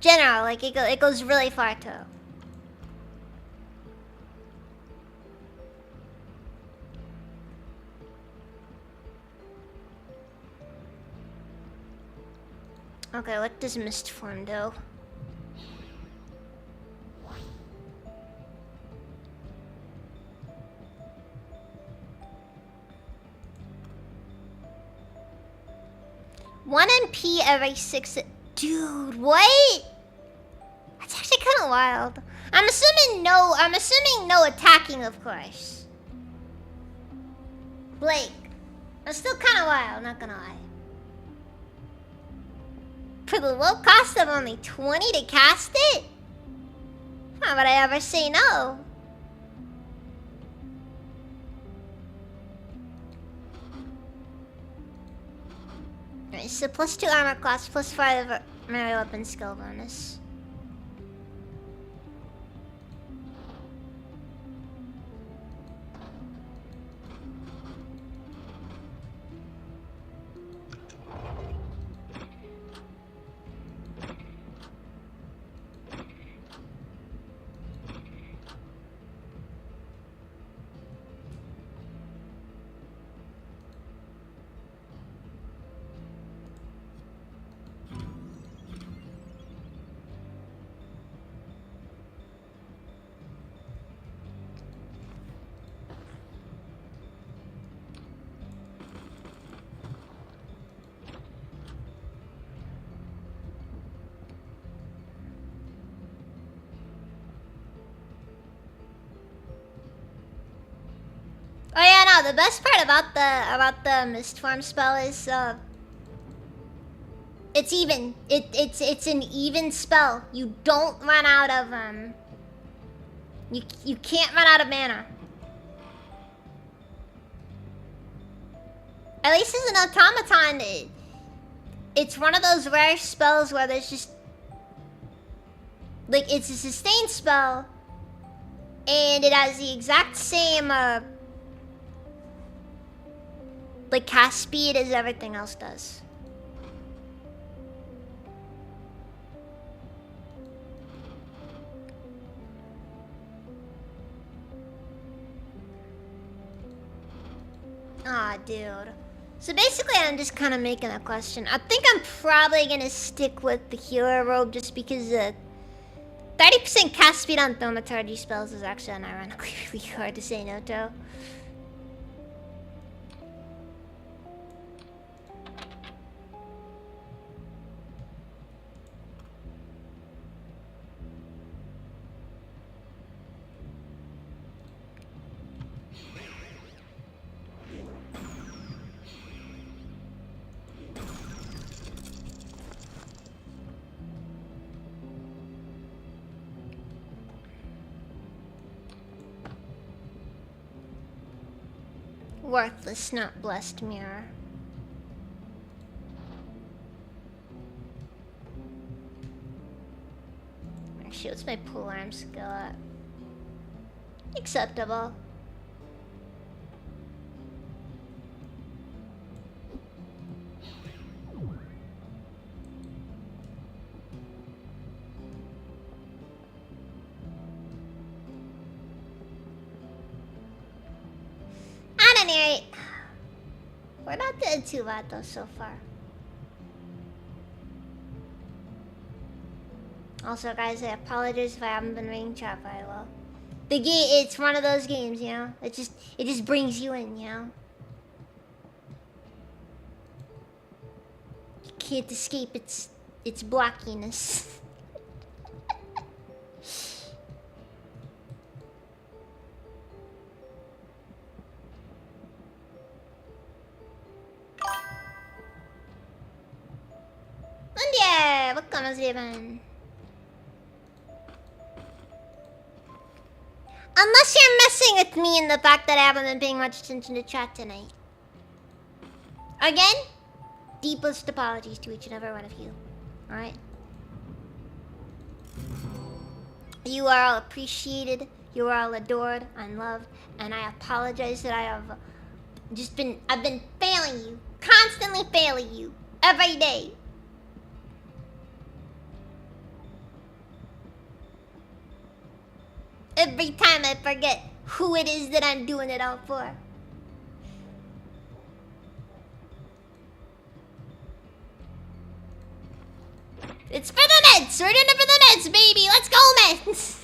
general, like it goes really far too. Okay, what does mist form do? One MP every 6. Dude, what? That's actually kind of wild. I'm assuming no attacking, of course. Blake, that's still kind of wild. Not gonna lie. For the low cost of only 20 to cast it? How would I ever say no? Alright, so +2 armor class, +5 melee weapon skill bonus. Oh yeah, no. The best part about the mist form spell is it's even. It's an even spell. You don't run out of You can't run out of mana. At least as an automaton, it's one of those rare spells where there's just like it's a sustained spell, and it has the exact same like cast speed as everything else does. Aw, dude. So basically, I'm just kind of making a question. I think I'm probably gonna stick with the healer robe just because 30% cast speed on thaumaturgy spells is actually unironically really hard to say no to. Worthless, not blessed mirror. Actually, what's my pool arm skill at? Acceptable. At any rate, we're not doing too bad though so far. Also, guys, I apologize if I haven't been reading chat very well. The game, it's one of those games, you know. It just brings you in, you know. You can't escape its blockiness. Mundier, welcome, Steven. Unless you're messing with me in the fact that I haven't been paying much attention to chat tonight. Again, deepest apologies to each and every one of you. Alright? You are all appreciated. You are all adored and loved. And I apologize that I have I've been failing you. Constantly failing you. Every day. Every time I forget who it is that I'm doing it all for. It's for the Mets! We're doing it for the Mets, baby! Let's go, Mets!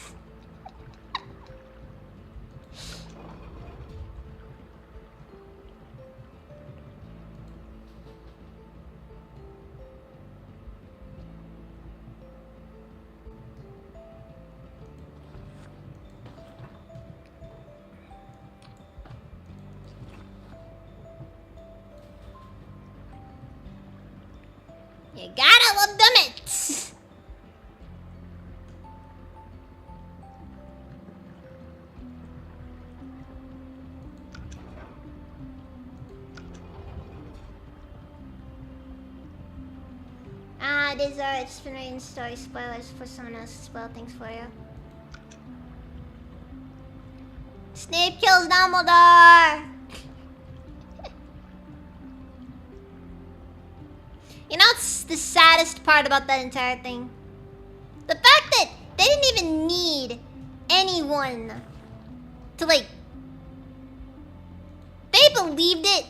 You gotta love the Mets! These are just been reading story spoilers for someone else to spoil things for you. Snape kills Dumbledore! You know what's the saddest part about that entire thing? The fact that they didn't even need anyone to, like... They believed it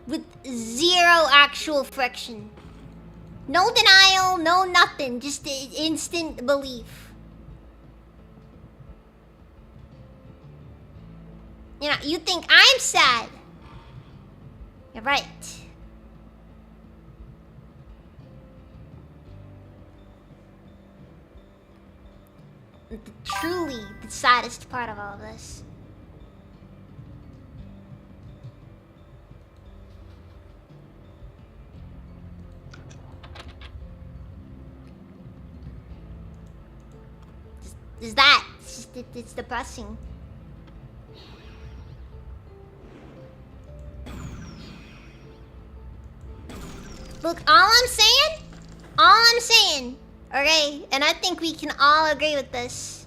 with zero actual friction. No denial, no nothing, just instant belief. You know, you think I'm sad. You're right. Truly the saddest part of all of this. Is that it's depressing. Look, all I'm saying, okay, and I think we can all agree with this.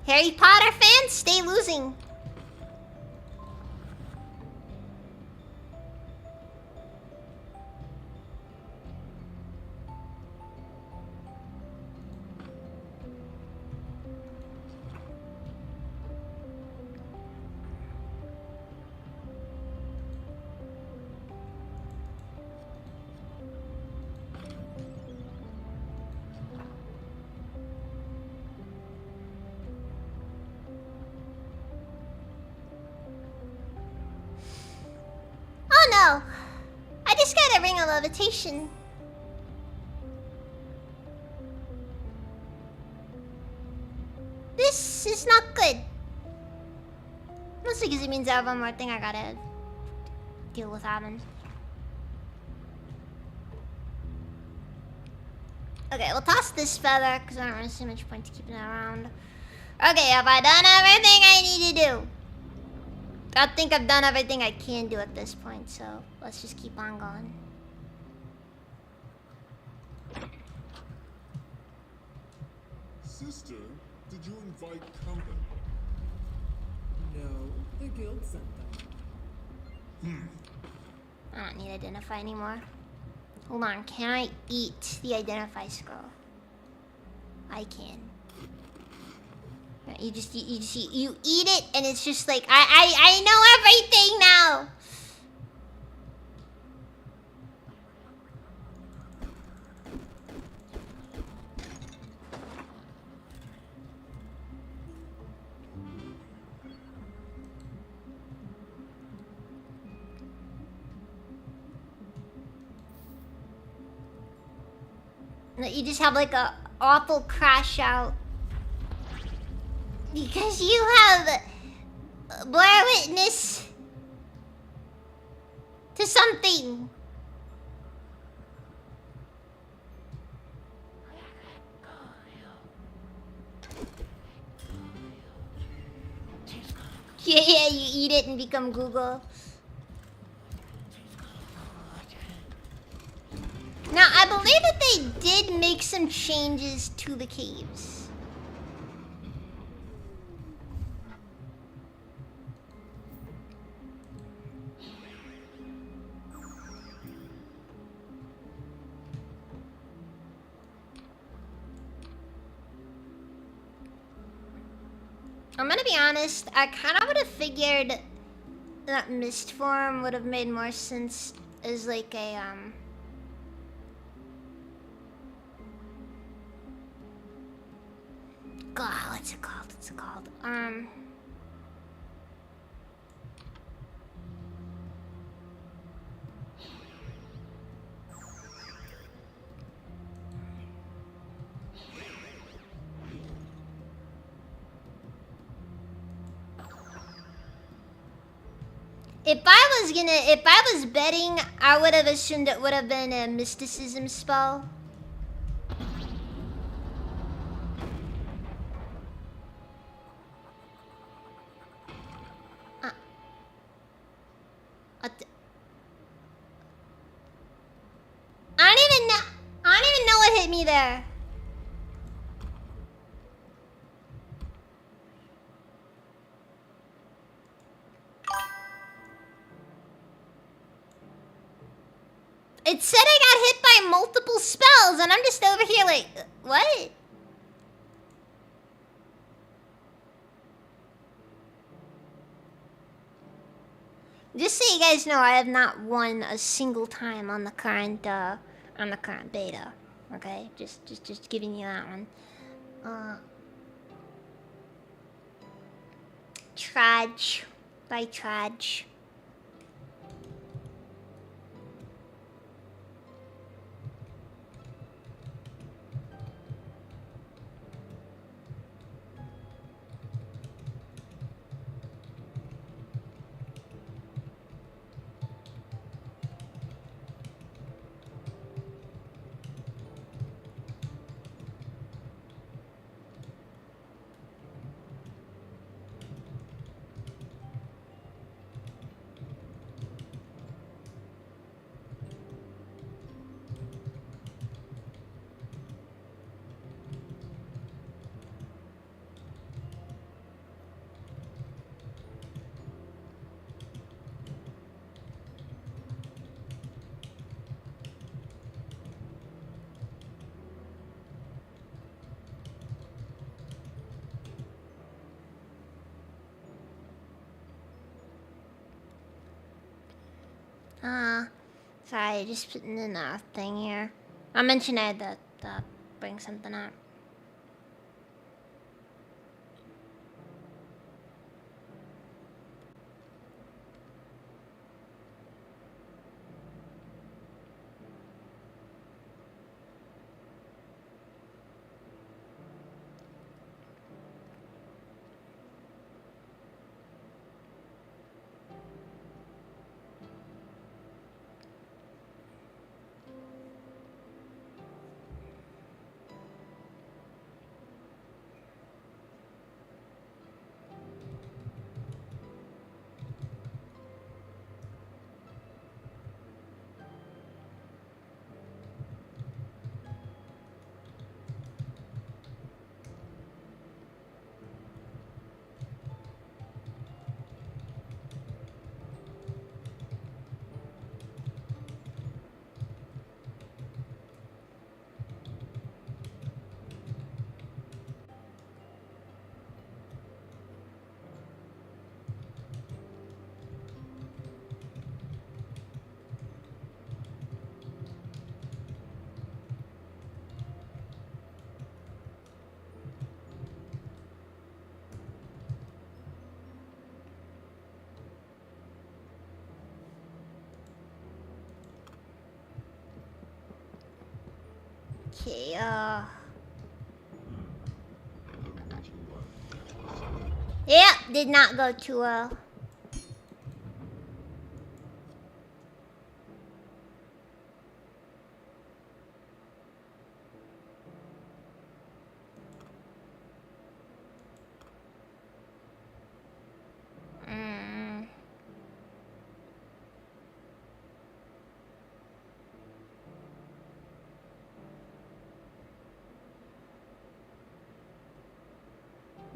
Harry Potter fans, stay losing. Oh no! I just got a ring of levitation. This is not good. Mostly because it means I have one more thing I gotta deal with having. Okay, we'll toss this feather because I don't really see much point to keeping it around. Okay, have I done everything I need to do? I think I've done everything I can do at this point, so let's just keep on going. Sister, did you invite company? No, the guild sent them. I don't need identify anymore. Hold on, can I eat the identify scroll? I can. You eat it and it's just like I know everything now. You just have like a awful crash out because you have Blair Witness to something. Yeah, you eat it and become Google. Now, I believe that they did make some changes to the caves. I'm gonna be honest, I kind of would have figured that mist form would have made more sense as like a, God, what's it called? What's it called? If I was betting, I would have assumed it would have been a mysticism spell. I don't even know. I don't even know what hit me there. It said I got hit by multiple spells, and I'm just over here like, what? Just so you guys know, I have not won a single time on the current beta. Okay, just giving you that one. Trudge, by Trudge. Sorry, just putting in a thing here. I mentioned I had to bring something up. Okay, yeah, did not go too well. Mm.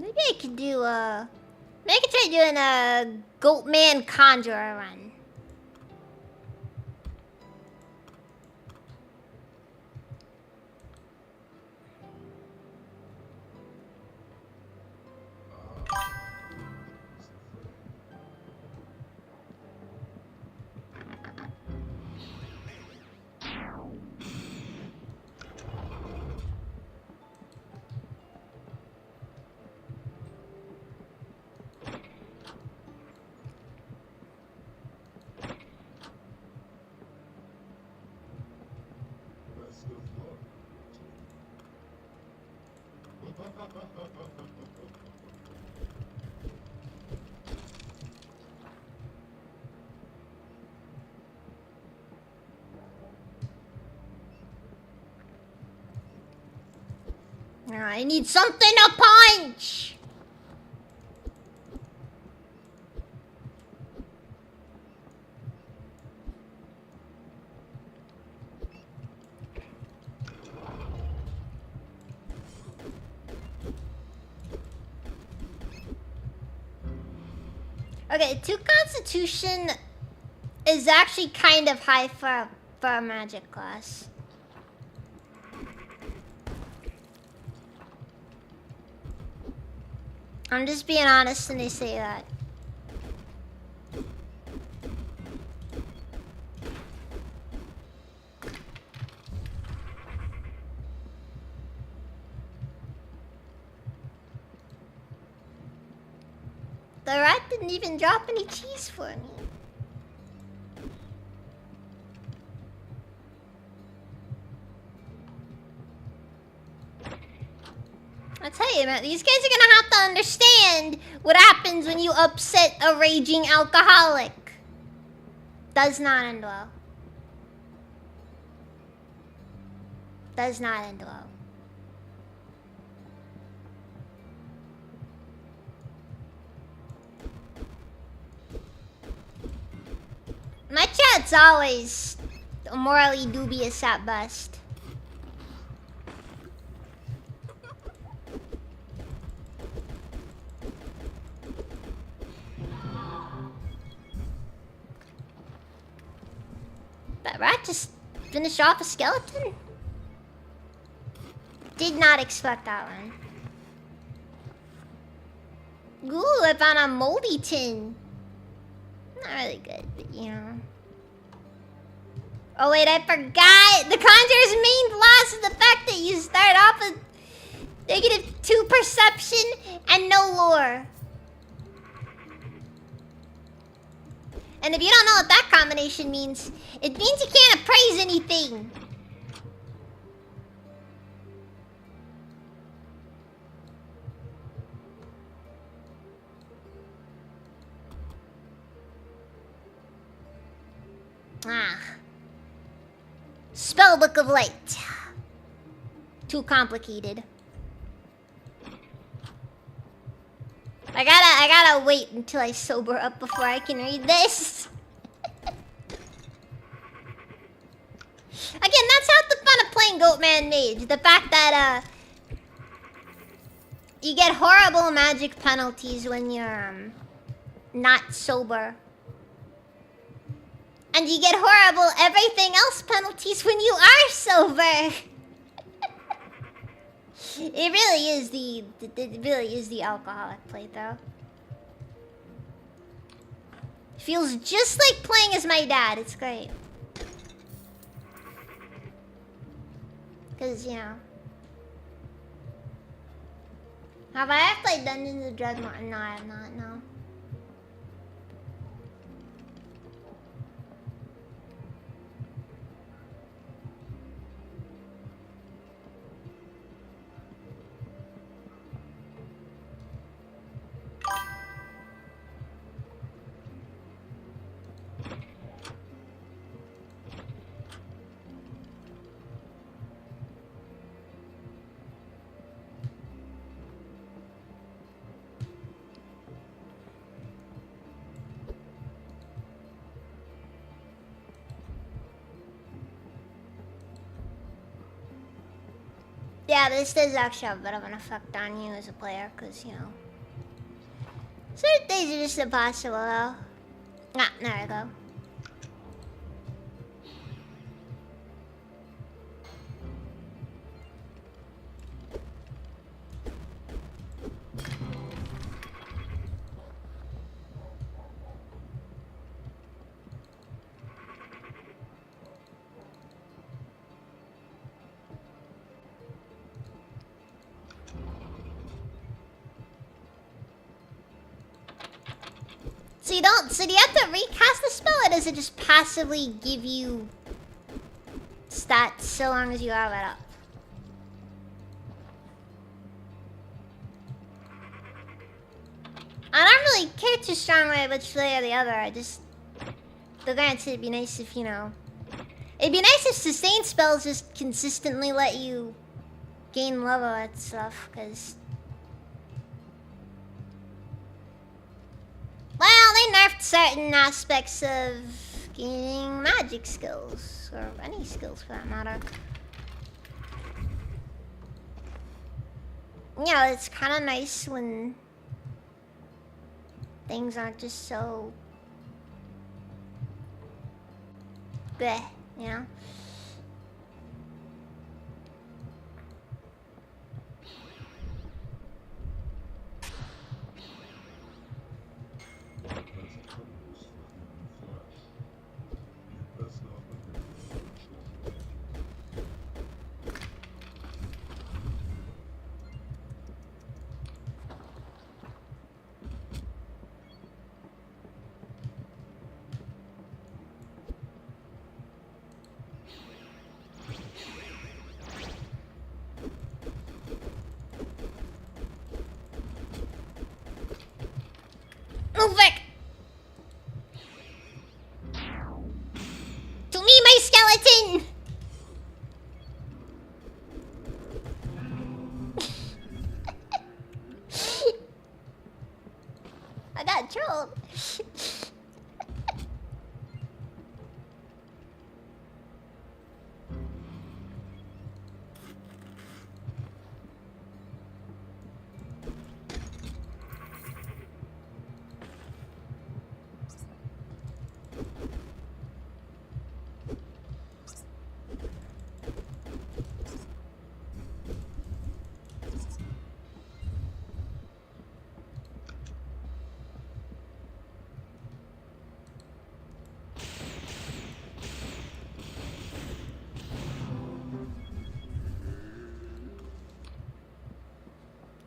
Maybe I could do maybe I could try doing a Goatman Conjurer run. Best of luck. I need something to punch! Okay, 2 Constitution is actually kind of high for a magic class. I'm just being honest when they say that. The rat didn't even drop any cheese for me. I tell you, man, these guys are gonna have to understand what happens when you upset a raging alcoholic. Does not end well. Does not end well. My chat's always morally dubious at best. That rat just finished off a skeleton? Did not expect that one. Ooh, I found a moldy tin. Not really good, but you know. Oh wait, I forgot! The Conjurer's main loss is the fact that you start off with -2 perception and no lore. And if you don't know what that combination means, it means you can't appraise anything. Ah. Spellbook of Light. Too complicated. I gotta wait until I sober up before I can read this. Again, that's half the fun of playing Goatman Mage. The fact that, you get horrible magic penalties when you're, not sober. And you get horrible everything else penalties when you are sober. It really is the alcoholic playthrough. Feels just like playing as my dad. It's great. Cause you know. Have I played Dungeons of Dragons? No, I have not. No. Yeah, this does actually have a bit of an effect on you as a player, because, you know, certain things are just impossible, though. Ah, there we go. So do you have to recast the spell, or does it just passively give you stats so long as you have it up? I don't really care too strongly which way or the other. I just... Though granted, it'd be nice if, you know... It'd be nice if sustain spells just consistently let you gain level and stuff, because... Well, they nerfed certain aspects of gaining magic skills, or any skills for that matter. You know, it's kind of nice when things aren't just so bleh, you know? Move back! To me, my skeleton! I got trolled.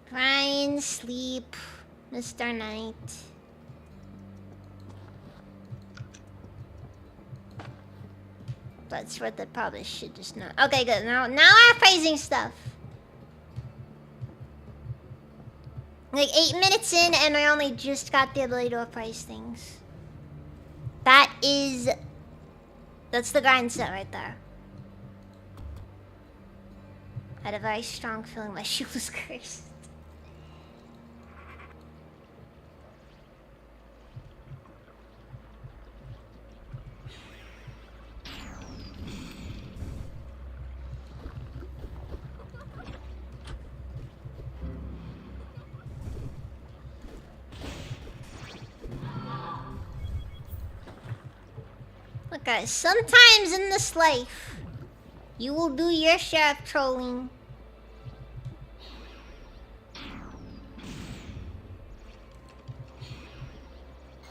Fine, sleep, Mr. Knight. That's what they probably should just not. Okay, good. Now I'm praising stuff. Like 8 minutes in, and I only just got the ability to appraise things. That's the grind set right there. I had a very strong feeling my shoe was cursed. Look guys, sometimes in this life, you will do your share of trolling.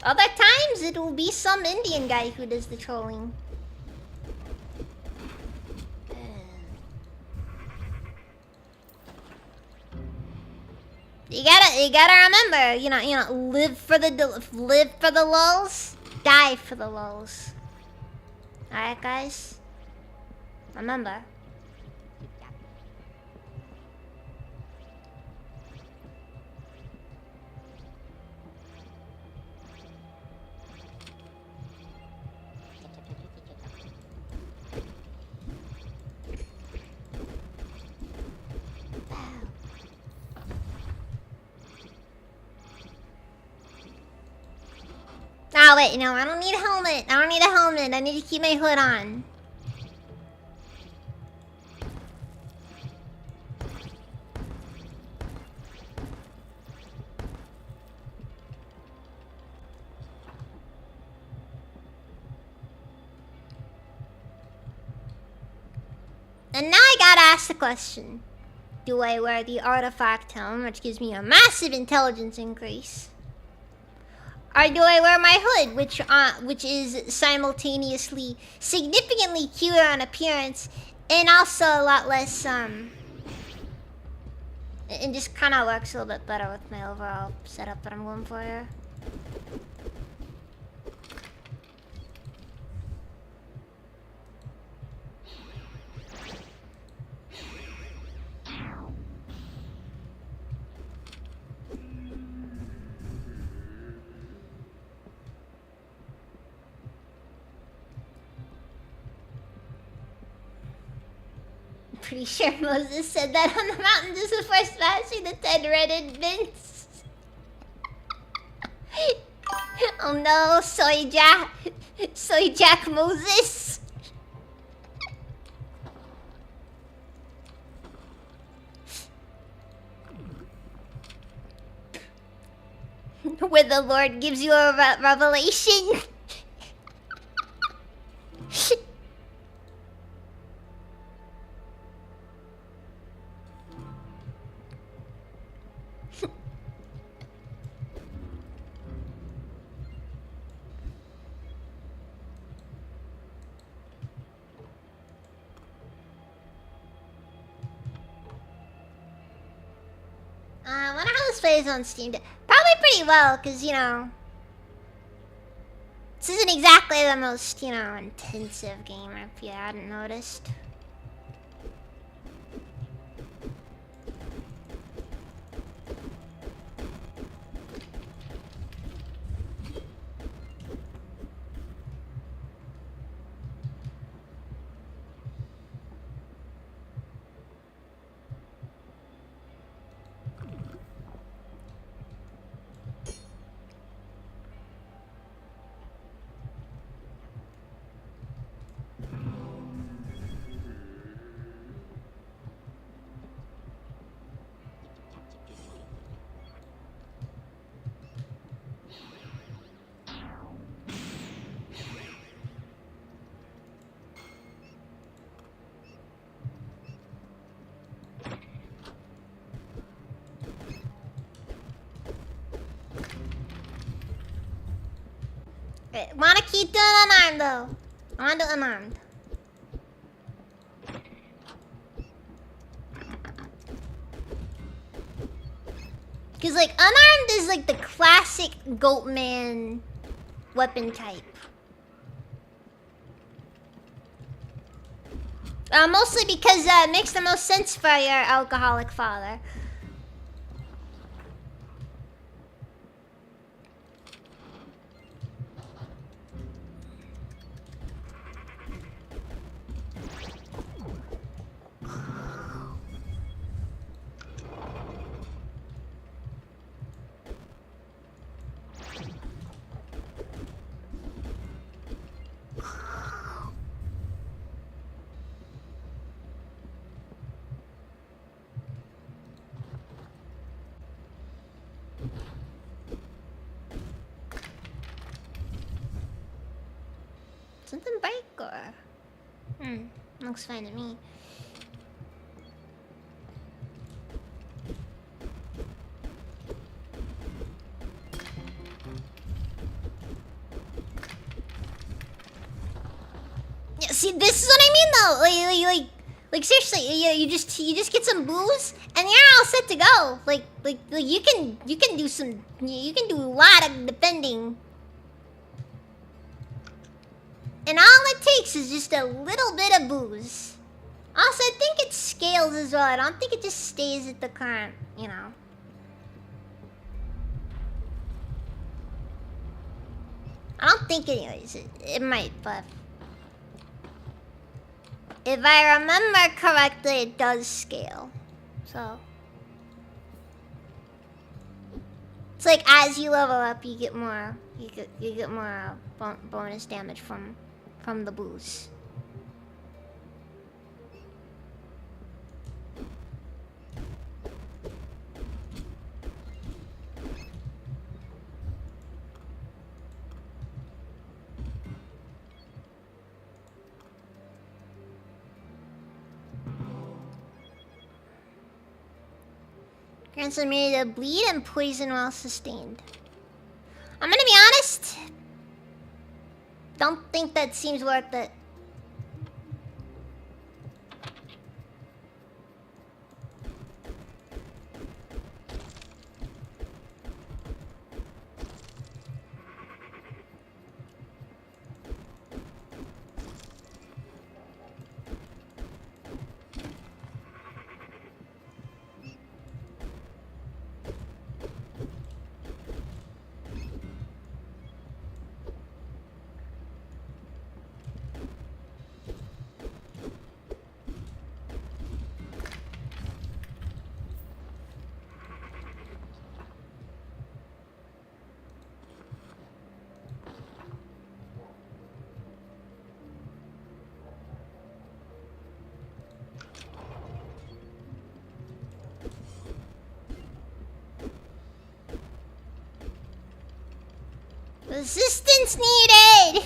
Other times, it will be some Indian guy who does the trolling. You gotta remember, you know, live for the lulz, die for the lulz. Alright, guys? Remember. Oh wait, no, I don't need a helmet. I need to keep my hood on. And now I gotta ask the question. Do I wear the artifact helm, which gives me a massive intelligence increase? Or do I wear my hood, which is simultaneously significantly cuter on appearance and also a lot less, and just kind of works a little bit better with my overall setup that I'm going for here. Pretty sure Moses said that on the mountain just before smashing the 10 red infants. Oh no, Soy Jack Moses. Where the Lord gives you a revelation. I wonder how this plays on Steam. Probably pretty well, because, you know, this isn't exactly the most, you know, intensive game, if you hadn't noticed. Wanna keep doing unarmed though. I wanna do unarmed. Cause like unarmed is like the classic Goatman weapon type. Mostly because it makes the most sense for your alcoholic father. Something break or? Looks fine to me. Yeah, see, this is what I mean though. Like seriously, you just get some booze and you're all set to go. Like you can do a lot of defending. And all it takes is just a little bit of booze. Also, I think it scales as well. I don't think it just stays at the current, you know. I don't think anyways. It might, but... if I remember correctly, it does scale. So... it's like as you level up, you get more... You get more bonus damage from the booze. Grants immunity to bleed and poison while sustained. I'm gonna be honest. Don't think that seems worth it. Assistance needed!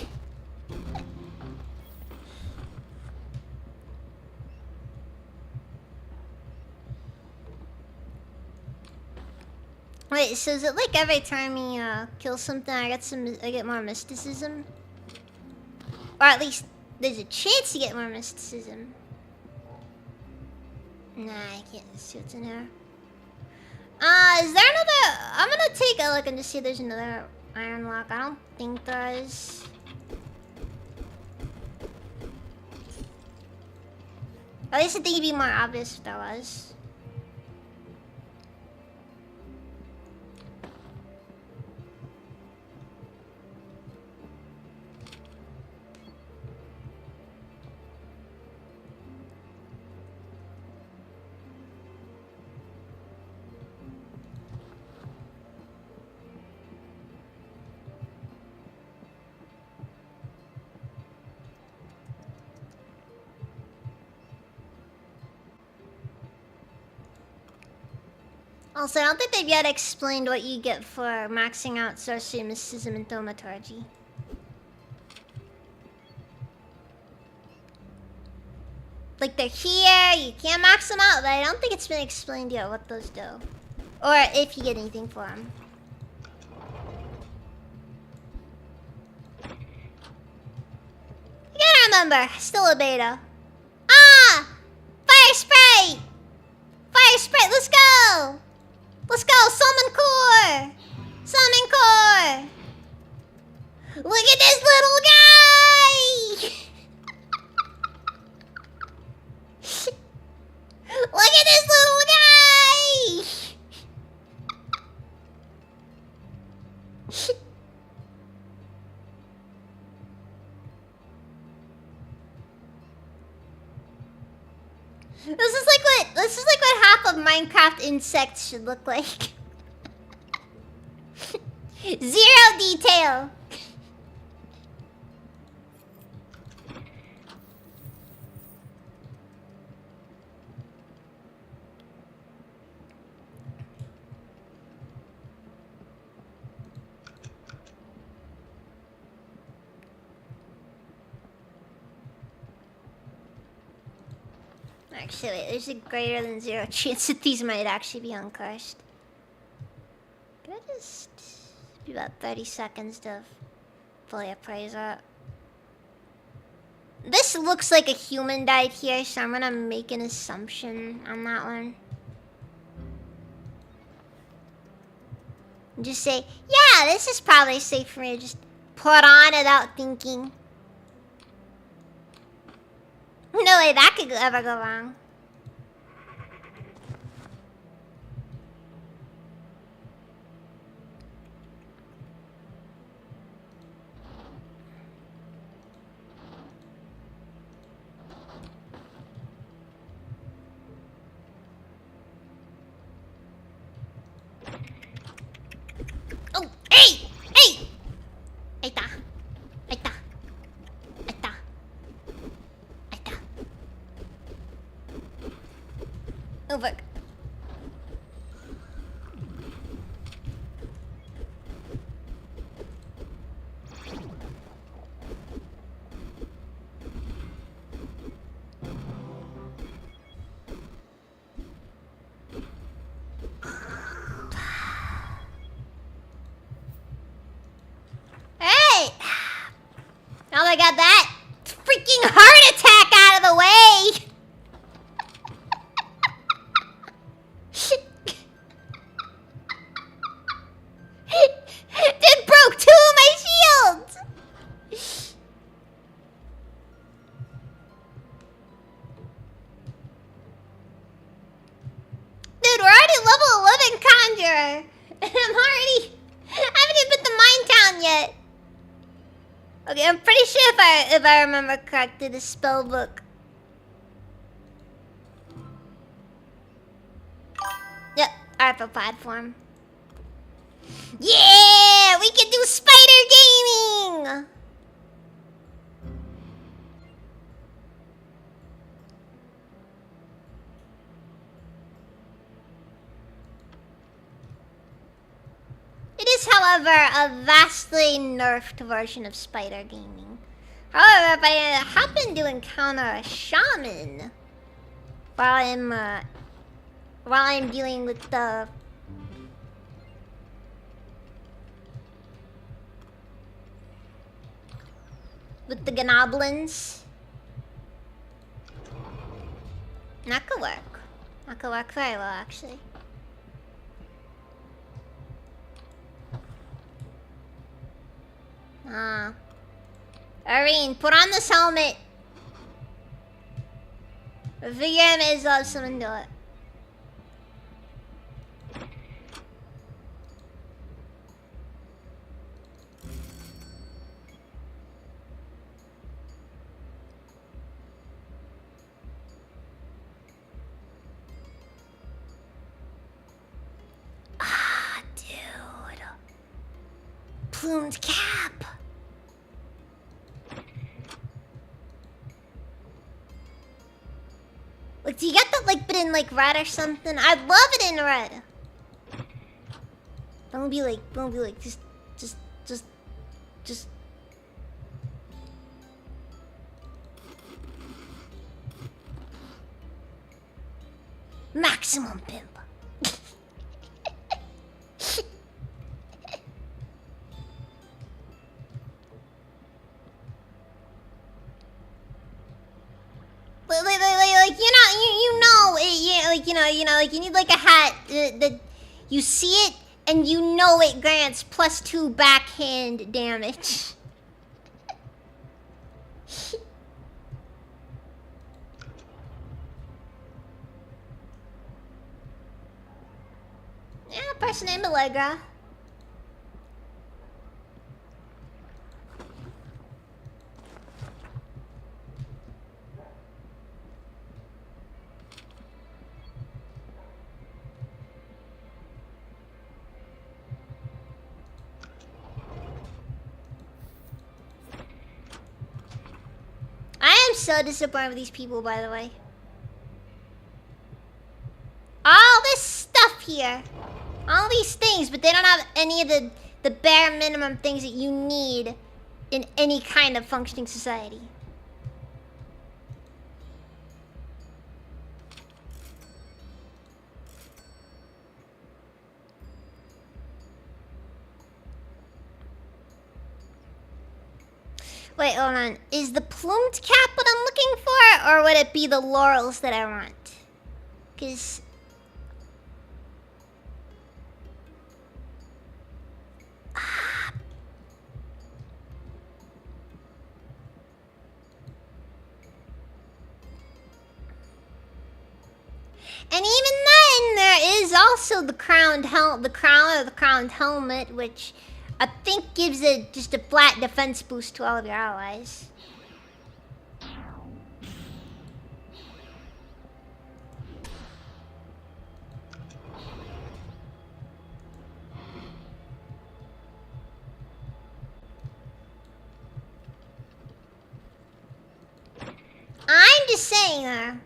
Wait, so is it like every time he kills something I get more mysticism? Or at least there's a chance to get more mysticism. Nah, I can't see what's in here. Is there another? I'm gonna take a look and just see if there's another iron lock. I don't think there is. At least I think it'd be more obvious if there was. Also, I don't think they've yet explained what you get for maxing out sorcery, mysticism, and thaumaturgy. Like, they're here, you can't max them out, but I don't think it's been explained yet what those do. Or if you get anything for them. You gotta remember, still a beta. Ah! Fire spray! Fire spray, let's go! Let's go, summon core! Summon core! Look at this little guy! Look at this little guy! This is like what half of Minecraft insects should look like. Zero detail. Actually, wait, there's a greater than zero chance that these might actually be uncursed. Can I just be about 30 seconds to fully appraise it? This looks like a human died here, so I'm gonna make an assumption on that one. And just say, yeah, this is probably safe for me to just put on without thinking. No way that could ever go wrong. Oh, hey! Hey! Aita. Aita. Aita. Aita. Oh, fuck. Now I got that freaking heart attack out of the way. It broke 2 of my shields. Dude, we're already level 11 conjurer. And I haven't even put the mine down yet. Okay, I'm pretty sure if I remember correctly, the spell book. Yep, Arthur platform. Yeah, we can do spider gaming. It is, however, a vastly nerfed version of spider gaming. However, if I happen to encounter a shaman while I'm dealing with the gnoblins, that could work. That could work very well, actually. Irene, put on this helmet. I figure I may as well have someone do it. Ah, dude. Plumed cap. Like, do you get that, like, bit in, like, red or something? I'd love it in red. Don't be like, just. Maximum pimp. Like you need like a hat that you see it and you know it grants +2 backhand damage. Yeah, person named Allegra. I am so disappointed with these people, by the way. All this stuff here. All these things, but they don't have any of the bare minimum things that you need in any kind of functioning society. Wait, hold on. Is the plumed cap what I'm looking for, or would it be the laurels that I want? Because... And even then, there is also the crowned the crown or the crowned helmet, which I think gives it just a flat defense boost to all of your allies. I'm just saying there.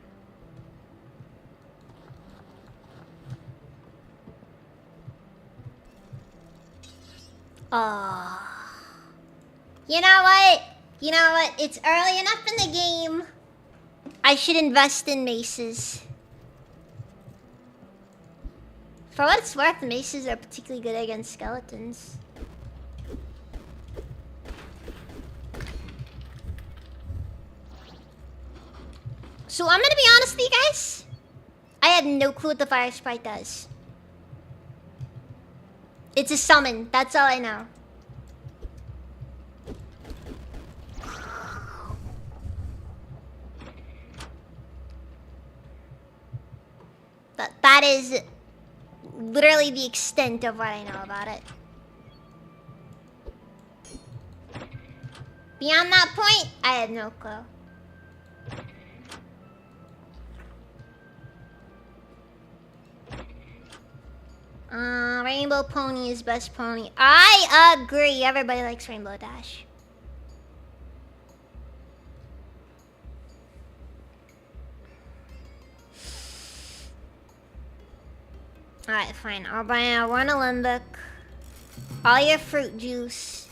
Oh. You know what? You know what? It's early enough in the game. I should invest in maces. For what it's worth, maces are particularly good against skeletons. So I'm gonna be honest with you guys. I have no clue what the fire sprite does. It's a summon. That's all I know. That is literally the extent of what I know about it. Beyond that point, I have no clue. Rainbow Pony is best pony. I agree. Everybody likes Rainbow Dash. Alright, fine. I'll buy one Alembic. All your fruit juice.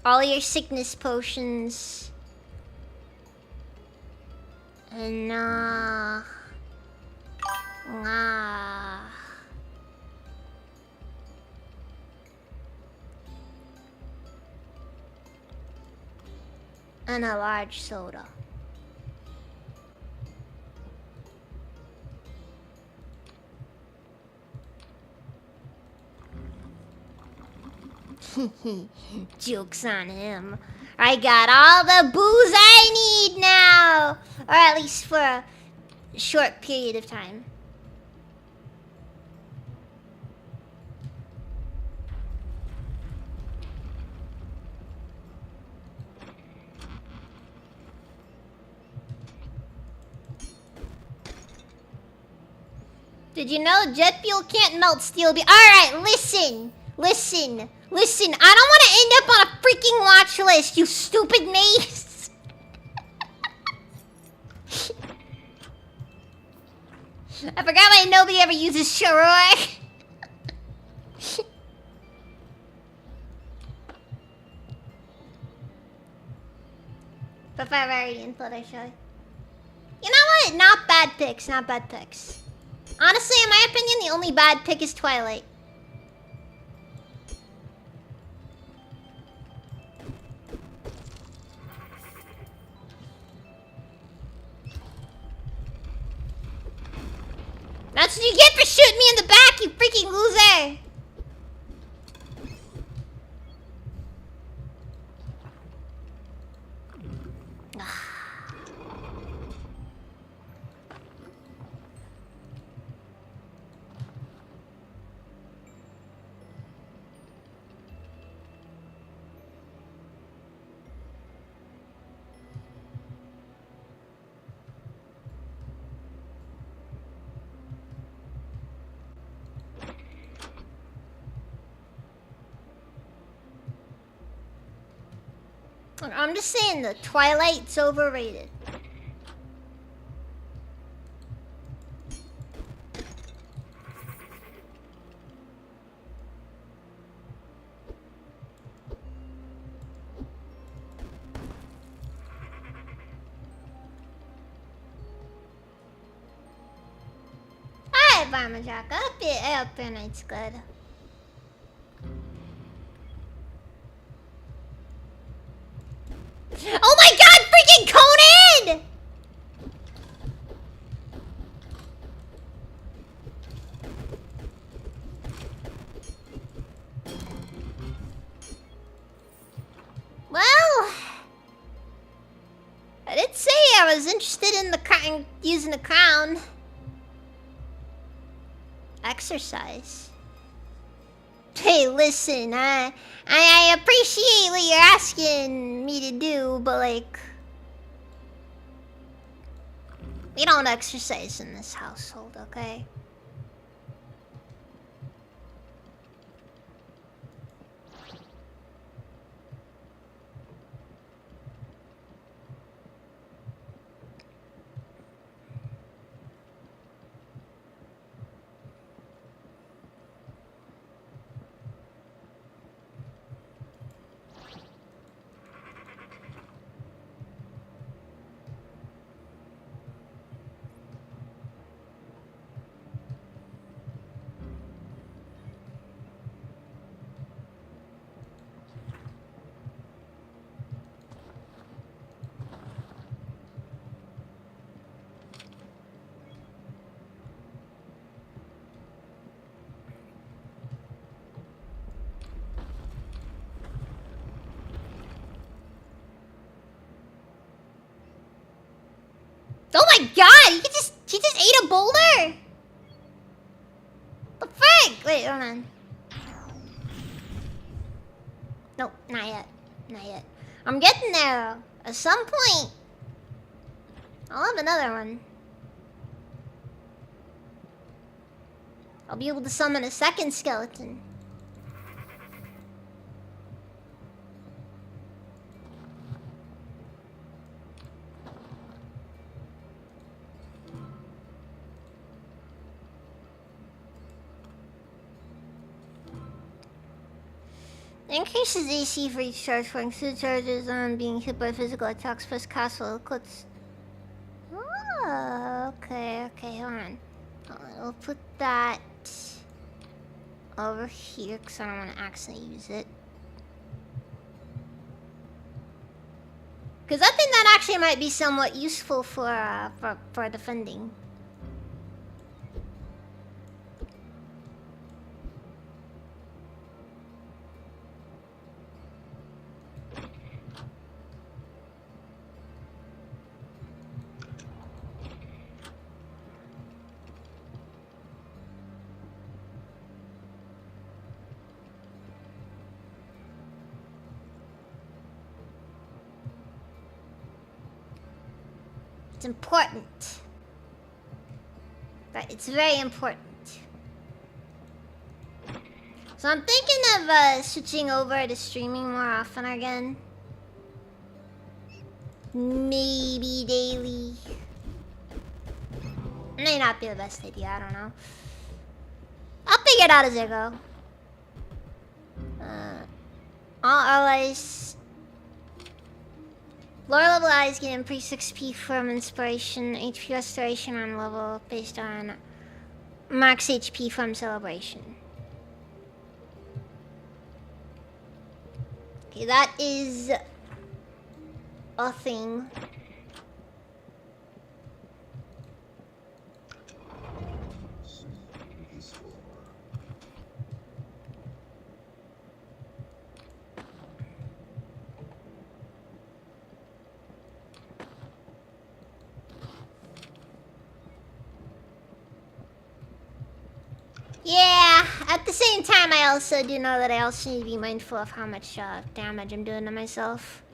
All your sickness potions. And, and a large soda. Joke's on him. I got all the booze I need now! Or at least for a short period of time. Did you know jet fuel can't melt steel? Alright, listen! Listen! Listen! I don't want to end up on a freaking watch list, you stupid maze! I forgot why nobody ever uses Shiroi. But if I already input, I should. You know what? Not bad picks, not bad picks. Honestly, in my opinion, the only bad pick is Twilight. That's what you get for shooting me in the back, you freaking loser! Look, I'm just saying the Twilight's overrated. Alright, Varmajack, I hope your night's good. Oh my god, freaking Conan! Well, I did say I was interested in using the crown. Exercise. Hey, listen, I appreciate what you're asking me to do, but like, we don't exercise in this household, okay? Oh my god! He just ate a boulder? The frick? Wait, hold on. Nope, not yet. Not yet. I'm getting there. At some point, I'll have another one. I'll be able to summon a second skeleton. Increases AC for each charge for include charges on being hit by physical attacks plus castle eclipse. Oh, okay, hold on. We'll put that over here because I don't want to accidentally use it. Because I think that actually might be somewhat useful for defending. It's important. Right, it's very important. So I'm thinking of switching over to streaming more often again. Maybe daily. May not be the best idea, I don't know. I'll figure it out as I go. All allies. Lower level allies get increased XP from inspiration, HP restoration on level based on max HP from celebration. Okay, that is a thing. Yeah, at the same time, I also do know that I also need to be mindful of how much damage I'm doing to myself.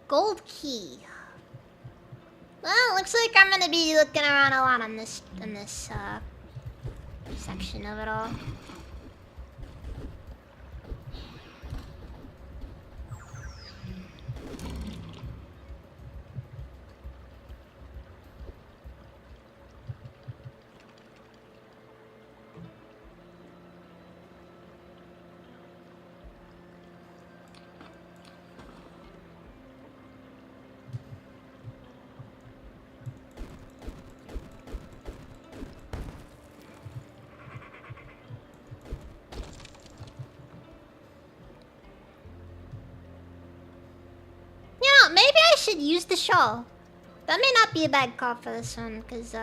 Gold key. Well, looks like I'm gonna be looking around a lot on this section of it all. Maybe I should use the shawl. That may not be a bad call for this one, because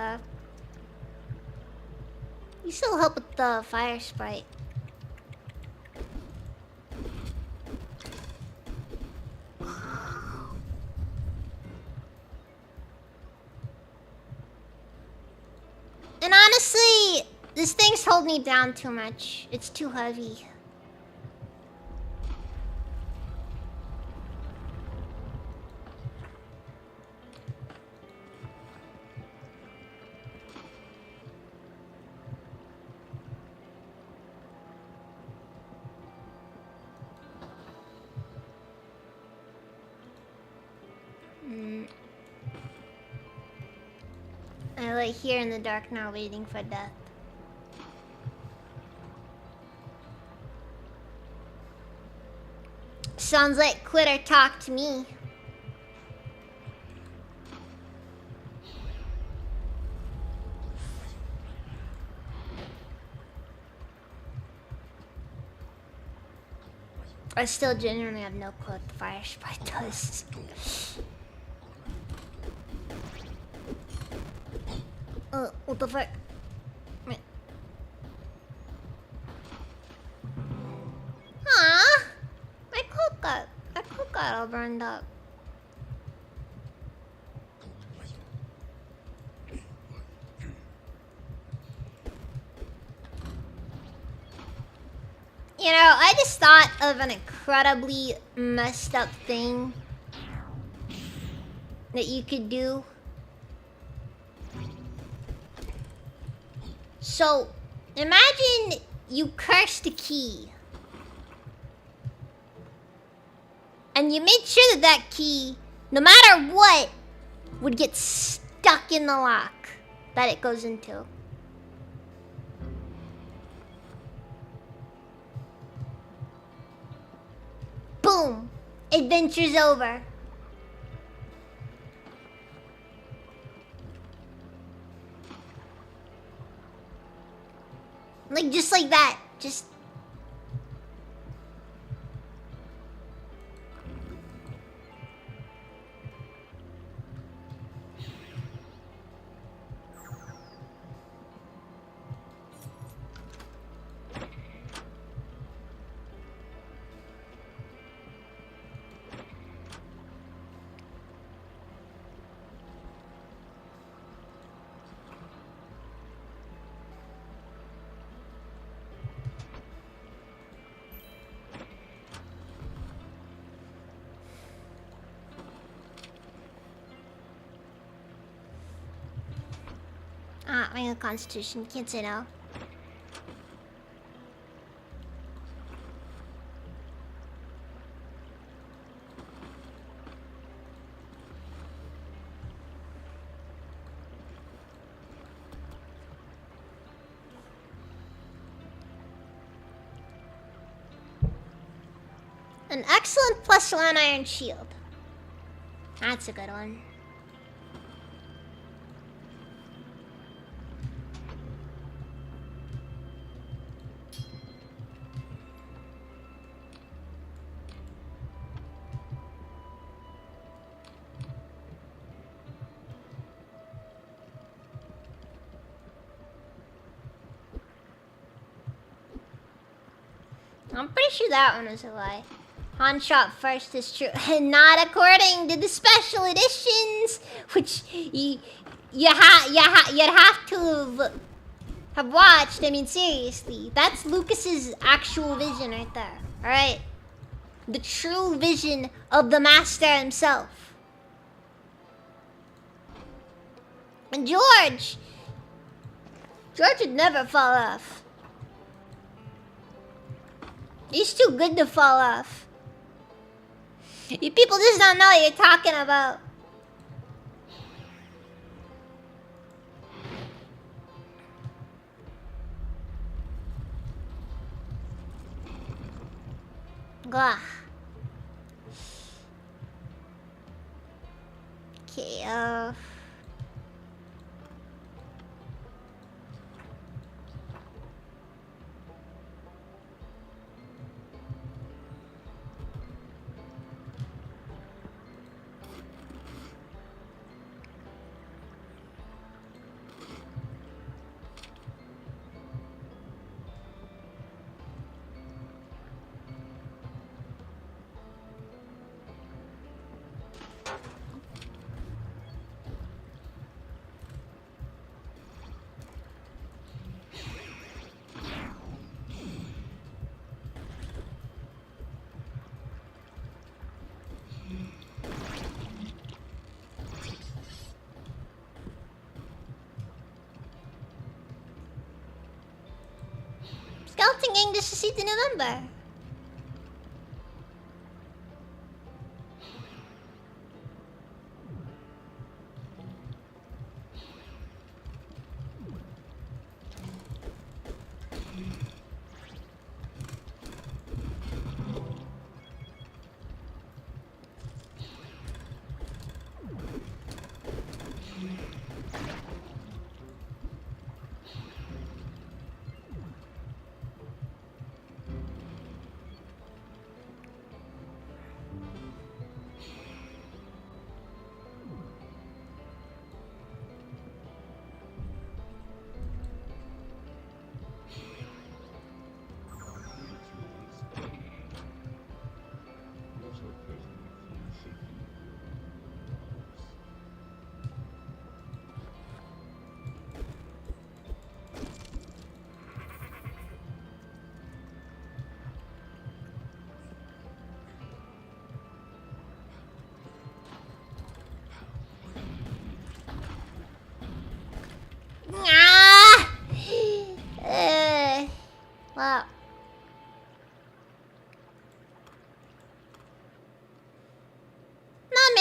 you still help with the fire sprite. And honestly, this thing's holding me down too much. It's too heavy. I lay here in the dark now waiting for death. Sounds like quitter talk to me. I still genuinely have no clue what the fire sprite does. What the fuck? Huh? My coat got all burned up. You know, I just thought of an incredibly messed up thing that you could do. So, imagine you cursed a key. And you made sure that that key, no matter what, would get stuck in the lock that it goes into. Boom! Adventure's over. Like, just like that. Just... my constitution. Can't say no. An excellent +1 iron shield. That's a good one. I'm pretty sure that one was a lie. Han shot first is true. Not according to the special editions, which you'd have to have watched. I mean, seriously, that's Lucas's actual vision right there. All right, the true vision of the master himself. And George would never fall off. He's too good to fall off. You people just don't know what you're talking about. Gah. Okay, Skeleton Gang just received a new member.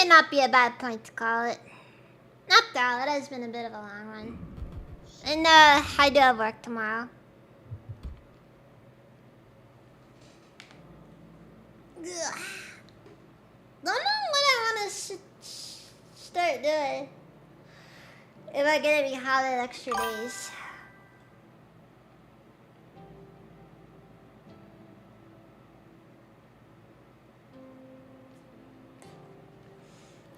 not be a bad point to call it. After all, it has been a bit of a long one. And I do have work tomorrow. Ugh. Don't know what I want to start doing. If I get any holiday extra days.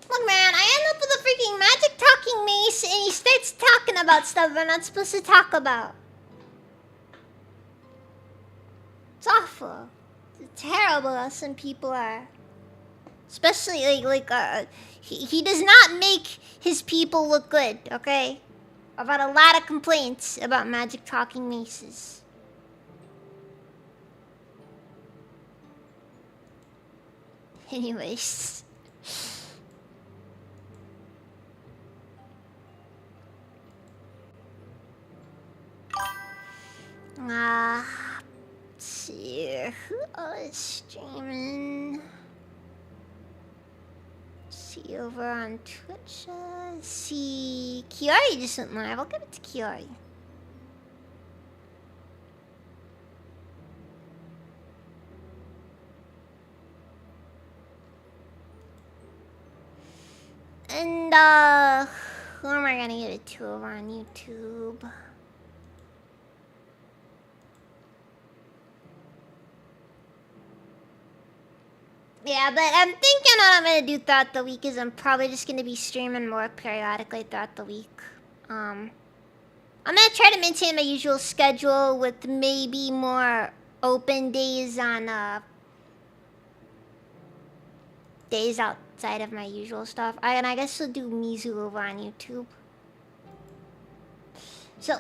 Look, man, I end up with a freaking magic talking mace, and he starts talking about stuff we're not supposed to talk about. It's awful. It's terrible how some people are. Especially, he does not make his people look good, okay? I've had a lot of complaints about magic talking maces. Anyways. Let's see. Who is streaming? See over on Twitch. See, Kiari just went live. I'll give it to Kiari. And who am I gonna get it to over on YouTube? Yeah, but I'm thinking what I'm gonna do throughout the week is I'm probably just gonna be streaming more periodically throughout the week. I'm gonna try to maintain my usual schedule with maybe more open days on days outside of my usual stuff. And I guess we'll do Mizu over on YouTube. So,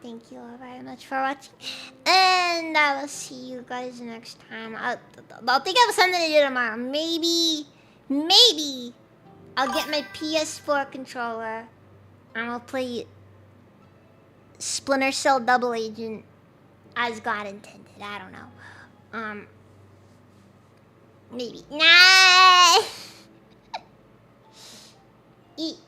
thank you all very much for watching. And I will see you guys next time. I'll think of something to do tomorrow. Maybe I'll get my PS4 controller and I'll play Splinter Cell Double Agent as God intended. I don't know. Maybe. Nah! Eat.